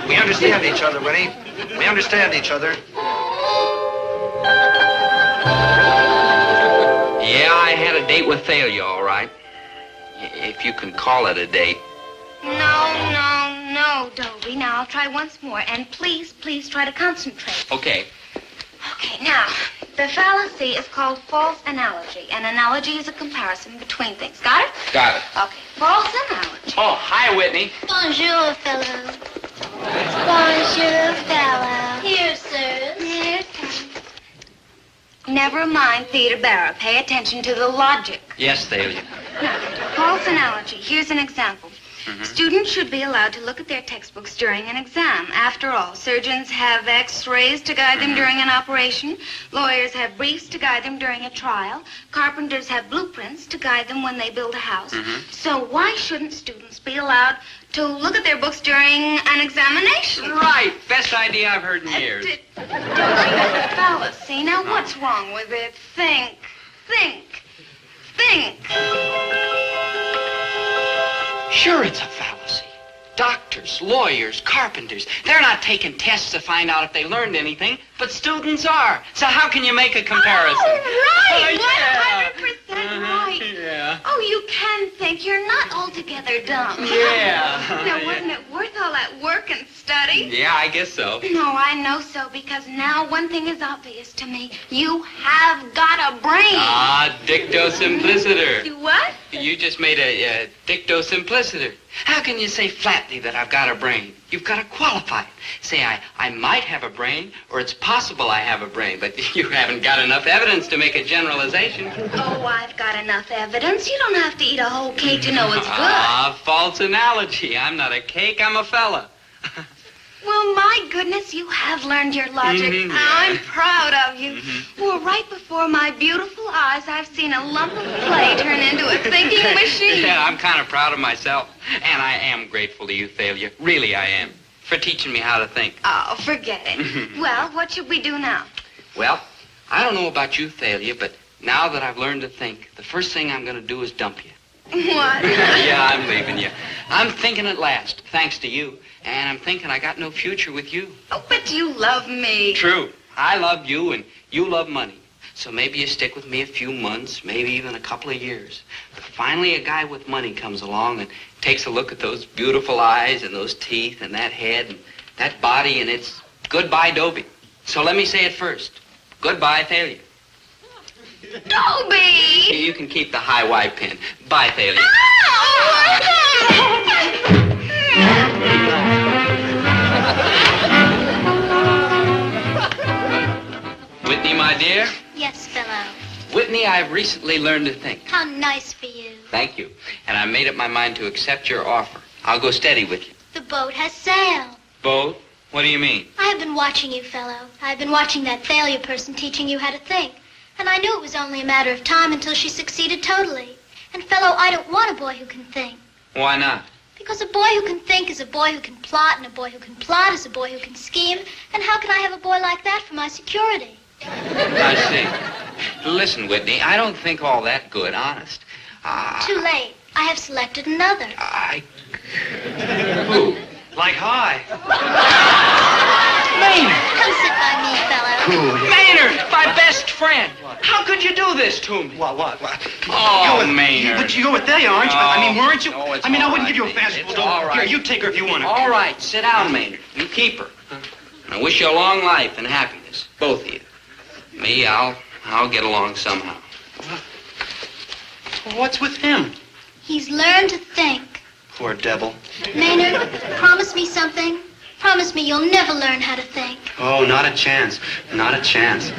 Speaker 7: we understand each other, Winnie. We understand each other.
Speaker 2: Yeah, I had a date with Thalia, all right. If you can call it a date.
Speaker 3: No, Dobie. Now, I'll try once more. And please try to concentrate.
Speaker 2: Okay.
Speaker 3: Okay, now, the fallacy is called false analogy. An analogy is a comparison between things. Got it?
Speaker 2: Got it.
Speaker 3: Okay, false analogy.
Speaker 2: Oh, hi, Whitney.
Speaker 19: Bonjour, fellow. Bonjour, fellow. Here, sir.
Speaker 3: Here, never mind Theodore Barra. Pay attention to the logic.
Speaker 2: Yes, Thalia.
Speaker 3: Now, false analogy. Here's an example. Students should be allowed to look at their textbooks during an exam. After all, surgeons have x-rays to guide them during an operation. Lawyers have briefs to guide them during a trial. Carpenters have blueprints to guide them when they build a house. So why shouldn't students be allowed to look at their books during an examination?
Speaker 2: Right. Best idea I've heard in years.
Speaker 3: Don't you have a fallacy? Now, what's wrong with it? Think.
Speaker 2: Sure, it's a fallacy. Doctors, lawyers, carpenters, they're not taking tests to find out if they learned anything, but students are. So how can you make a comparison?
Speaker 3: Oh, right.
Speaker 2: Oh,
Speaker 3: 100% right.
Speaker 2: Yeah.
Speaker 3: Oh, you can think. You're not altogether dumb.
Speaker 2: Yeah.
Speaker 3: Now, wasn't it worth all that work and study?
Speaker 2: Yeah, I guess so.
Speaker 3: No, I know so, because now one thing is obvious to me. You have got a brain.
Speaker 2: Ah, dicto simpliciter.
Speaker 3: You what?
Speaker 2: You just made a dicto simpliciter. How can you say flatly that I've got a brain? You've got to qualify it. Say I might have a brain, or it's possible I have a brain, but you haven't got enough evidence to make a generalization.
Speaker 3: Oh, I've got enough evidence. You don't have to eat a whole cake to know it's good.
Speaker 2: Ah, false analogy. I'm not a cake, I'm a fella.
Speaker 3: Well, my goodness, you have learned your logic. I'm proud of you. Well, right before my beautiful eyes, I've seen a lump of clay turn into a thinking machine.
Speaker 2: Yeah, I'm kind of proud of myself. And I am grateful to you, Thalia. Really, I am. For teaching me how to think.
Speaker 3: Oh, forget it. Well, what should we do now?
Speaker 2: Well, I don't know about you, Thalia, but now that I've learned to think, the first thing I'm going to do is dump you.
Speaker 3: What?
Speaker 2: Yeah, I'm leaving you. I'm thinking at last, thanks to you. And I'm thinking I got no future with you.
Speaker 3: Oh, but you love me.
Speaker 2: True. I love you, and you love money. So maybe you stick with me a few months, maybe even a couple of years. But finally a guy with money comes along and takes a look at those beautiful eyes and those teeth and that head and that body, and it's goodbye, Dobie. So let me say it first. Goodbye, Thalia.
Speaker 3: Dobie!
Speaker 2: You can keep the high Y pin. Bye, Thalia. Whitney, my dear.
Speaker 19: Yes, fellow.
Speaker 2: Whitney, I've recently learned to think.
Speaker 19: How nice for you.
Speaker 2: Thank you. And I made up my mind to accept your offer. I'll go steady with you.
Speaker 19: The boat has sailed.
Speaker 2: Both? What do you mean?
Speaker 19: I have been watching you, fellow. I've been watching that Thalia person teaching you how to think. And I knew it was only a matter of time until she succeeded totally. And, fellow, I don't want a boy who can think.
Speaker 2: Why not?
Speaker 19: Because a boy who can think is a boy who can plot, and a boy who can plot is a boy who can scheme. And how can I have a boy like that for my security?
Speaker 2: I see. Listen, Whitney, I don't think all that good, honest.
Speaker 19: Too late. I have selected another.
Speaker 2: Who?
Speaker 8: Like hi.
Speaker 2: Maynard!
Speaker 19: Come sit by me, fellow.
Speaker 2: Maynard, my best friend. How could you do this to me?
Speaker 7: What?
Speaker 2: Oh, Maynard.
Speaker 8: But you were with Thalia, aren't you?
Speaker 2: No.
Speaker 8: I mean, weren't you?
Speaker 2: No, it's
Speaker 8: I mean, I
Speaker 2: all
Speaker 8: wouldn't
Speaker 2: right,
Speaker 8: give you a
Speaker 2: Maynard.
Speaker 8: fastball.
Speaker 2: It's all right.
Speaker 8: Here, you take her if you want to.
Speaker 2: All right, sit down, Maynard. You keep her. I wish you a long life and happiness, both of you. Me, I'll I'll get along somehow.
Speaker 16: What's with him?
Speaker 19: He's learned to think.
Speaker 16: Poor devil.
Speaker 19: Maynard, promise me something. Promise me you'll never learn how to think.
Speaker 16: Oh, not a chance. Not a chance.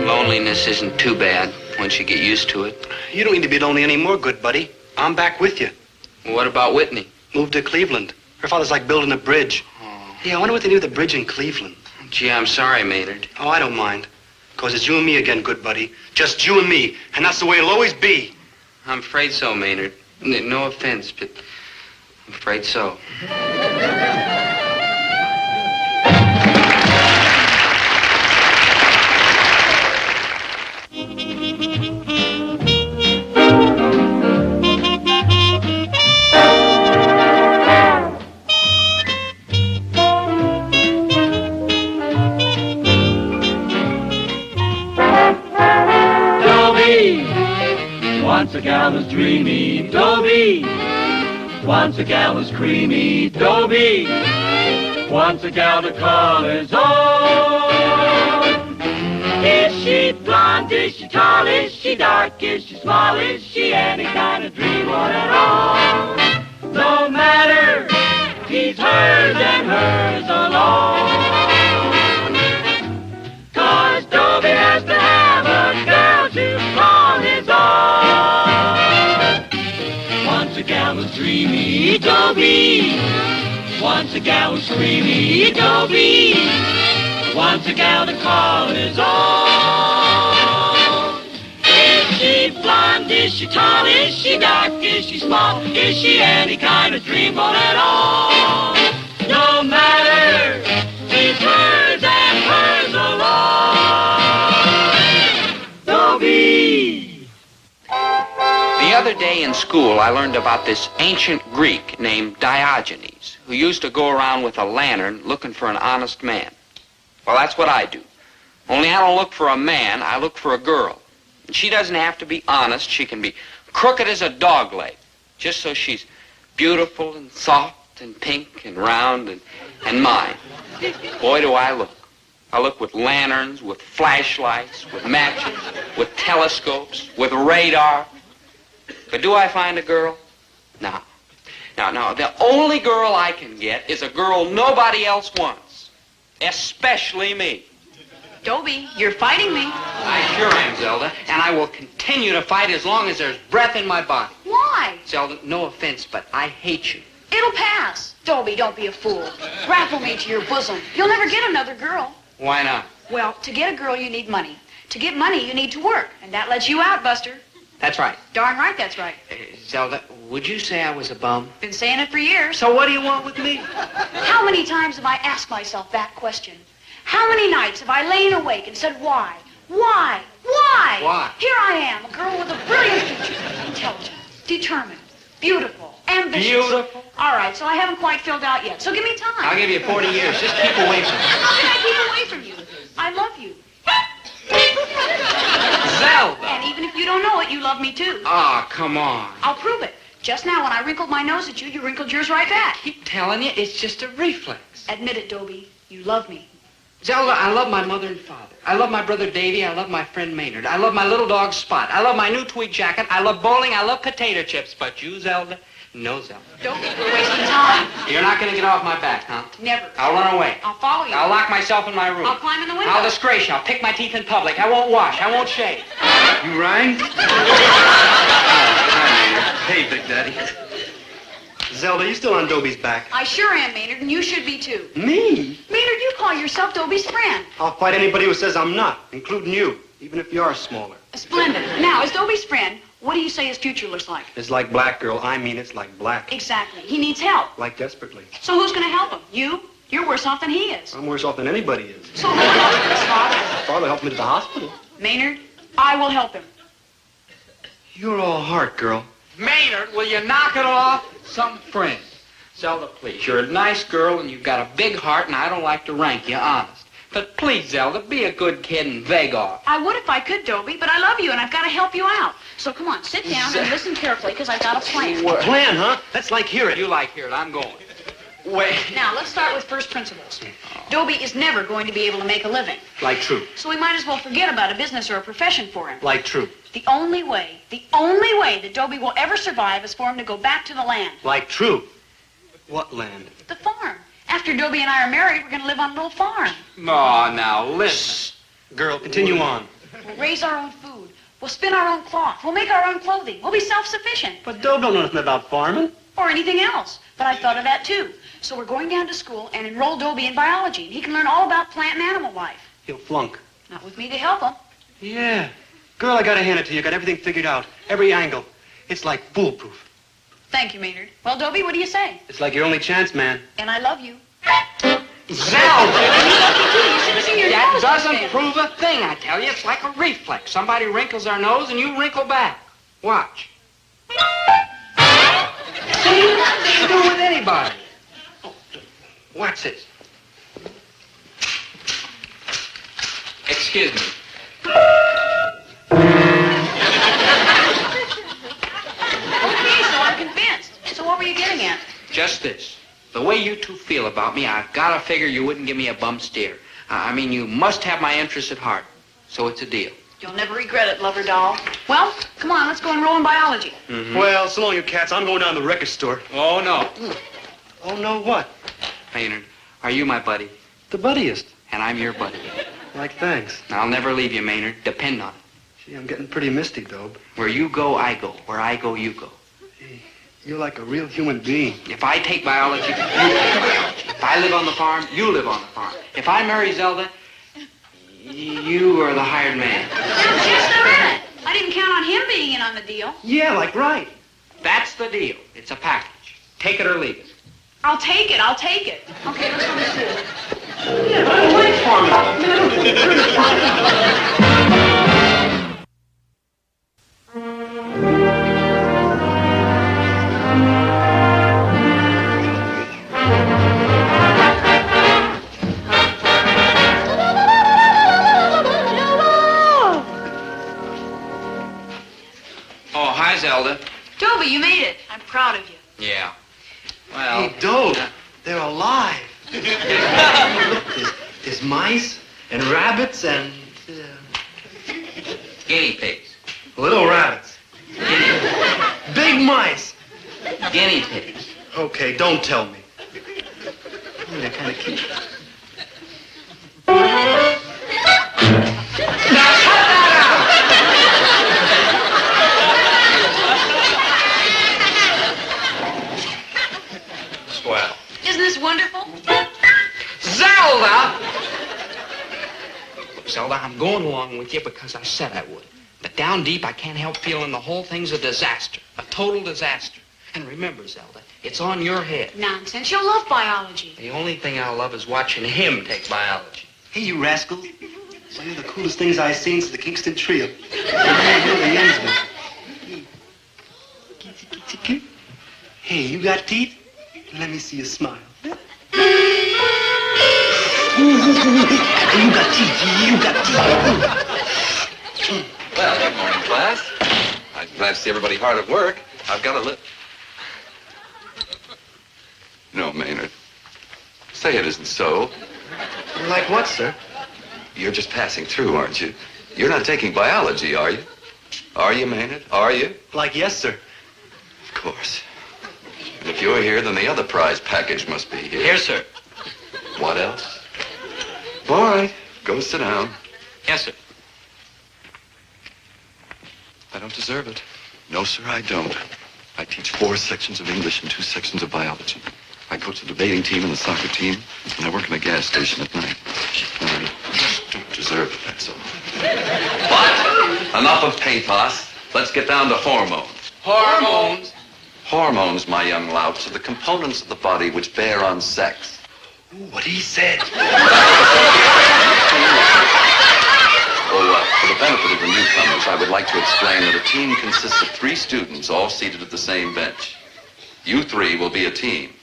Speaker 2: Loneliness isn't too bad once you get used to it.
Speaker 16: You don't need to be lonely anymore, good buddy. I'm back with you.
Speaker 2: What about Whitney?
Speaker 16: Moved to Cleveland. Her father's like building a bridge. Oh. Yeah, I wonder what they do with the bridge in Cleveland.
Speaker 2: Gee, I'm sorry, Maynard.
Speaker 16: Oh, I don't mind. Because it's you and me again, good buddy. Just you and me. And that's the way it'll always be.
Speaker 2: I'm afraid so, Maynard. No offense, but I'm afraid so.
Speaker 1: Once a gal is dreamy, Dobie. Once a gal is creamy, Dobie. Once a gal to call his own. Is she blonde? Is she tall? Is she dark? Is she small? Is she any kind of dream or at all? No matter, he's hers and hers alone. 'Cause Dobie has to have a girl to call his own. Once a gal was dreamy, Dobie. Once a gal was creamy, Dobie. Once a gal to call his own. Is she blonde? Is she tall? Is she dark? Is she small? Is she any kind of dreamboat at all? No matter, he's hers and hers alone. Dobie.
Speaker 2: The other day in school, I learned about this ancient Greek named Diogenes, who used to go around with a lantern looking for an honest man. Well, that's what I do. Only I don't look for a man, I look for a girl. And she doesn't have to be honest. She can be crooked as a dog leg, just so she's beautiful and soft and pink and round and mine. Boy, do I look. I look with lanterns, with flashlights, with matches, with telescopes, with radar. But do I find a girl? No. No, the only girl I can get is a girl nobody else wants, especially me.
Speaker 10: Dobie, you're fighting me.
Speaker 2: I sure am, Zelda, and I will continue to fight as long as there's breath in my body.
Speaker 10: Why?
Speaker 2: Zelda, no offense, but I hate you.
Speaker 10: It'll pass. Dobie, don't be a fool. Grapple me to your bosom. You'll never get another girl.
Speaker 2: Why not?
Speaker 10: Well, to get a girl, you need money. To get money, you need to work. And that lets you out, Buster.
Speaker 2: That's right.
Speaker 10: Darn right that's right.
Speaker 2: Zelda, would you say I was a bum?
Speaker 10: Been saying it for years.
Speaker 2: So what do you want with me?
Speaker 10: How many times have I asked myself that question? How many nights have I lain awake and said, why? Why? Why?
Speaker 2: Why?
Speaker 10: Here I am, a girl with a brilliant future, intelligent, determined, beautiful, ambitious.
Speaker 2: Beautiful?
Speaker 10: All right, so I haven't quite filled out yet, so give me time.
Speaker 2: I'll give you 40 years. Just keep away from me.
Speaker 10: How can I keep away from you? I love you.
Speaker 2: Zelda!
Speaker 10: And even if you don't know it, you love me too.
Speaker 2: Ah, come on.
Speaker 10: I'll prove it. Just now, when I wrinkled my nose at you, you wrinkled yours right back.
Speaker 2: Keep telling you, it's just a reflex.
Speaker 10: Admit it, Dobie. You love me.
Speaker 2: Zelda, I love my mother and father. I love my brother Davy. I love my friend Maynard. I love my little dog Spot. I love my new tweed jacket. I love bowling. I love potato chips. But you, Zelda? No, Zelda.
Speaker 10: Dobie, you're wasting time.
Speaker 2: You're not going to get off my back, huh?
Speaker 10: Never.
Speaker 2: I'll run away.
Speaker 10: I'll follow you.
Speaker 2: I'll lock myself in my room.
Speaker 10: I'll climb in the window.
Speaker 2: I'll disgrace you. I'll pick my teeth in public. I won't wash. I won't shave.
Speaker 16: You rang? Hey, Big Daddy. Zelda, you still on Dobie's back?
Speaker 10: I sure am, Maynard, and you should be too.
Speaker 16: Me?
Speaker 10: Maynard, you call yourself Dobie's friend.
Speaker 16: I'll fight anybody who says I'm not, including you, even if you are smaller.
Speaker 10: Splendid. Now, as Dobie's friend, what do you say his future looks like?
Speaker 16: It's like black, girl. I mean, it's like black.
Speaker 10: Exactly. He needs help.
Speaker 16: Like desperately.
Speaker 10: So who's going to help him? You? You're worse off than he is.
Speaker 16: I'm worse off than anybody is.
Speaker 10: So who will help him? His father?
Speaker 16: My father helped me to the hospital.
Speaker 10: Maynard, I will help him.
Speaker 16: You're all heart, girl.
Speaker 2: Maynard, will you knock it off? Some friend. Zelda, please. You're a nice girl, and you've got a big heart, and I don't like to rank you, honest. But please, Zelda, be a good kid and beg off.
Speaker 10: I would if I could, Dobie, but I love you and I've got to help you out. So come on, sit down and listen carefully because I've got a plan.
Speaker 15: A plan, huh? Let's like hear it.
Speaker 2: You like hear it. I'm going. Wait.
Speaker 10: Now, let's start with first principles. Dobie is never going to be able to make a living.
Speaker 15: Like true.
Speaker 10: So we might as well forget about a business or a profession for him.
Speaker 15: Like true.
Speaker 10: The only way that Dobie will ever survive is for him to go back to the land.
Speaker 15: Like true. What land?
Speaker 10: The farm. After Dobie and I are married, we're going to live on a little farm.
Speaker 2: Oh, now listen.
Speaker 15: Girl, continue on.
Speaker 10: We'll raise our own food. We'll spin our own cloth. We'll make our own clothing. We'll be self-sufficient.
Speaker 15: But Dobe don't know nothing about farming.
Speaker 10: Or anything else. But I thought of that, too. So we're going down to school and enroll Dobie in biology. He can learn all about plant and animal life.
Speaker 15: He'll flunk.
Speaker 10: Not with me to help him.
Speaker 15: Yeah. Girl, I gotta hand it to you. Got everything figured out. Every angle. It's like foolproof.
Speaker 10: Thank you, Maynard. Well, Dobie, what do you say?
Speaker 15: It's like your only chance, man.
Speaker 10: And I love you.
Speaker 2: Zelda! That
Speaker 10: nose
Speaker 2: doesn't
Speaker 10: again.
Speaker 2: prove a thing, I tell you. It's like a reflex. Somebody wrinkles their nose and you wrinkle back. Watch. See? You do it with anybody. Watch this. Excuse me.
Speaker 10: Okay, so I'm convinced. So what were you getting at?
Speaker 2: Just this. The way you two feel about me, I've got to figure you wouldn't give me a bum steer. I mean, you must have my interests at heart. So it's a deal.
Speaker 10: You'll never regret it, lover doll. Well, come on, let's go enroll in biology.
Speaker 2: Mm-hmm.
Speaker 15: Well, so long, you cats. I'm going down to the record store.
Speaker 2: Oh, no.
Speaker 15: Oh, no, what?
Speaker 2: Maynard, are you my buddy?
Speaker 15: The buddiest.
Speaker 2: And I'm your buddy.
Speaker 15: Like, thanks.
Speaker 2: I'll never leave you, Maynard. Depend on it.
Speaker 15: Gee, I'm getting pretty misty, Dobe.
Speaker 2: Where you go, I go. Where I go, you go.
Speaker 15: You're like a real human being.
Speaker 2: If I take biology, you take biology. If I live on the farm, you live on the farm. If I marry Zelda, you are the hired man.
Speaker 10: Just a minute. I didn't count on him being in on the deal.
Speaker 15: Yeah, like right.
Speaker 2: That's the deal. It's a package. Take it or leave it.
Speaker 10: I'll take it. I'll take it. Okay, let's go to school.
Speaker 15: Yeah, but I like
Speaker 2: Oh, hi, Zelda.
Speaker 10: Dobie, you made it. I'm proud of you.
Speaker 2: Yeah. Well...
Speaker 15: Hey, Dobe, they're alive. Look, there's mice and rabbits and...
Speaker 2: Guinea pigs.
Speaker 15: Little rabbits. Big mice.
Speaker 2: Guinea pigs.
Speaker 15: Okay, don't tell me. Oh, they're kind of cute.
Speaker 2: Swell.
Speaker 10: Isn't this wonderful?
Speaker 2: Zelda! Look, Zelda, I'm going along with you because I said I would. But down deep, I can't help feeling the whole thing's a disaster. A total disaster. And remember, Zelda, it's on your head.
Speaker 10: Nonsense. You'll love biology.
Speaker 2: The only thing I love is watching him take biology.
Speaker 16: Hey, you rascals. One of the coolest things I've seen since the Kingston Trio. Hey, you got teeth? Let me see you smile. You got teeth. You got teeth.
Speaker 6: Well, good morning, class. I'm glad to see everybody hard at work. I've got a No, Maynard. Say it isn't so.
Speaker 15: Like what, sir?
Speaker 6: You're just passing through, aren't you? You're not taking biology, are you? Are you, Maynard? Are you?
Speaker 15: Like yes, sir.
Speaker 6: Of course. And if you're here, then the other prize package must be here.
Speaker 2: Here, sir.
Speaker 6: What else? All right. Go sit down.
Speaker 2: Yes, sir.
Speaker 6: I don't deserve it. No, sir, I don't. I teach 4 sections of English and 2 sections of biology. I coach the debating team and the soccer team, and I work in a gas station at night. I just don't deserve it, that's all. But enough of pathos. Let's get down to hormones.
Speaker 2: Hormones?
Speaker 6: Hormones, my young louts, are the components of the body which bear on sex.
Speaker 16: Ooh, what he said.
Speaker 6: For the benefit of the newcomers, I would like to explain that a team consists of 3 students all seated at the same bench. You 3 will be a team.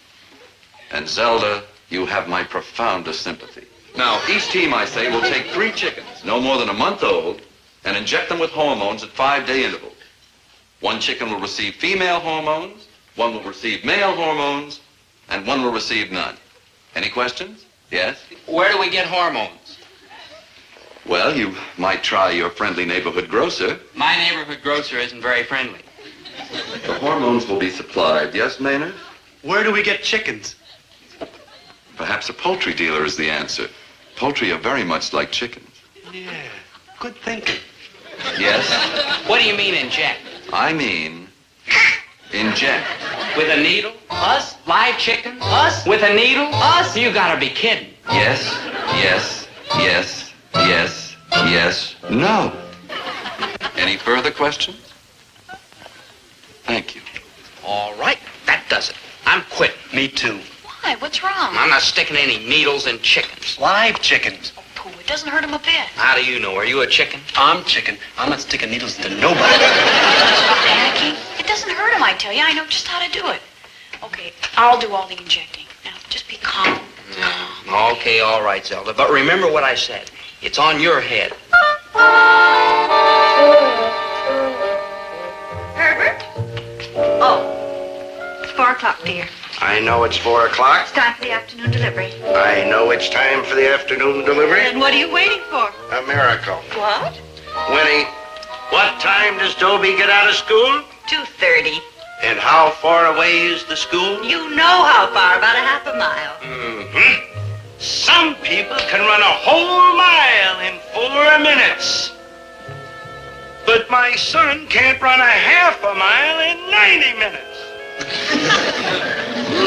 Speaker 6: And Zelda, you have my profoundest sympathy.
Speaker 20: Now, each team, I say, will take 3 chickens, no more than a month old, and inject them with hormones at 5-day intervals. 1 chicken will receive female hormones, 1 will receive male hormones, and 1 will receive none. Any questions? Yes?
Speaker 2: Where do we get hormones?
Speaker 20: Well, you might try your friendly neighborhood grocer.
Speaker 2: My neighborhood grocer isn't very friendly.
Speaker 20: The hormones will be supplied, yes, Maynard?
Speaker 16: Where do we get chickens?
Speaker 20: Perhaps a poultry dealer is the answer. Poultry are very much like chickens.
Speaker 16: Yeah, good thinking.
Speaker 20: Yes?
Speaker 2: What do you mean inject?
Speaker 20: I mean, inject.
Speaker 2: With a needle? Us? Live chickens? Us? With a needle? Us? You gotta be kidding.
Speaker 20: Yes, yes, yes, yes, yes, no. Any further questions? Thank you.
Speaker 2: All right, that does it. I'm quitting.
Speaker 16: Me too.
Speaker 10: Why? What's wrong?
Speaker 2: I'm not sticking any needles in chickens.
Speaker 16: Live chickens.
Speaker 10: Pooh, it doesn't hurt him a bit.
Speaker 2: How do you know? Are you a chicken?
Speaker 16: I'm chicken. I'm not sticking needles into nobody.
Speaker 10: Panicky. It doesn't hurt him, I tell you. I know just how to do it. Okay, I'll do all the injecting. Now, just be calm.
Speaker 2: Okay, all right, Zelda. But remember what I said. It's on your head.
Speaker 12: Herbert? Oh, it's 4 o'clock, dear.
Speaker 7: I know it's 4 o'clock.
Speaker 12: It's time for the afternoon delivery.
Speaker 7: I know it's time for the afternoon delivery.
Speaker 12: And what are you waiting for?
Speaker 7: A miracle.
Speaker 12: What?
Speaker 7: Winnie, what time does Dobie get out of school?
Speaker 12: 2:30.
Speaker 7: And how far away is the school?
Speaker 12: You know how far, about a half a mile.
Speaker 7: Mm-hmm. Some people can run a whole mile in 4 minutes. But my son can't run a half a mile in 90 minutes.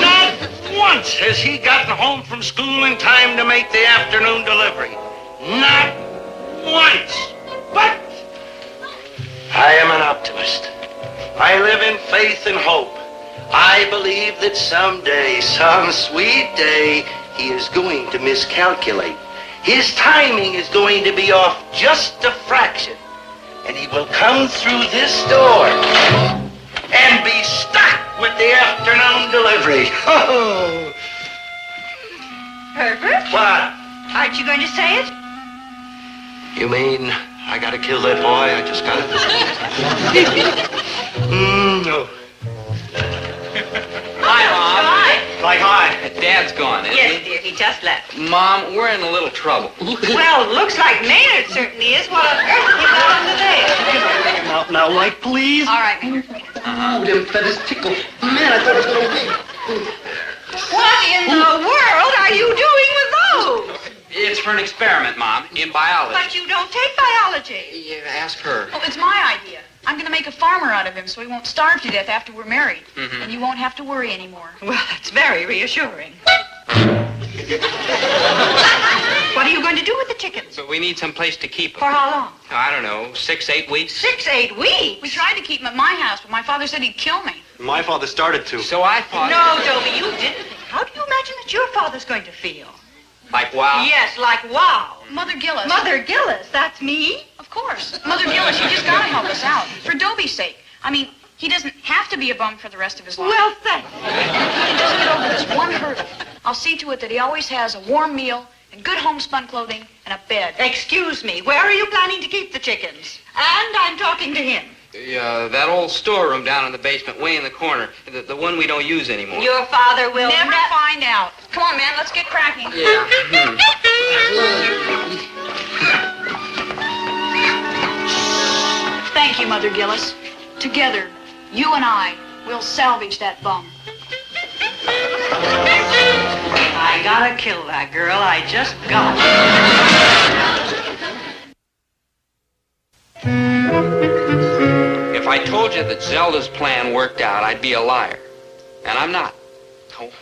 Speaker 7: Not once has he gotten home from school in time to make the afternoon delivery. Not once. But I am an optimist. I live in faith and hope. I believe that someday, some sweet day, he is going to miscalculate. His timing is going to be off just a fraction. And he will come through this door and be stuck with the afternoon delivery. Oh.
Speaker 12: Herbert?
Speaker 7: What?
Speaker 12: Aren't you going to say it?
Speaker 7: You mean I gotta kill that boy? I just gotta... No.
Speaker 2: Hi, Mom.
Speaker 12: Hi.
Speaker 2: Like hi. Dad's gone, isn't
Speaker 12: Yes,
Speaker 2: he?
Speaker 12: dear, he just left.
Speaker 2: Mom, we're in a little trouble.
Speaker 12: Well, looks like Maynard certainly is. What on earth have you got under there?
Speaker 16: Now, light, please.
Speaker 10: All right, Maynard.
Speaker 16: Oh, them feathers tickle. Man, I thought it was gonna weep.
Speaker 12: What in the world are you doing with those?
Speaker 2: It's for an experiment, Mom, in biology.
Speaker 12: But you don't take biology.
Speaker 2: You ask her.
Speaker 10: Oh, it's my idea. I'm going to make a farmer out of him so he won't starve to death after we're married.
Speaker 2: Mm-hmm.
Speaker 10: And you won't have to worry anymore.
Speaker 12: Well, that's very reassuring. What are you going to do with the chickens?
Speaker 2: But we need some place to keep them.
Speaker 10: For how long?
Speaker 2: I don't know, 6, 8 weeks.
Speaker 12: 6, 8 weeks?
Speaker 10: We tried to keep him at my house, but my father said he'd kill me.
Speaker 16: My father started to.
Speaker 2: So I thought...
Speaker 12: No, Dobie, you didn't. How do you imagine that your father's going to feel?
Speaker 2: Like wow?
Speaker 12: Yes, like wow.
Speaker 10: Mother Gillis.
Speaker 12: Mother Gillis, that's me?
Speaker 10: Of course. Mother Gillis, you just gotta help us out. For Dobie's sake. I mean, he doesn't have to be a bum for the rest of his life.
Speaker 12: Well, thanks.
Speaker 10: He doesn't get over this one hurdle. I'll see to it that he always has a warm meal and good homespun clothing and a bed.
Speaker 12: Excuse me, where are you planning to keep the chickens? And I'm talking to him.
Speaker 2: That old storeroom down in the basement, way in the corner. The one we don't use anymore.
Speaker 12: Your father will
Speaker 10: never find out. Come on, man, let's get cracking.
Speaker 2: Yeah.
Speaker 10: Thank you, Mother Gillis. Together, you and I will salvage that bum.
Speaker 12: I gotta kill that girl. I just got
Speaker 2: If I told you that Zelda's plan worked out, I'd be a liar. And I'm not. Oh,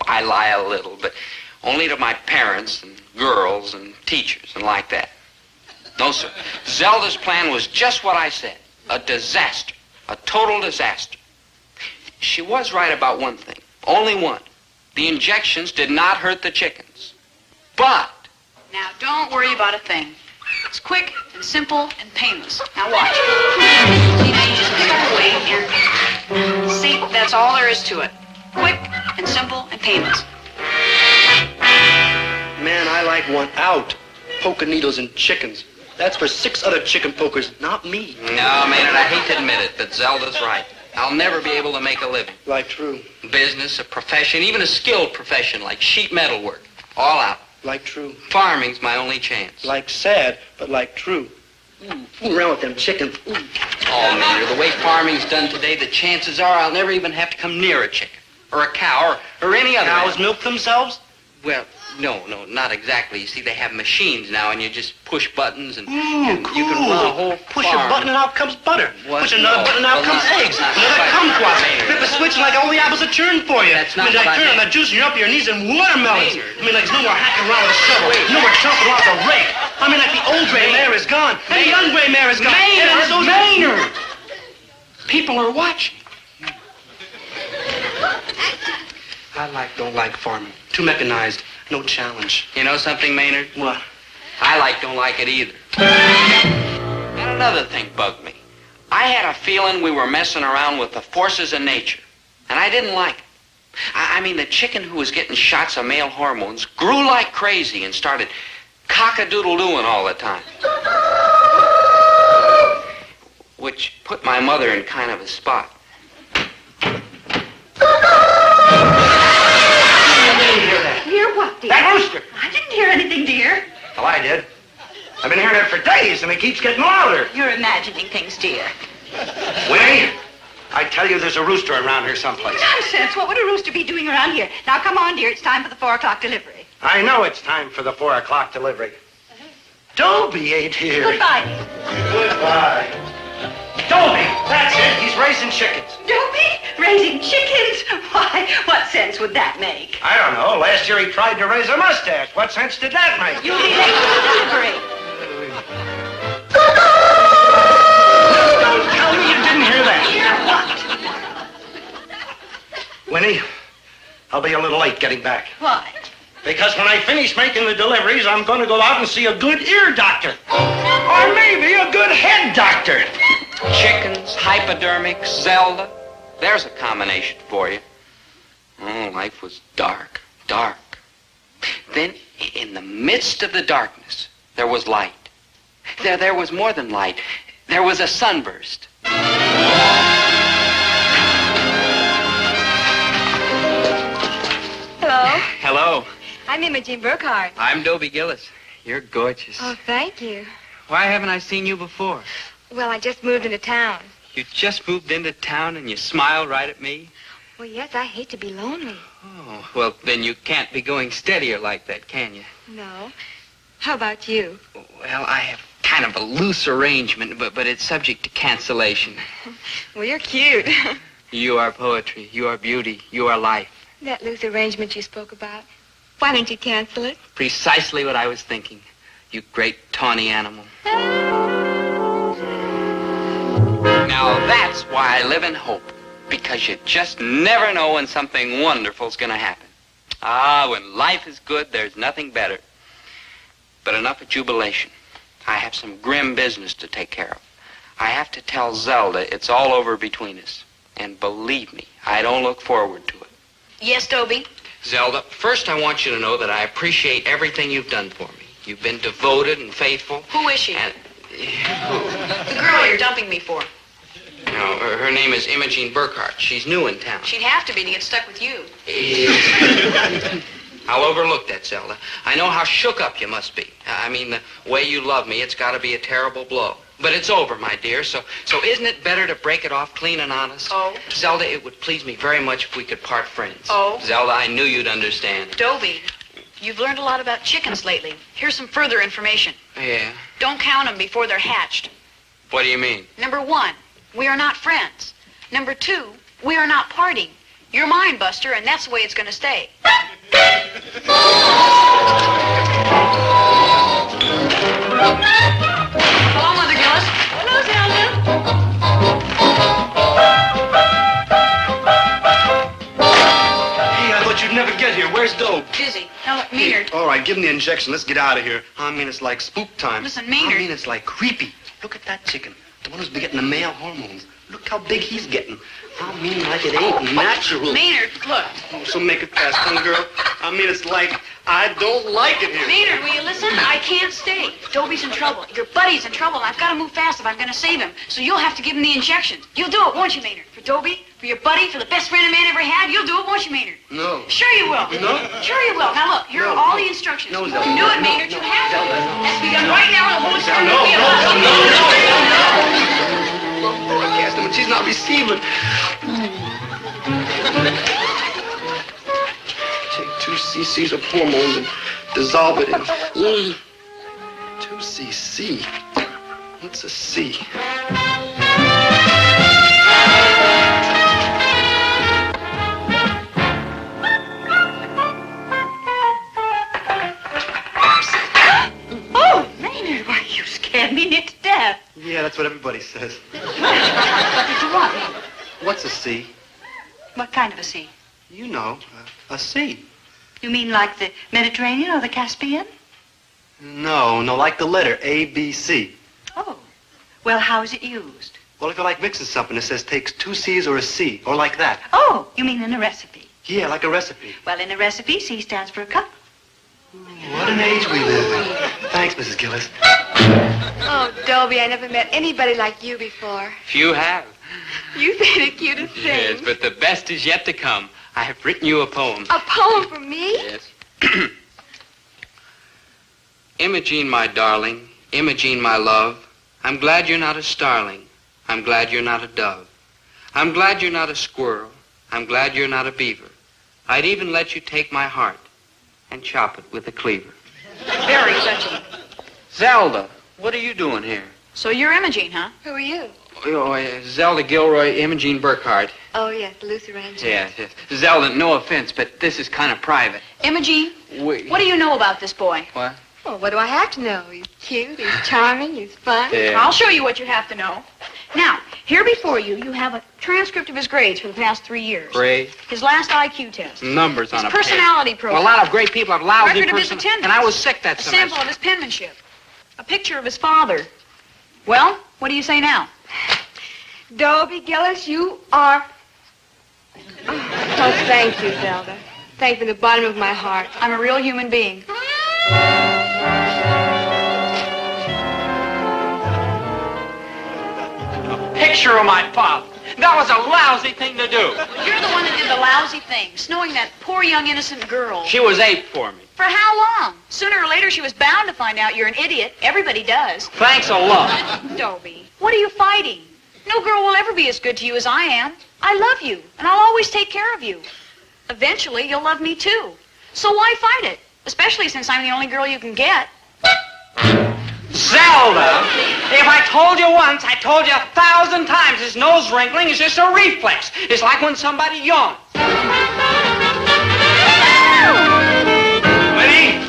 Speaker 2: I lie a little, but only to my parents and girls and teachers and like that. No, sir. Zelda's plan was just what I said. A disaster. A total disaster. She was right about one thing. Only one. The injections did not hurt the chickens. But...
Speaker 10: Now, don't worry about a thing. It's quick and simple and painless. Now watch. See, now you just pick up a weight and... See, that's all there is to it. Quick and simple and painless.
Speaker 16: Man, I like one out. Poking needles in chickens. That's for 6 other chicken pokers, not me.
Speaker 2: No, Maynard, I hate to admit it, but Zelda's right. I'll never be able to make a living.
Speaker 16: Like true.
Speaker 2: Business, a profession, even a skilled profession like sheet metal work. All out.
Speaker 16: Like true.
Speaker 2: Farming's my only chance.
Speaker 16: Like sad, but like true. Fool around with them chickens. Ooh.
Speaker 2: Oh, Maynard, the way farming's done today, the chances are I'll never even have to come near a chicken. Or a cow, or any other
Speaker 16: Cows
Speaker 2: animal.
Speaker 16: milk themselves?
Speaker 2: Well, no, not exactly. You see, they have machines now, and you just push buttons, and,
Speaker 16: Ooh,
Speaker 2: and
Speaker 16: cool.
Speaker 2: you can run a whole
Speaker 16: Push
Speaker 2: farm.
Speaker 16: a button and out comes butter.
Speaker 2: What?
Speaker 16: Push another
Speaker 2: No.
Speaker 16: button and out
Speaker 2: Well,
Speaker 16: comes
Speaker 2: not-
Speaker 16: eggs.
Speaker 2: not
Speaker 16: Another
Speaker 2: quite.
Speaker 16: kumquat.
Speaker 2: Maynard.
Speaker 16: Flip a switch like all the apples are turned for you.
Speaker 2: That's not
Speaker 16: like
Speaker 2: what I
Speaker 16: turn on
Speaker 2: mean.
Speaker 16: the juice and you're up to your knees in watermelons.
Speaker 2: Maynard.
Speaker 16: I mean, like there's no more hacking around with a shovel. No more chopping off a rake. I mean, like the old gray mare is gone. And the young gray mare is gone.
Speaker 2: Maynard! People are watching.
Speaker 16: I don't like farming. Too mechanized. No challenge.
Speaker 2: You know something, Maynard?
Speaker 16: What?
Speaker 2: I don't like it either. And another thing bugged me. I had a feeling we were messing around with the forces of nature, and I didn't like it. I mean, the chicken who was getting shots of male hormones grew like crazy and started cock-a-doodle-dooing all the time. Which put my mother in kind of a spot.
Speaker 18: Hear what, dear?
Speaker 16: That rooster!
Speaker 18: I didn't hear anything, dear.
Speaker 16: Well, I did. I've been hearing it for days, and it keeps getting louder.
Speaker 12: You're imagining things, dear.
Speaker 16: Winnie, I tell you there's a rooster around here someplace.
Speaker 18: Nonsense. What would a rooster be doing around here? Now, come on, dear. It's time for the 4 o'clock delivery.
Speaker 7: I know it's time for the 4 o'clock delivery. Dobie ain't here.
Speaker 18: Goodbye.
Speaker 7: Goodbye. Dobie, that's it. He's raising chickens.
Speaker 18: Dobie? Raising chickens? Why, what sense would that make?
Speaker 7: I don't know. Last year he tried to raise a mustache. What sense did that make?
Speaker 18: You'll be late for the delivery.
Speaker 7: Don't tell me you didn't hear that.
Speaker 18: Hear what?
Speaker 7: Winnie, I'll be a little late getting back.
Speaker 18: Why?
Speaker 7: Because when I finish making the deliveries, I'm going to go out and see a good ear doctor. Or maybe a good head doctor.
Speaker 2: Chickens, hypodermics, Zelda. There's a combination for you. Oh, life was dark, dark. Then, in the midst of the darkness, there was light. There was more than light. There was a sunburst.
Speaker 21: Hello.
Speaker 2: Hello.
Speaker 21: I'm Imogene Burkhardt.
Speaker 2: I'm Dobie Gillis. You're gorgeous.
Speaker 21: Oh, thank you.
Speaker 2: Why haven't I seen you before?
Speaker 21: Well, I just moved into town.
Speaker 2: You just moved into town and you smile right at me?
Speaker 21: Well, yes, I hate to be lonely.
Speaker 2: Oh, well, then you can't be going steadier like that, can you?
Speaker 21: No. How about you?
Speaker 2: Well, I have kind of a loose arrangement, but it's subject to cancellation.
Speaker 21: Well, you're cute.
Speaker 2: You are poetry. You are beauty. You are life.
Speaker 21: That loose arrangement you spoke about. Why don't you cancel it?
Speaker 2: Precisely what I was thinking. You great tawny animal. Now that's why I live in hope. Because you just never know when something wonderful's gonna happen. Ah, when life is good, there's nothing better. But enough of jubilation. I have some grim business to take care of. I have to tell Zelda it's all over between us. And believe me, I don't look forward to it.
Speaker 10: Yes, Dobie?
Speaker 2: Zelda, first I want you to know that I appreciate everything you've done for me. You've been devoted and faithful.
Speaker 10: Who is she?
Speaker 2: And,
Speaker 10: The girl you're dumping me for.
Speaker 2: no, her name is Imogene Burkhardt. She's new in town.
Speaker 10: She'd have to be to get stuck with you.
Speaker 2: I'll overlook that, Zelda. I know how shook up you must be. I mean, the way you love me, it's got to be a terrible blow. But it's over, my dear, so isn't it better to break it off clean and honest?
Speaker 10: Oh?
Speaker 2: Zelda, it would please me very much if we could part friends.
Speaker 10: Oh?
Speaker 2: Zelda, I knew you'd understand.
Speaker 10: Dobie, you've learned a lot about chickens lately. Here's some further information.
Speaker 2: Yeah?
Speaker 10: Don't count them before they're hatched.
Speaker 2: What do you mean?
Speaker 10: Number 1, we are not friends. Number 2, we are not parting. You're mine, Buster, and that's the way it's going to stay. Hello, Mother Gillis.
Speaker 18: Hello, Zelda.
Speaker 16: Hey, I thought you'd never get here. Where's Dope?
Speaker 10: Busy. Now, look, Maynard.
Speaker 16: All right, give him the injection. Let's get out of here. I mean, it's like spook time.
Speaker 10: Listen, Maynard.
Speaker 16: I mean, it's like creepy. Look at that chicken. The one who's been getting the male hormones. Look how big he's getting. I mean, like it ain't natural.
Speaker 10: Maynard, look.
Speaker 16: Oh, so make it fast, huh, girl? I mean, it's like
Speaker 7: I don't like it here.
Speaker 10: Maynard, will you listen? I can't stay. Dobie's in trouble. Your buddy's in trouble, and I've got to move fast if I'm going to save him. So you'll have to give him the injections. You'll do it, won't you, Maynard? For Dobie, for your buddy, for the best friend a man ever had, you'll do it, won't you, Maynard?
Speaker 7: No.
Speaker 10: Sure you will.
Speaker 7: No.
Speaker 10: Sure you will. Now look, here are all the instructions.
Speaker 7: No,
Speaker 10: you
Speaker 7: Zelda.
Speaker 10: can do it, Maynard. You have to. That's be done right now, and the whole experiment
Speaker 7: No,
Speaker 10: will be a
Speaker 7: Forecast him, and she's not receiving. Take 2 cc's of hormones and dissolve it in 2 cc. What's a C?
Speaker 12: Oh, Maynard, why, you scared me near to death.
Speaker 16: Yeah, that's what everybody says.
Speaker 12: What did you want?
Speaker 16: What's a C?
Speaker 12: What kind of a sea?
Speaker 16: You know, a sea.
Speaker 12: You mean like the Mediterranean or the Caspian?
Speaker 16: No, like the letter A, B, C.
Speaker 12: Oh. Well, how is it used?
Speaker 16: Well, if you like mixing something, it says takes 2 C's or a C, or like that.
Speaker 12: Oh, you mean in a recipe?
Speaker 16: Yeah, like a recipe.
Speaker 12: Well, in a recipe, C stands for a cup.
Speaker 16: What an age we live in. Thanks, Mrs. Gillis.
Speaker 21: Oh, Dobie, I never met anybody like you before.
Speaker 2: Few have.
Speaker 21: You say the cutest thing.
Speaker 2: Yes, but the best is yet to come. I have written you a poem.
Speaker 21: A poem for me?
Speaker 2: Yes. Imogene, my darling, Imogene, my love, I'm glad you're not a starling. I'm glad you're not a dove. I'm glad you're not a squirrel. I'm glad you're not a beaver. I'd even let you take my heart and chop it with a cleaver.
Speaker 10: Very touching.
Speaker 2: Zelda, what are you doing here?
Speaker 10: So you're Imogene, huh?
Speaker 21: Who are you?
Speaker 2: Oh, Zelda Gilroy, Imogene Burkhart.
Speaker 21: Oh, yes, the Luther Angel.
Speaker 2: Yes. Zelda, no offense, but this is kind of private.
Speaker 10: Imogene, what do you know about this boy?
Speaker 2: What?
Speaker 21: Well, what do I have to know? He's cute, he's charming, he's fun.
Speaker 2: Yeah.
Speaker 10: I'll show you what you have to know. Now, here before you, you have a transcript of his grades for the past 3 years.
Speaker 2: Great.
Speaker 10: His last IQ test.
Speaker 2: Numbers on
Speaker 10: His
Speaker 2: a
Speaker 10: personality
Speaker 2: page.
Speaker 10: profile.
Speaker 2: Well, a lot of great people have lousy
Speaker 10: Record of his
Speaker 2: person-
Speaker 10: attendance.
Speaker 2: And I was sick that
Speaker 10: A
Speaker 2: semester.
Speaker 10: sample of his penmanship. A picture of his father. Well, what do you say now?
Speaker 21: Dobie Gillis, you are... Oh, thank you, Zelda. Thank you from the bottom of my heart.
Speaker 10: I'm a real human being.
Speaker 2: Picture of my pop. That was a lousy thing to do.
Speaker 10: You're the one that did the lousy thing, snowing that poor young innocent girl.
Speaker 2: She was 8 for me.
Speaker 10: For how long? Sooner or later, she was bound to find out you're an idiot. Everybody does.
Speaker 2: Thanks a lot.
Speaker 10: Dobie, what are you fighting? No girl will ever be as good to you as I am. I love you, and I'll always take care of you. Eventually, you'll love me, too. So why fight it? Especially since I'm the only girl you can get.
Speaker 2: Zelda, if I told you once, I told you 1,000 times. His nose wrinkling is just a reflex. It's like when somebody yawns.
Speaker 7: Winnie,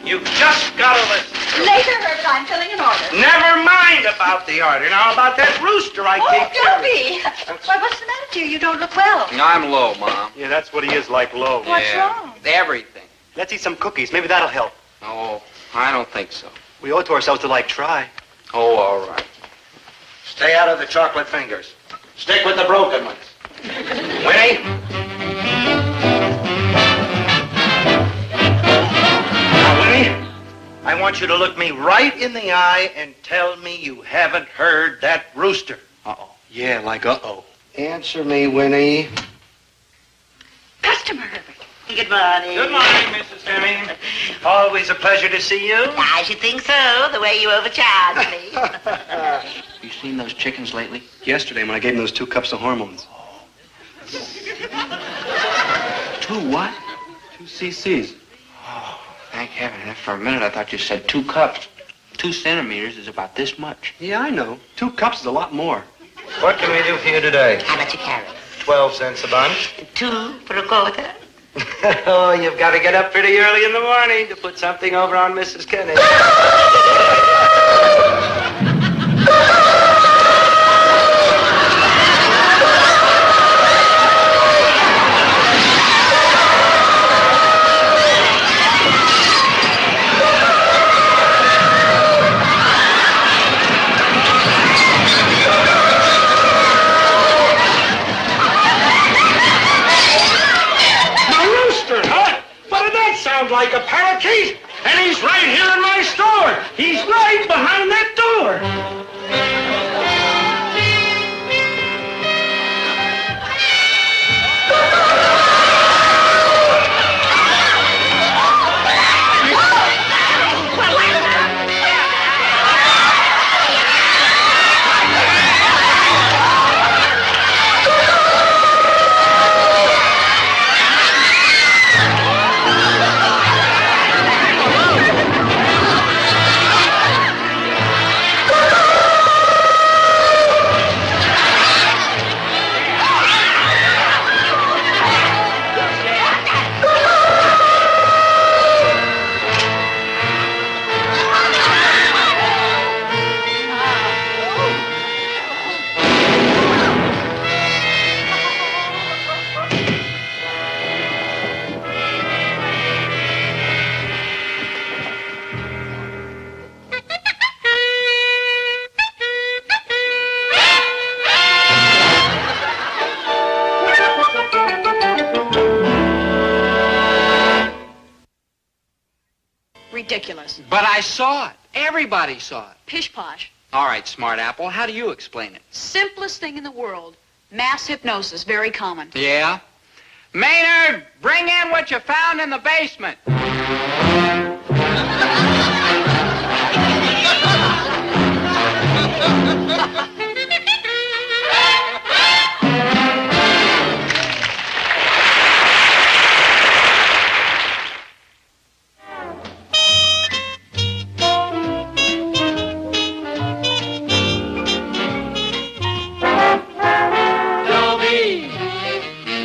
Speaker 7: you've just got to listen.
Speaker 12: Later, Herbert, I'm filling an order.
Speaker 7: Never mind about the order. Now, about that rooster I take care of.
Speaker 12: Dobie! Why, what's the matter with you? You don't look well.
Speaker 2: I'm low, Mom.
Speaker 16: Yeah, that's what he is, like low.
Speaker 12: What's wrong?
Speaker 2: Everything.
Speaker 16: Let's eat some cookies. Maybe that'll help.
Speaker 2: Oh, I don't think so.
Speaker 16: We owe it to ourselves to, try.
Speaker 2: Oh, all right.
Speaker 7: Stay out of the chocolate fingers. Stick with the broken ones. Winnie? Now, Winnie, I want you to look me right in the eye and tell me you haven't heard that rooster.
Speaker 16: Uh-oh. Yeah, like uh-oh.
Speaker 7: Answer me, Winnie.
Speaker 12: Customer, Herbert. Good morning.
Speaker 7: Good morning, Mrs. Deming. Always a pleasure to see you.
Speaker 12: I should think so, the way you overcharged me.
Speaker 2: You seen those chickens lately?
Speaker 16: Yesterday when I gave him those 2 cups of hormones.
Speaker 2: 2 what?
Speaker 16: 2 cc's.
Speaker 2: Oh, thank heaven. For a minute, I thought you said 2 cups. 2 centimeters is about this much.
Speaker 16: Yeah, I know. 2 cups is a lot more.
Speaker 7: What can we do for you today?
Speaker 12: How about your carrots?
Speaker 7: 12 cents a bunch.
Speaker 12: 2 for a quarter.
Speaker 7: Oh, you've got to get up pretty early in the morning to put something over on Mrs. Kennedy. like a
Speaker 5: see? And he's right here in my store. He's right behind that door.
Speaker 10: Ridiculous.
Speaker 2: But I saw it. Everybody saw it.
Speaker 10: Pish-posh.
Speaker 2: All right, Smart Apple, how do you explain it?
Speaker 10: Simplest thing in the world. Mass hypnosis, very common.
Speaker 2: Yeah? Maynard, bring in what you found in the basement.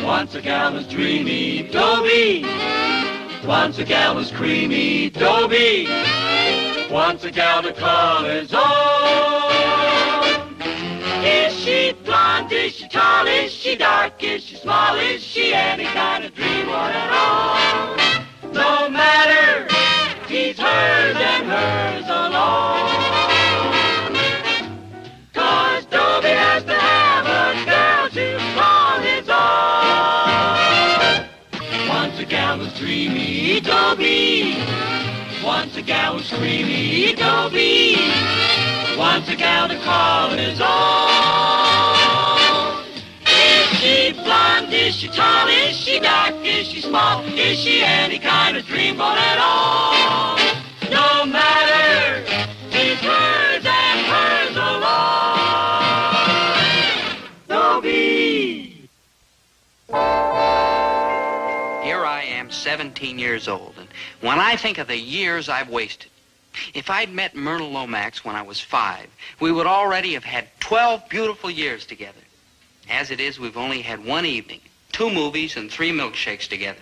Speaker 1: Once a gal was dreamy, Dobie. Once a gal was creamy, Dobie. Once a gal to call his own. Is she blonde? Is she tall? Is she dark? Is she small? Is she any kind of dream or at all? No matter, he's hers and hers alone. 'Cause Dobie has to have a girl to call his own. Once a gal was dreamy, Dobie. Once a gal was creamy, Dobie. Once a gal to call his own. Is she blonde? Is she tall? Is she dark? Is she small? Is she any kind of dreamboat at all? No matter, he's hers and hers alone. Dobie.
Speaker 2: Here I am, 17 years old, and when I think of the years I've wasted, if I'd met Myrna Lomax when I was 5, we would already have had 12 beautiful years together. As it is, we've only had one evening, 2 movies, and 3 milkshakes together.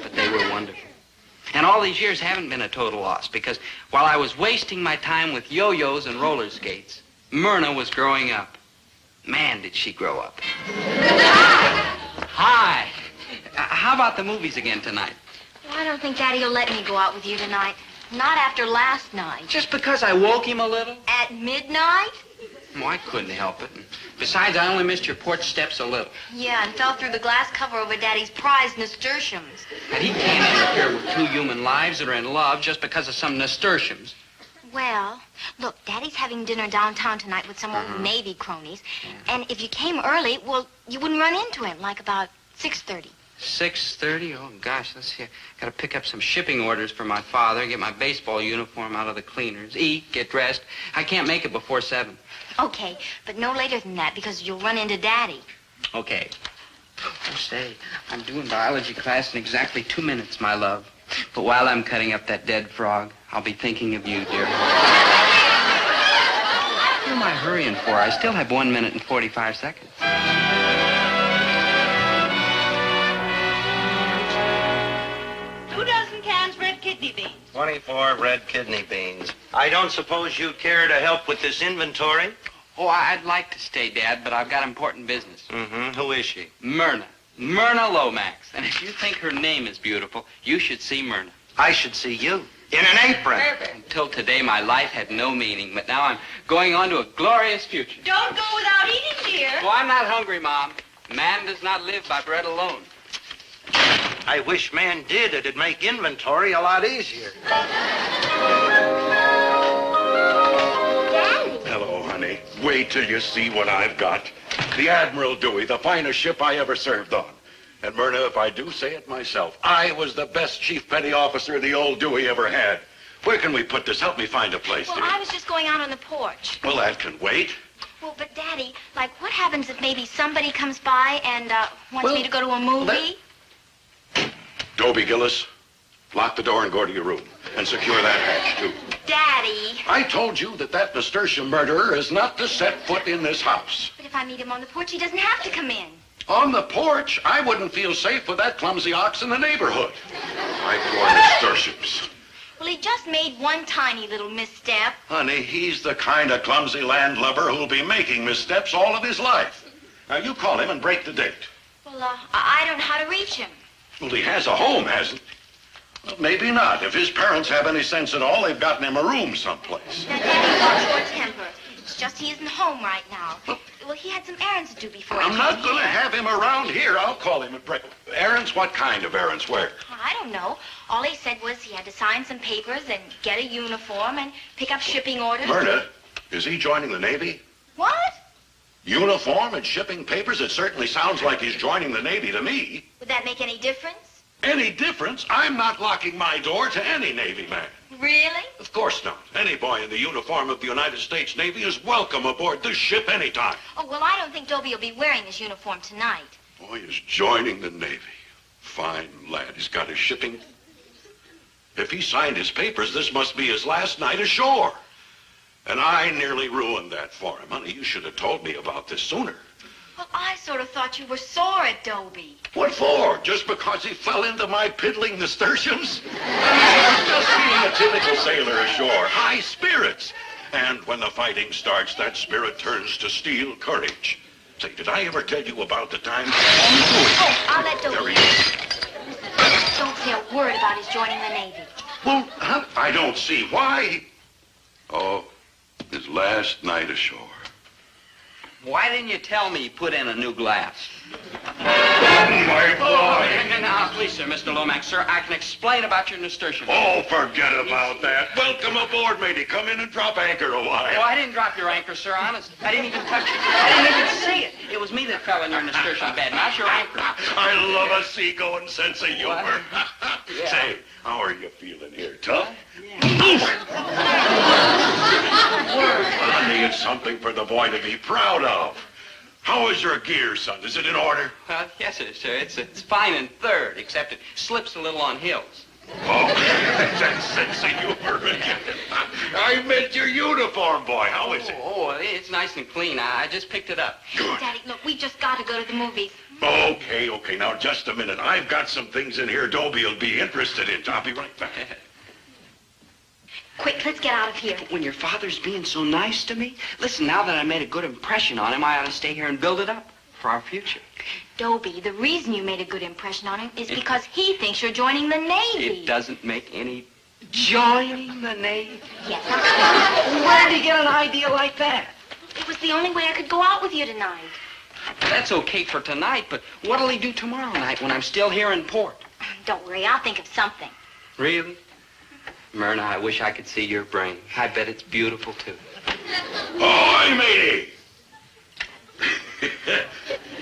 Speaker 2: But they were wonderful. And all these years haven't been a total loss, because while I was wasting my time with yo-yos and roller skates, Myrna was growing up. Man, did she grow up. Hi. How about the movies again tonight?
Speaker 3: Well, I don't think Daddy will let me go out with you tonight. Not after last night.
Speaker 2: Just because I woke him a little?
Speaker 3: At midnight?
Speaker 2: Oh, I couldn't help it. And besides, I only missed your porch steps a little.
Speaker 3: Yeah, and fell through the glass cover over Daddy's prized nasturtiums.
Speaker 2: And he can't interfere with 2 human lives that are in love just because of some nasturtiums.
Speaker 3: Well, look, Daddy's having dinner downtown tonight with some old Navy cronies. And if you came early, well, you wouldn't run into him, like about 6:30.
Speaker 2: 6:30? Oh, gosh, let's see. Got to pick up some shipping orders for my father, get my baseball uniform out of the cleaners, eat, get dressed. I can't make it before 7.
Speaker 3: Okay, but no later than that, because you'll run into Daddy.
Speaker 2: Okay. Oh, say, I'm doing biology class in exactly 2 minutes, my love. But while I'm cutting up that dead frog, I'll be thinking of you, dear. What am I hurrying for? I still have 1 minute and 45 seconds.
Speaker 12: 2 dozen cans red kidney beans.
Speaker 7: 24 red kidney beans. I don't suppose you care to help with this inventory?
Speaker 2: Oh, I'd like to stay, Dad, but I've got important business.
Speaker 7: Mm-hmm. Who is she?
Speaker 2: Myrna. Myrna Lomax. And if you think her name is beautiful, you should see Myrna.
Speaker 7: I should see you. In an apron.
Speaker 2: Until today, my life had no meaning, but now I'm going on to a glorious future.
Speaker 12: Don't go without eating, dear.
Speaker 2: Oh, I'm not hungry, Mom. Man does not live by bread alone.
Speaker 7: I wish man did. It'd make inventory a lot easier.
Speaker 19: Daddy.
Speaker 9: Hello, honey. Wait till you see what I've got. The Admiral Dewey, the finest ship I ever served on. And Myrna, if I do say it myself, I was the best chief petty officer the old Dewey ever had. Where can we put this? Help me find a place,
Speaker 3: Well,
Speaker 9: dear.
Speaker 3: I was just going out on the porch.
Speaker 9: Well, that can wait.
Speaker 3: Well, but Daddy, like, what happens if maybe somebody comes by and wants me to go to a movie?
Speaker 9: Dobie Gillis, lock the door and go to your room. And secure that hatch, too.
Speaker 3: Daddy.
Speaker 9: I told you that nasturtium murderer is not to set foot in this house.
Speaker 3: But if I meet him on the porch, he doesn't have to come in.
Speaker 9: On the porch, I wouldn't feel safe with that clumsy ox in the neighborhood. I pour nasturtiums.
Speaker 3: Well, he just made one tiny little misstep.
Speaker 9: Honey, he's the kind of clumsy landlubber who'll be making missteps all of his life. Now, you call him and break the date.
Speaker 3: Well, I don't know how to reach him.
Speaker 9: Well, he has a home, hasn't he? Well, maybe not. If his parents have any sense at all, they've gotten him a room someplace.
Speaker 3: Now, Daddy lost your temper. It's just he isn't home right now. Well, he had some errands to do before he
Speaker 9: I'm
Speaker 3: came
Speaker 9: not going to
Speaker 3: here.
Speaker 9: have him around here. I'll call him and break... Errands? What kind of errands? Where?
Speaker 3: I don't know. All he said was he had to sign some papers and get a uniform and pick up shipping orders.
Speaker 9: Myrna, is he joining the Navy?
Speaker 3: What?
Speaker 9: Uniform and shipping papers? It certainly sounds like he's joining the Navy to me.
Speaker 3: Would that make any difference?
Speaker 9: Any difference? I'm not locking my door to any Navy man.
Speaker 3: Really?
Speaker 9: Of course not. Any boy in the uniform of the United States Navy is welcome aboard this ship anytime.
Speaker 3: Oh, well, I don't think Dobie will be wearing his uniform tonight.
Speaker 9: Boy is joining the Navy. Fine lad. He's got his shipping. If he signed his papers, this must be his last night ashore. And I nearly ruined that for him. Honey, you should have told me about this sooner.
Speaker 3: Well, I sort of thought you were sore at Dobie.
Speaker 9: What for? Just because he fell into my piddling nasturtiums? Just being a typical sailor ashore. High spirits. And when the fighting starts, that spirit turns to steel courage. Say, did I ever tell you about the time...
Speaker 3: Oh, I'll let Dobie.
Speaker 9: There he is.
Speaker 3: Don't say a word about his joining the Navy.
Speaker 9: Well, I don't see why. Oh, his last night ashore.
Speaker 2: Why didn't you tell me you put in a new glass?
Speaker 9: My boy!
Speaker 2: Now, please, sir, Mr. Lomax, sir, I can explain about your nasturtium.
Speaker 9: Oh, forget about that. Welcome aboard, matey. Come in and drop anchor a while.
Speaker 2: Oh, I didn't drop your anchor, sir, honest. I didn't even touch it. I didn't even see it. It was me that fell in your nasturtium bed, not your anchor.
Speaker 9: I love a seagoing sense of humor.
Speaker 2: Yeah.
Speaker 9: Say, how are you feeling here, tough? Honey, it's something for the boy to be proud of. How is your gear, son? Is it in order?
Speaker 2: Yes, it is, sir. It's fine in third, except it slips a little on hills.
Speaker 9: Oh, that sense of humor again. I meant your uniform, boy. How is it?
Speaker 2: Oh, it's nice and clean. I just picked it up.
Speaker 9: Good.
Speaker 3: Daddy, look, we just got to go to the movies.
Speaker 9: Okay. Now, just a minute. I've got some things in here Dobie will be interested in. I'll be right back.
Speaker 3: Quick, let's get out of here.
Speaker 2: When your father's being so nice to me, listen, now that I made a good impression on him, I ought to stay here and build it up for our future.
Speaker 3: Dobie, the reason you made a good impression on him is because he thinks you're joining the Navy.
Speaker 2: It doesn't make any... Joining the Navy?
Speaker 3: Yes, that's
Speaker 2: Where did he get an idea like that?
Speaker 3: It was the only way I could go out with you tonight.
Speaker 2: That's okay for tonight, but what'll he do tomorrow night when I'm still here in port?
Speaker 3: Don't worry, I'll think of something.
Speaker 2: Really? Myrna, I wish I could see your brain. I bet it's beautiful, too.
Speaker 9: Ahoy, matey!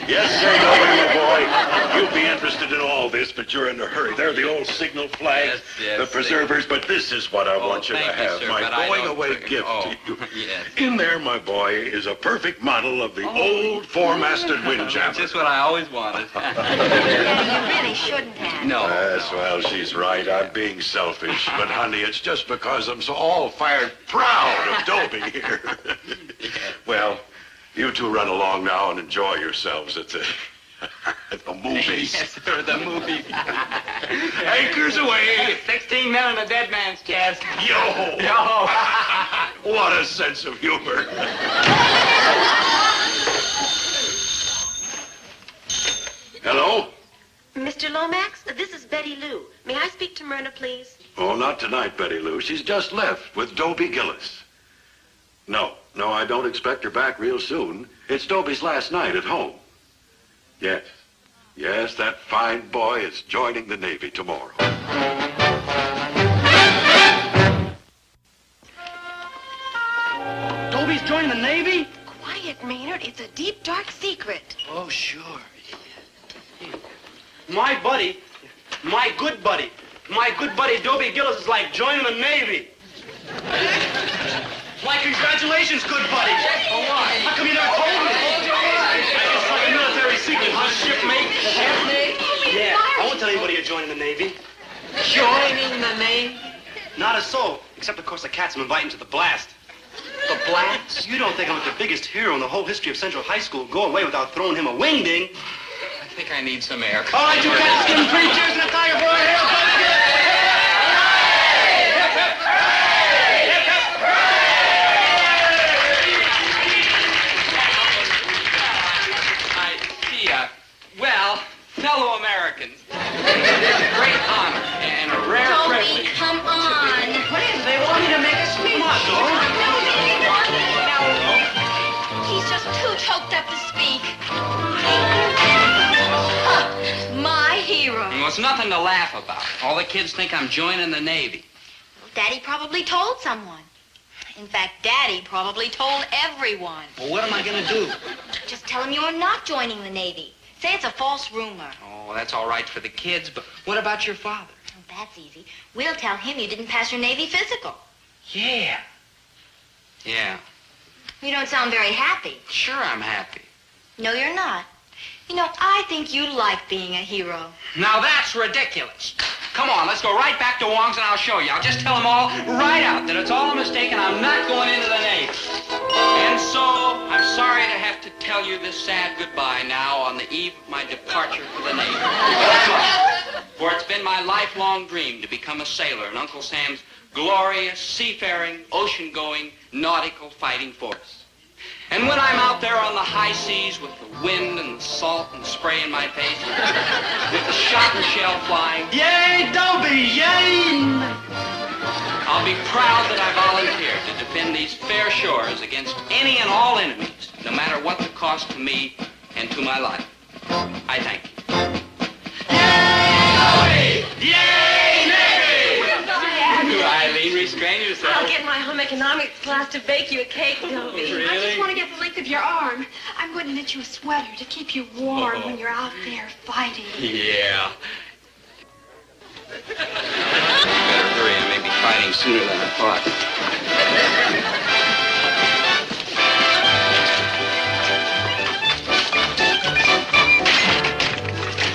Speaker 9: Yes, sir, Dobie, my boy. You'll be interested in all this, but you're in a hurry. They're the old signal flags,
Speaker 2: Yes,
Speaker 9: the preservers, but this is what I want you to
Speaker 2: thank you,
Speaker 9: have.
Speaker 2: sir,
Speaker 9: My
Speaker 2: but I
Speaker 9: going-away
Speaker 2: don't-
Speaker 9: gift
Speaker 2: oh,
Speaker 9: to you.
Speaker 2: Yes.
Speaker 9: In there, my boy, is a perfect model of the old four-masted windjammer.
Speaker 2: Just what I always wanted.
Speaker 3: Daddy, you really shouldn't have.
Speaker 2: No.
Speaker 9: Yes, well, she's right. I'm being selfish. But, honey, it's just because I'm so all-fired proud of Dobie here. Well, you two run along now and enjoy yourselves at the movies.
Speaker 2: Yes, sir, the movie.
Speaker 9: Anchors away.
Speaker 2: 16 men in a dead man's chest.
Speaker 9: Yo!
Speaker 2: Yo!
Speaker 9: What a sense of humor. Hello?
Speaker 22: Mr. Lomax, this is Betty Lou. May I speak to Myrna, please?
Speaker 9: Oh, not tonight, Betty Lou. She's just left with Dobie Gillis. No, I don't expect her back real soon. It's Dobie's last night at home. Yes. Yes, that fine boy is joining the Navy tomorrow.
Speaker 7: Dobie's joining the Navy?
Speaker 22: Quiet, Maynard. It's a deep, dark secret.
Speaker 7: Oh, sure. My buddy, my good buddy Dobie Gillis is like joining the Navy. My congratulations, good buddy. For what? How come you never told me? It's like a military secret, huh, shipmate? Yeah, I won't tell anybody you're joining the Navy.
Speaker 2: Joining the Navy?
Speaker 7: Not a soul, except, of course, the cats I'm inviting to the blast.
Speaker 2: The blast?
Speaker 7: You don't think I'm the biggest hero in the whole history of Central High School go away without throwing him a wingding?
Speaker 2: I think I need some air.
Speaker 7: All right, you cats, give him 3 cheers and a tiger for a hero.
Speaker 2: Well, fellow Americans, it's a great honor and a rare
Speaker 19: Dobie,
Speaker 2: privilege.
Speaker 19: come on.
Speaker 7: They want me to make a speech. Come on, Dobie.
Speaker 19: He's just too choked up to speak. My hero.
Speaker 2: Well, it's nothing to laugh about. All the kids think I'm joining the Navy.
Speaker 4: Daddy probably told someone. In fact, Daddy probably told everyone.
Speaker 7: Well, what am I going to do?
Speaker 4: Just tell him you're not joining the Navy. Say it's a false rumor.
Speaker 2: Oh, that's all right for the kids, but what about your father?
Speaker 4: Oh, that's easy. We'll tell him you didn't pass your Navy physical.
Speaker 2: Yeah. Yeah.
Speaker 4: You don't sound very happy.
Speaker 2: Sure, I'm happy.
Speaker 4: No, you're not. You know, I think you like being a hero.
Speaker 2: Now that's ridiculous. Come on, let's go right back to Wong's and I'll show you. I'll just tell them all right out that it's all a mistake and I'm not going into the Navy. And so, I'm sorry to have to tell you this sad goodbye now on the eve of my departure for the Navy. For it's been my lifelong dream to become a sailor in Uncle Sam's glorious, seafaring, ocean-going, nautical fighting force. And when I'm out there on the high seas with the wind and the salt and the spray in my face, with the shot and shell flying,
Speaker 7: Yay, Dobie, yay!
Speaker 2: I'll be proud that I volunteered to defend these fair shores against any and all enemies, no matter what the cost to me and to my life. I thank you. Yay! Yay, Navy! Eileen, restrain yourself.
Speaker 22: I'll get my home economics class to bake you a cake, Dobie.
Speaker 2: Really?
Speaker 22: I just want to get the length of your arm. I'm going to knit you a sweater to keep you warm when you're out there fighting.
Speaker 2: Yeah. Better hurry, I may be fighting sooner than I thought.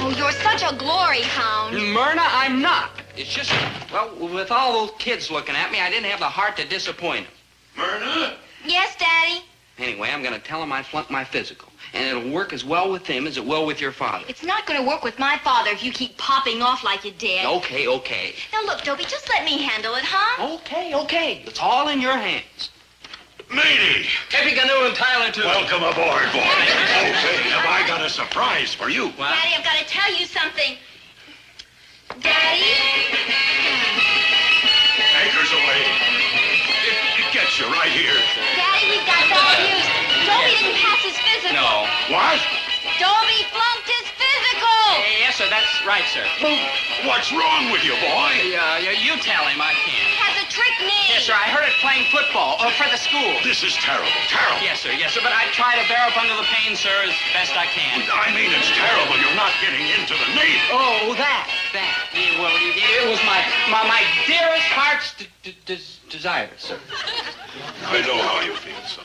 Speaker 4: Oh, you're such a glory hound.
Speaker 2: Myrna, I'm not. It's just, well, with all those kids looking at me, I didn't have the heart to disappoint them.
Speaker 9: Myrna?
Speaker 4: Yes, Daddy?
Speaker 2: Anyway, I'm going to tell them I flunked my physical. And it'll work as well with them as it will with your father.
Speaker 4: It's not going to work with my father if you keep popping off like you did.
Speaker 2: Okay, okay.
Speaker 4: Now, look, Dobie, just let me handle it, huh?
Speaker 2: Okay. It's all in your hands.
Speaker 9: Matey!
Speaker 2: Happy Canoe and Tyler, too.
Speaker 9: Welcome aboard, boy. Oh, say, have I got a surprise for you?
Speaker 4: Daddy, I've got to tell you something. Daddy?
Speaker 9: Anchors away. It gets you right here.
Speaker 4: Daddy, we've got bad news. Dobie didn't pass his physical.
Speaker 2: No.
Speaker 9: What?
Speaker 4: Dobie flunked his physical.
Speaker 2: Yes, sir, that's right, sir.
Speaker 9: What's wrong with you, boy?
Speaker 2: You tell him I can't.
Speaker 4: He has a trick knee.
Speaker 2: Yes, sir, I heard it playing football for the school.
Speaker 9: This is terrible, terrible.
Speaker 2: Yes, sir, but I try to bear up under the pain, sir, as best I can.
Speaker 9: I mean, it's terrible. You're not getting into the Navy.
Speaker 2: Oh, that. Yeah, well, it was my dearest heart's desire, sir.
Speaker 9: I know how you feel, son.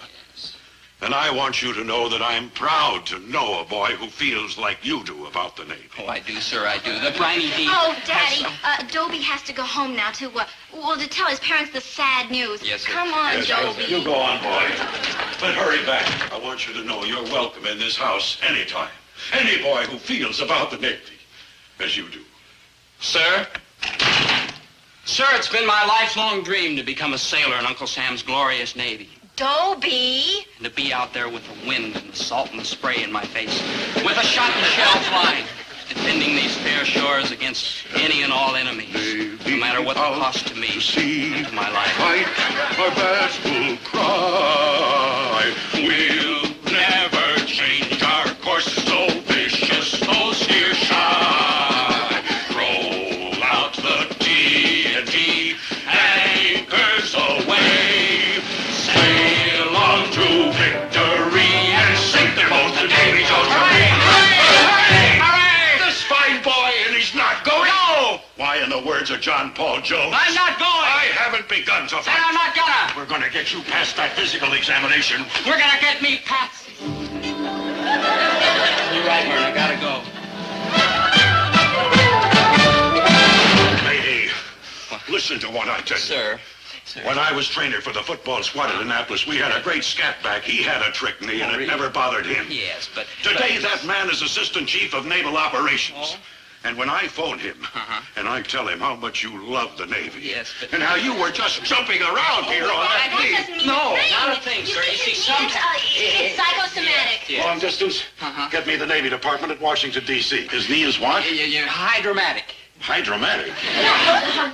Speaker 9: And I want you to know that I'm proud to know a boy who feels like you do about the Navy.
Speaker 2: Oh, I do, sir, I do. The briny deep.
Speaker 4: Oh, Daddy, Dobie has to go home now to tell his parents the sad news.
Speaker 2: Yes, sir.
Speaker 4: Come on,
Speaker 9: Yes,
Speaker 4: Dobie.
Speaker 9: you go on, boy. But hurry back. I want you to know you're welcome in this house anytime. Any boy who feels about the Navy, as you do.
Speaker 2: Sir? Sir, it's been my lifelong dream to become a sailor in Uncle Sam's glorious Navy.
Speaker 4: Dobie?
Speaker 2: And to be out there with the wind and the salt and the spray in my face, with a shot and shell flying, defending these fair shores against any and all enemies, no matter what the cost to me and to my life.
Speaker 9: Fight, our best will cry. We'll never change our course so vicious, so serious. the words of John Paul Jones.
Speaker 8: I'm not going.
Speaker 9: I haven't begun to
Speaker 8: And
Speaker 9: fight.
Speaker 8: I'm not gonna.
Speaker 9: We're going to get you past that physical examination.
Speaker 8: We're gonna get me past. You're right, Myrna. I gotta go.
Speaker 9: Lady, listen to what I tell you.
Speaker 2: Sir.
Speaker 9: When I was trainer for the football squad at Annapolis, we had a great scat back. He had a trick knee, and it never bothered him.
Speaker 2: Yes, but...
Speaker 9: Today, that man is Assistant Chief of Naval Operations. And when I phone him, and I tell him how much you love the Navy,
Speaker 2: Yes, but...
Speaker 9: and how you were just jumping around here on that knee.
Speaker 2: No, not a thing, sir. You see, sometimes...
Speaker 4: It's psychosomatic.
Speaker 2: Yes.
Speaker 9: Long distance? Get me the Navy Department at Washington, D.C. His knee is what?
Speaker 2: Hydromatic.
Speaker 9: Hydromatic?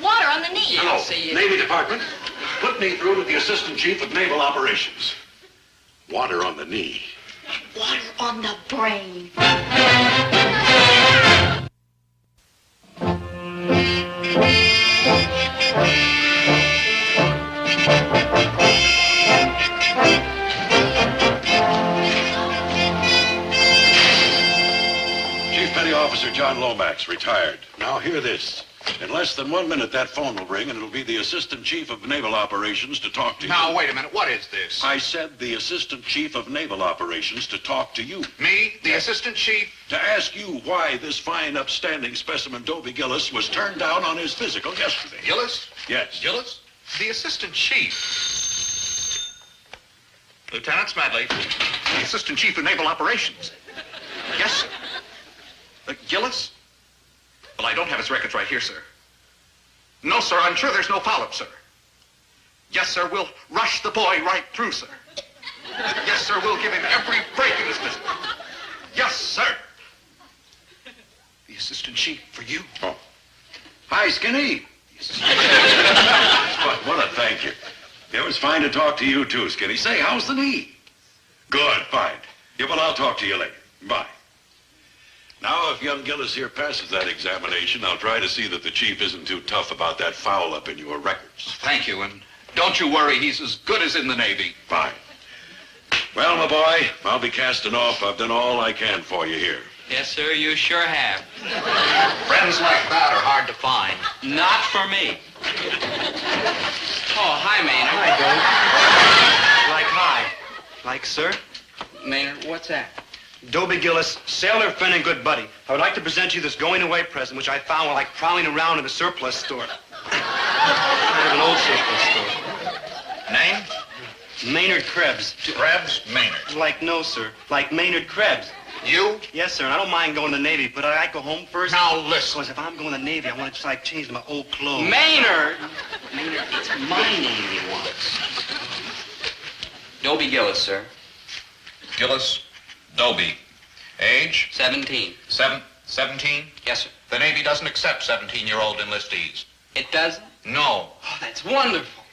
Speaker 4: Water on the knee.
Speaker 9: No, Navy Department. Put me through to the Assistant Chief of Naval Operations. Water on the knee.
Speaker 4: Water on the brain.
Speaker 9: Chief Petty Officer John Lomax, retired. Now hear this. In less than 1 minute, that phone will ring, and it'll be the Assistant Chief of Naval Operations to talk to you.
Speaker 6: Now, wait a minute. What is this?
Speaker 9: I said the Assistant Chief of Naval Operations to talk to you.
Speaker 6: Me, the Assistant Chief?
Speaker 9: To ask you why this fine, upstanding specimen, Dobie Gillis, was turned down on his physical yesterday.
Speaker 6: Gillis?
Speaker 9: Yes.
Speaker 6: Gillis? The Assistant Chief. Lieutenant Smedley, the Assistant Chief of Naval Operations. Yes, sir. Gillis? Well, I don't have his records right here, sir. No, sir, I'm sure there's no follow-up, sir. Yes, sir, we'll rush the boy right through, sir. Yes, sir, we'll give him every break in his physical. Yes, sir. The Assistant Chief for you.
Speaker 9: Oh. Hi, Skinny. What a thank you. It was fine to talk to you, too, Skinny. Say, how's the knee? Good, fine. Yeah, well, I'll talk to you later. Bye. Now, if young Gillis here passes that examination, I'll try to see that the chief isn't too tough about that foul up in your records.
Speaker 6: Thank you, and don't you worry. He's as good as in the Navy.
Speaker 9: Fine. Well, my boy, I'll be casting off. I've done all I can for you here.
Speaker 2: Yes, sir, you sure have.
Speaker 6: Friends like that are hard to find.
Speaker 2: Not for me. Oh, hi, Maynard.
Speaker 16: Like hi. Like sir?
Speaker 2: Maynard, what's that?
Speaker 16: Dobie Gillis, sailor friend and good buddy. I would like to present you this going-away present, which I found while like prowling around in a surplus store. Kind of an old surplus store.
Speaker 6: Name?
Speaker 16: Maynard Krebs.
Speaker 6: Krebs Maynard.
Speaker 16: Like no, sir. Like Maynard Krebs.
Speaker 6: You?
Speaker 16: Yes, sir. And I don't mind going to the Navy, but I go home first.
Speaker 6: Now, listen.
Speaker 16: Because if I'm going to the Navy, I want to just like change my old clothes.
Speaker 2: Maynard! Maynard, it's my name he wants. Dobie Gillis, sir.
Speaker 6: Gillis, Dobie. Age?
Speaker 2: 17.
Speaker 6: 17?
Speaker 2: Yes, sir.
Speaker 6: The Navy doesn't accept 17-year-old enlistees.
Speaker 2: It doesn't?
Speaker 6: No.
Speaker 2: Oh, that's wonderful.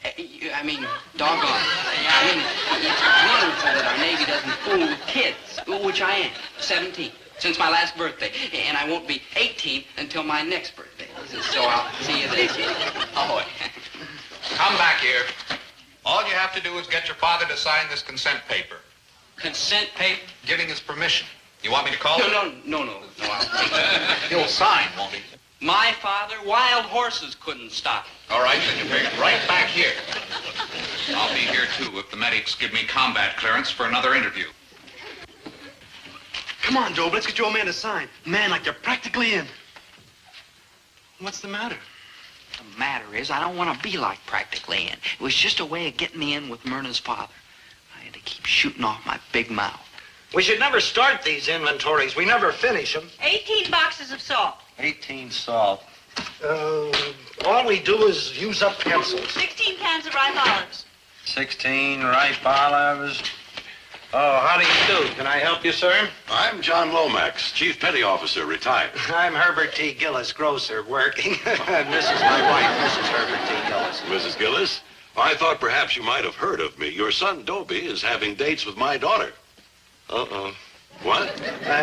Speaker 2: I mean, doggone. I mean, it's wonderful that our Navy doesn't fool with kids, which I am, 17, since my last birthday. And I won't be 18 until my next birthday. So I'll see you then. Ahoy.
Speaker 6: Come back here. All you have to do is get your father to sign this consent paper.
Speaker 2: Consent paper?
Speaker 6: Giving his permission. You want me to call him?
Speaker 2: No, I'll take it.
Speaker 6: He'll sign, won't he?
Speaker 2: My father, wild horses couldn't stop him.
Speaker 6: All right, then you bring it right back here. I'll be here, too, if the medics give me combat clearance for another interview.
Speaker 16: Come on, Dobie, let's get your old man to sign. Man, like you're practically in. What's the matter?
Speaker 2: The matter is, I don't want to be like practically in. It was just a way of getting me in with Myrna's father. I had to keep shooting off my big mouth.
Speaker 7: We should never start these inventories. We never finish them.
Speaker 12: 18 boxes of salt.
Speaker 15: 18 salt.
Speaker 7: All we do is use up pencils.
Speaker 12: 16 cans of ripe olives.
Speaker 15: 16 ripe olives. Oh, how do you do? Can I help you, sir?
Speaker 9: I'm John Lomax, Chief Petty Officer, retired.
Speaker 7: I'm Herbert T. Gillis, grocer, working. And this is my wife, Mrs. Herbert T. Gillis.
Speaker 9: Mrs. Gillis, I thought perhaps you might have heard of me. Your son, Dobie, is having dates with my daughter. Uh-oh. What?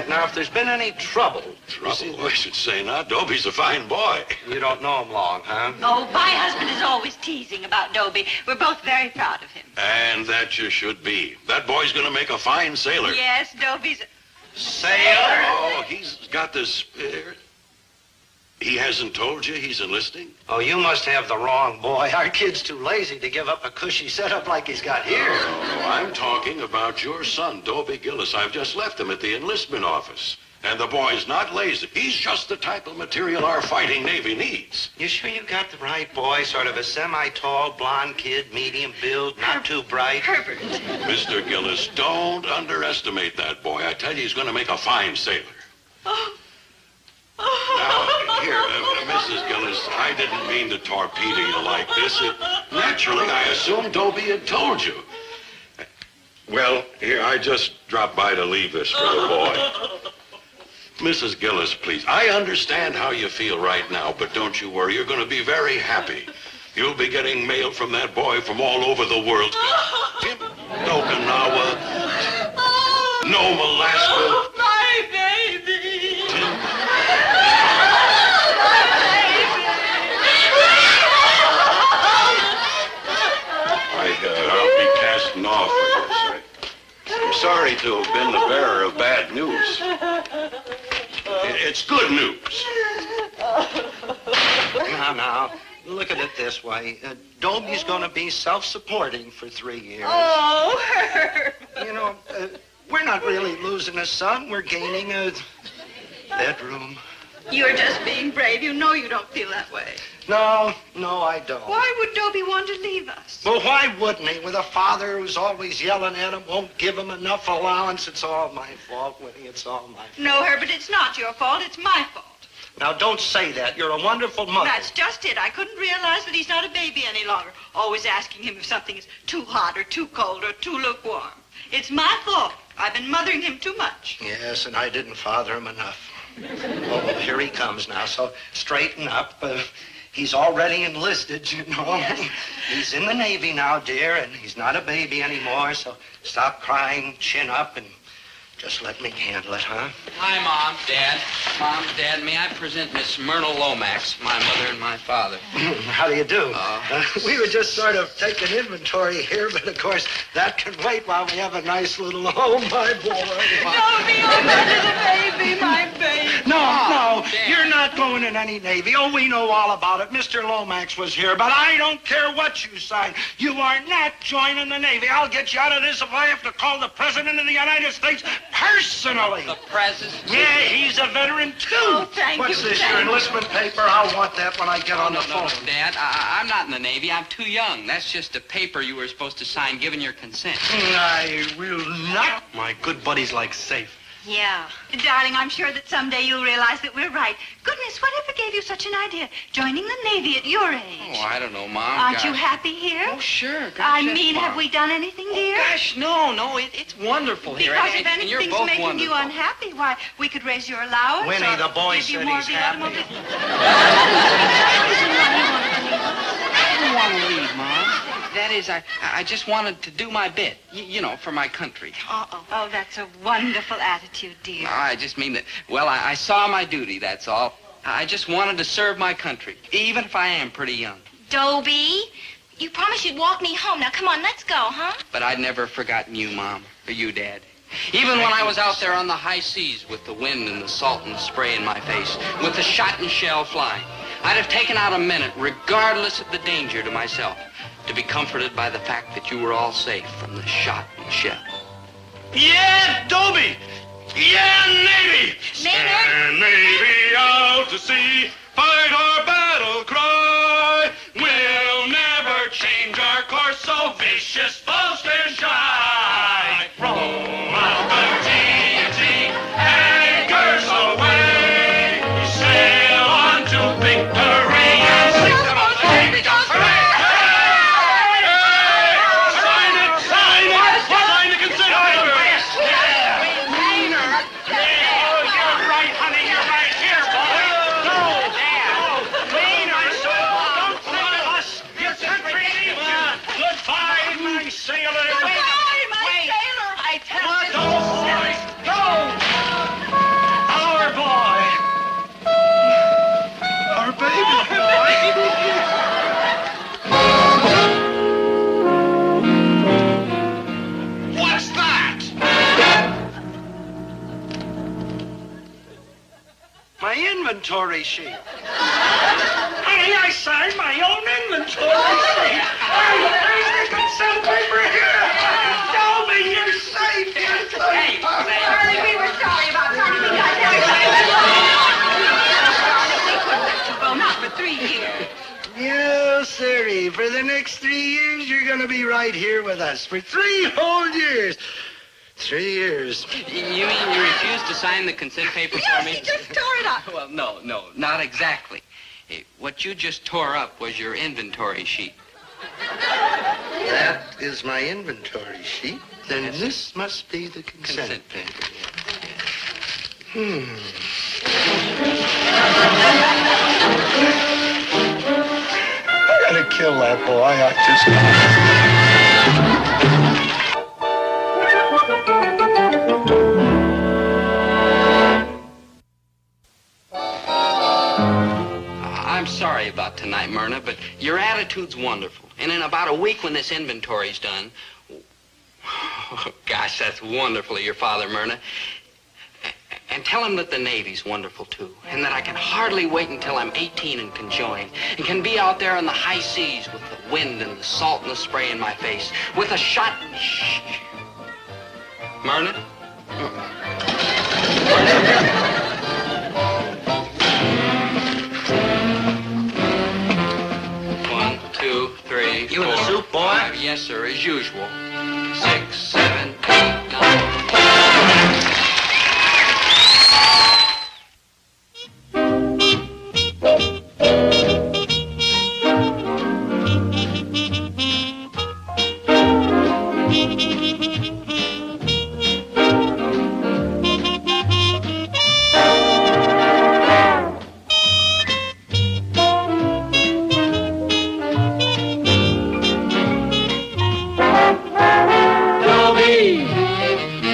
Speaker 7: Now, if there's been any trouble...
Speaker 9: Trouble? I should say not. Dobie's a fine boy.
Speaker 7: You don't know him long, huh?
Speaker 12: Oh, my husband is always teasing about Dobie. We're both very proud of him.
Speaker 9: And that you should be. That boy's gonna make a fine sailor.
Speaker 12: Yes, Dobie's...
Speaker 7: Sailor?
Speaker 9: Oh, he's got this... He hasn't told you he's enlisting?
Speaker 7: Oh, you must have the wrong boy. Our kid's too lazy to give up a cushy setup like he's got here.
Speaker 9: No, I'm talking about your son, Dobie Gillis. I've just left him at the enlistment office. And the boy's not lazy. He's just the type of material our fighting Navy needs.
Speaker 7: You sure you got the right boy? Sort of a semi-tall, blonde kid, medium build, not too bright?
Speaker 10: Herbert.
Speaker 9: Mr. Gillis, don't underestimate that boy. I tell you, he's going to make a fine sailor. Now, here, Mrs. Gillis, I didn't mean to torpedo you like this. Naturally, I assumed Dobie had told you. Well, here, I just dropped by to leave this for the boy. Mrs. Gillis, please, I understand how you feel right now, but don't you worry. You're going to be very happy. You'll be getting mail from that boy from all over the world. Okinawa, Nome, Alaska.
Speaker 1: My baby!
Speaker 9: I'll be casting off, I guess. I'm sorry to have been the bearer of bad news. It's good news.
Speaker 7: Now, look at it this way. Dobie's going to be self-supporting for 3 years.
Speaker 10: Oh, Herb.
Speaker 7: You know, we're not really losing a son. We're gaining a bedroom.
Speaker 10: You're just being brave. You know you don't feel that way.
Speaker 7: No, I don't.
Speaker 10: Why would Dobie want to leave us?
Speaker 7: Well, why wouldn't he? With a father who's always yelling at him, won't give him enough allowance. It's all my fault, Winnie. It's all my fault.
Speaker 10: No, Herbert, it's not your fault. It's my fault.
Speaker 7: Now, don't say that. You're a wonderful mother.
Speaker 10: That's just it. I couldn't realize that he's not a baby any longer. Always asking him if something is too hot or too cold or too lukewarm. It's my fault. I've been mothering him too much.
Speaker 7: Yes, and I didn't father him enough. Oh, here he comes now, so straighten up. He's already enlisted, you know.
Speaker 10: Yes.
Speaker 7: He's in the Navy now, dear, and he's not a baby anymore, so stop crying, chin up, and just let me handle it, huh?
Speaker 2: Hi, Mom, Dad. Mom, Dad, may I present Miss Myrna Lomax, my mother and my father?
Speaker 7: How do you do? We were just sort of taking inventory here, but of course, that can wait while we have a nice little home, my boy.
Speaker 10: Dobie, oh, my little baby, my baby.
Speaker 7: No, you're not going in any Navy. Oh, we know all about it. Mr. Lomax was here, but I don't care what you sign. You are not joining the Navy. I'll get you out of this if I have to call the President of the United States personally.
Speaker 2: The President?
Speaker 7: Yeah, he's a veteran, too.
Speaker 10: Oh, thank you.
Speaker 7: What's this, your enlistment paper? I'll want that when I get on the phone.
Speaker 2: No, Dad, I'm not in the Navy. I'm too young. That's just a paper you were supposed to sign giving your consent.
Speaker 7: I will not. My good buddy's like safe.
Speaker 10: Yeah. Darling, I'm sure that someday you'll realize that we're right. Goodness, whatever gave you such an idea? Joining the Navy at your age.
Speaker 2: Oh, I don't know, Mom.
Speaker 10: Aren't you happy here?
Speaker 2: Oh, sure. Gosh,
Speaker 10: I
Speaker 2: yes,
Speaker 10: mean,
Speaker 2: Mom.
Speaker 10: have we done anything, dear?
Speaker 2: Oh, gosh, no, it's wonderful here.
Speaker 10: Because if
Speaker 2: and you're
Speaker 10: anything's
Speaker 2: both
Speaker 10: making
Speaker 2: wonderful.
Speaker 10: you unhappy, why, we could raise your allowance.
Speaker 7: Winnie,
Speaker 10: or
Speaker 7: the boy
Speaker 10: give you
Speaker 7: said
Speaker 10: more
Speaker 7: he's
Speaker 10: of the
Speaker 7: happy.
Speaker 10: automobile.
Speaker 2: I don't want to leave, Mom. That is, I just wanted to do my bit, you know, for my country.
Speaker 10: Uh-oh. Oh, that's a wonderful attitude, dear.
Speaker 2: No, I just mean that, well, I saw my duty, that's all. I just wanted to serve my country, even if I am pretty young.
Speaker 19: Dobie, you promised you'd walk me home. Now, come on, let's go, huh?
Speaker 2: But I'd never forgotten you, Mom, or you, Dad. Even when I was out there on the high seas with the wind and the salt and the spray in my face, with the shot and shell flying, I'd have taken out a minute, regardless of the danger to myself, to be comforted by the fact that you were all safe from the shot and shell.
Speaker 9: Yeah, Dobie! Yeah, Navy! Stand Navy out to sea, fight our battle cry. We'll never change our course, so vicious, boast and shy. Roll out the TNT, anchors away. Sail on to victory and sing them on the Navy Jump Parade.
Speaker 7: Sailor! my inventory sheet. Honey, I signed my own inventory sheet. There's the consent paper here. Dobie, you're safe. You're safe.
Speaker 22: Charlie, we were sorry about Charlie. We got They couldn't let you go, not for 3 years.
Speaker 7: No, sirree. For the next 3 years, you're going to be right here with us. For 3 whole years. 3 years.
Speaker 2: You mean you refused to sign the consent paper for me?
Speaker 22: He just tore it up.
Speaker 2: Well, no, not exactly. What you just tore up was your inventory sheet.
Speaker 7: That is my inventory sheet. Then this must be the consent paper. I gotta kill that boy. I
Speaker 2: I'm sorry about tonight, Myrna, but your attitude's wonderful. And in about a week when this inventory's done... Oh, gosh, that's wonderful of your father, Myrna. And tell him that the Navy's wonderful, too. And that I can hardly wait until I'm 18 and can join. And can be out there on the high seas with the wind and the salt and the spray in my face. With a shot... Shh. Myrna? One, two, three,
Speaker 8: You in the
Speaker 2: four,
Speaker 8: soup, boy?
Speaker 2: 5. Yes, sir, as usual. 6, 7, 8, 9...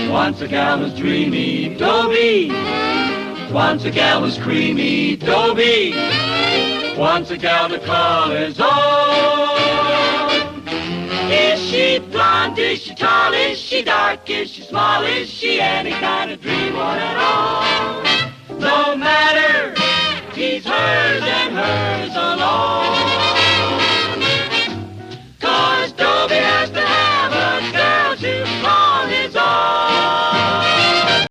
Speaker 1: Once a gal was dreamy, Dobie. Once a gal was creamy, Dobie. Once a gal to call his own. Is she blonde? Is she tall? Is she dark? Is she small? Is she any kind of dream one at all? No matter, he's her.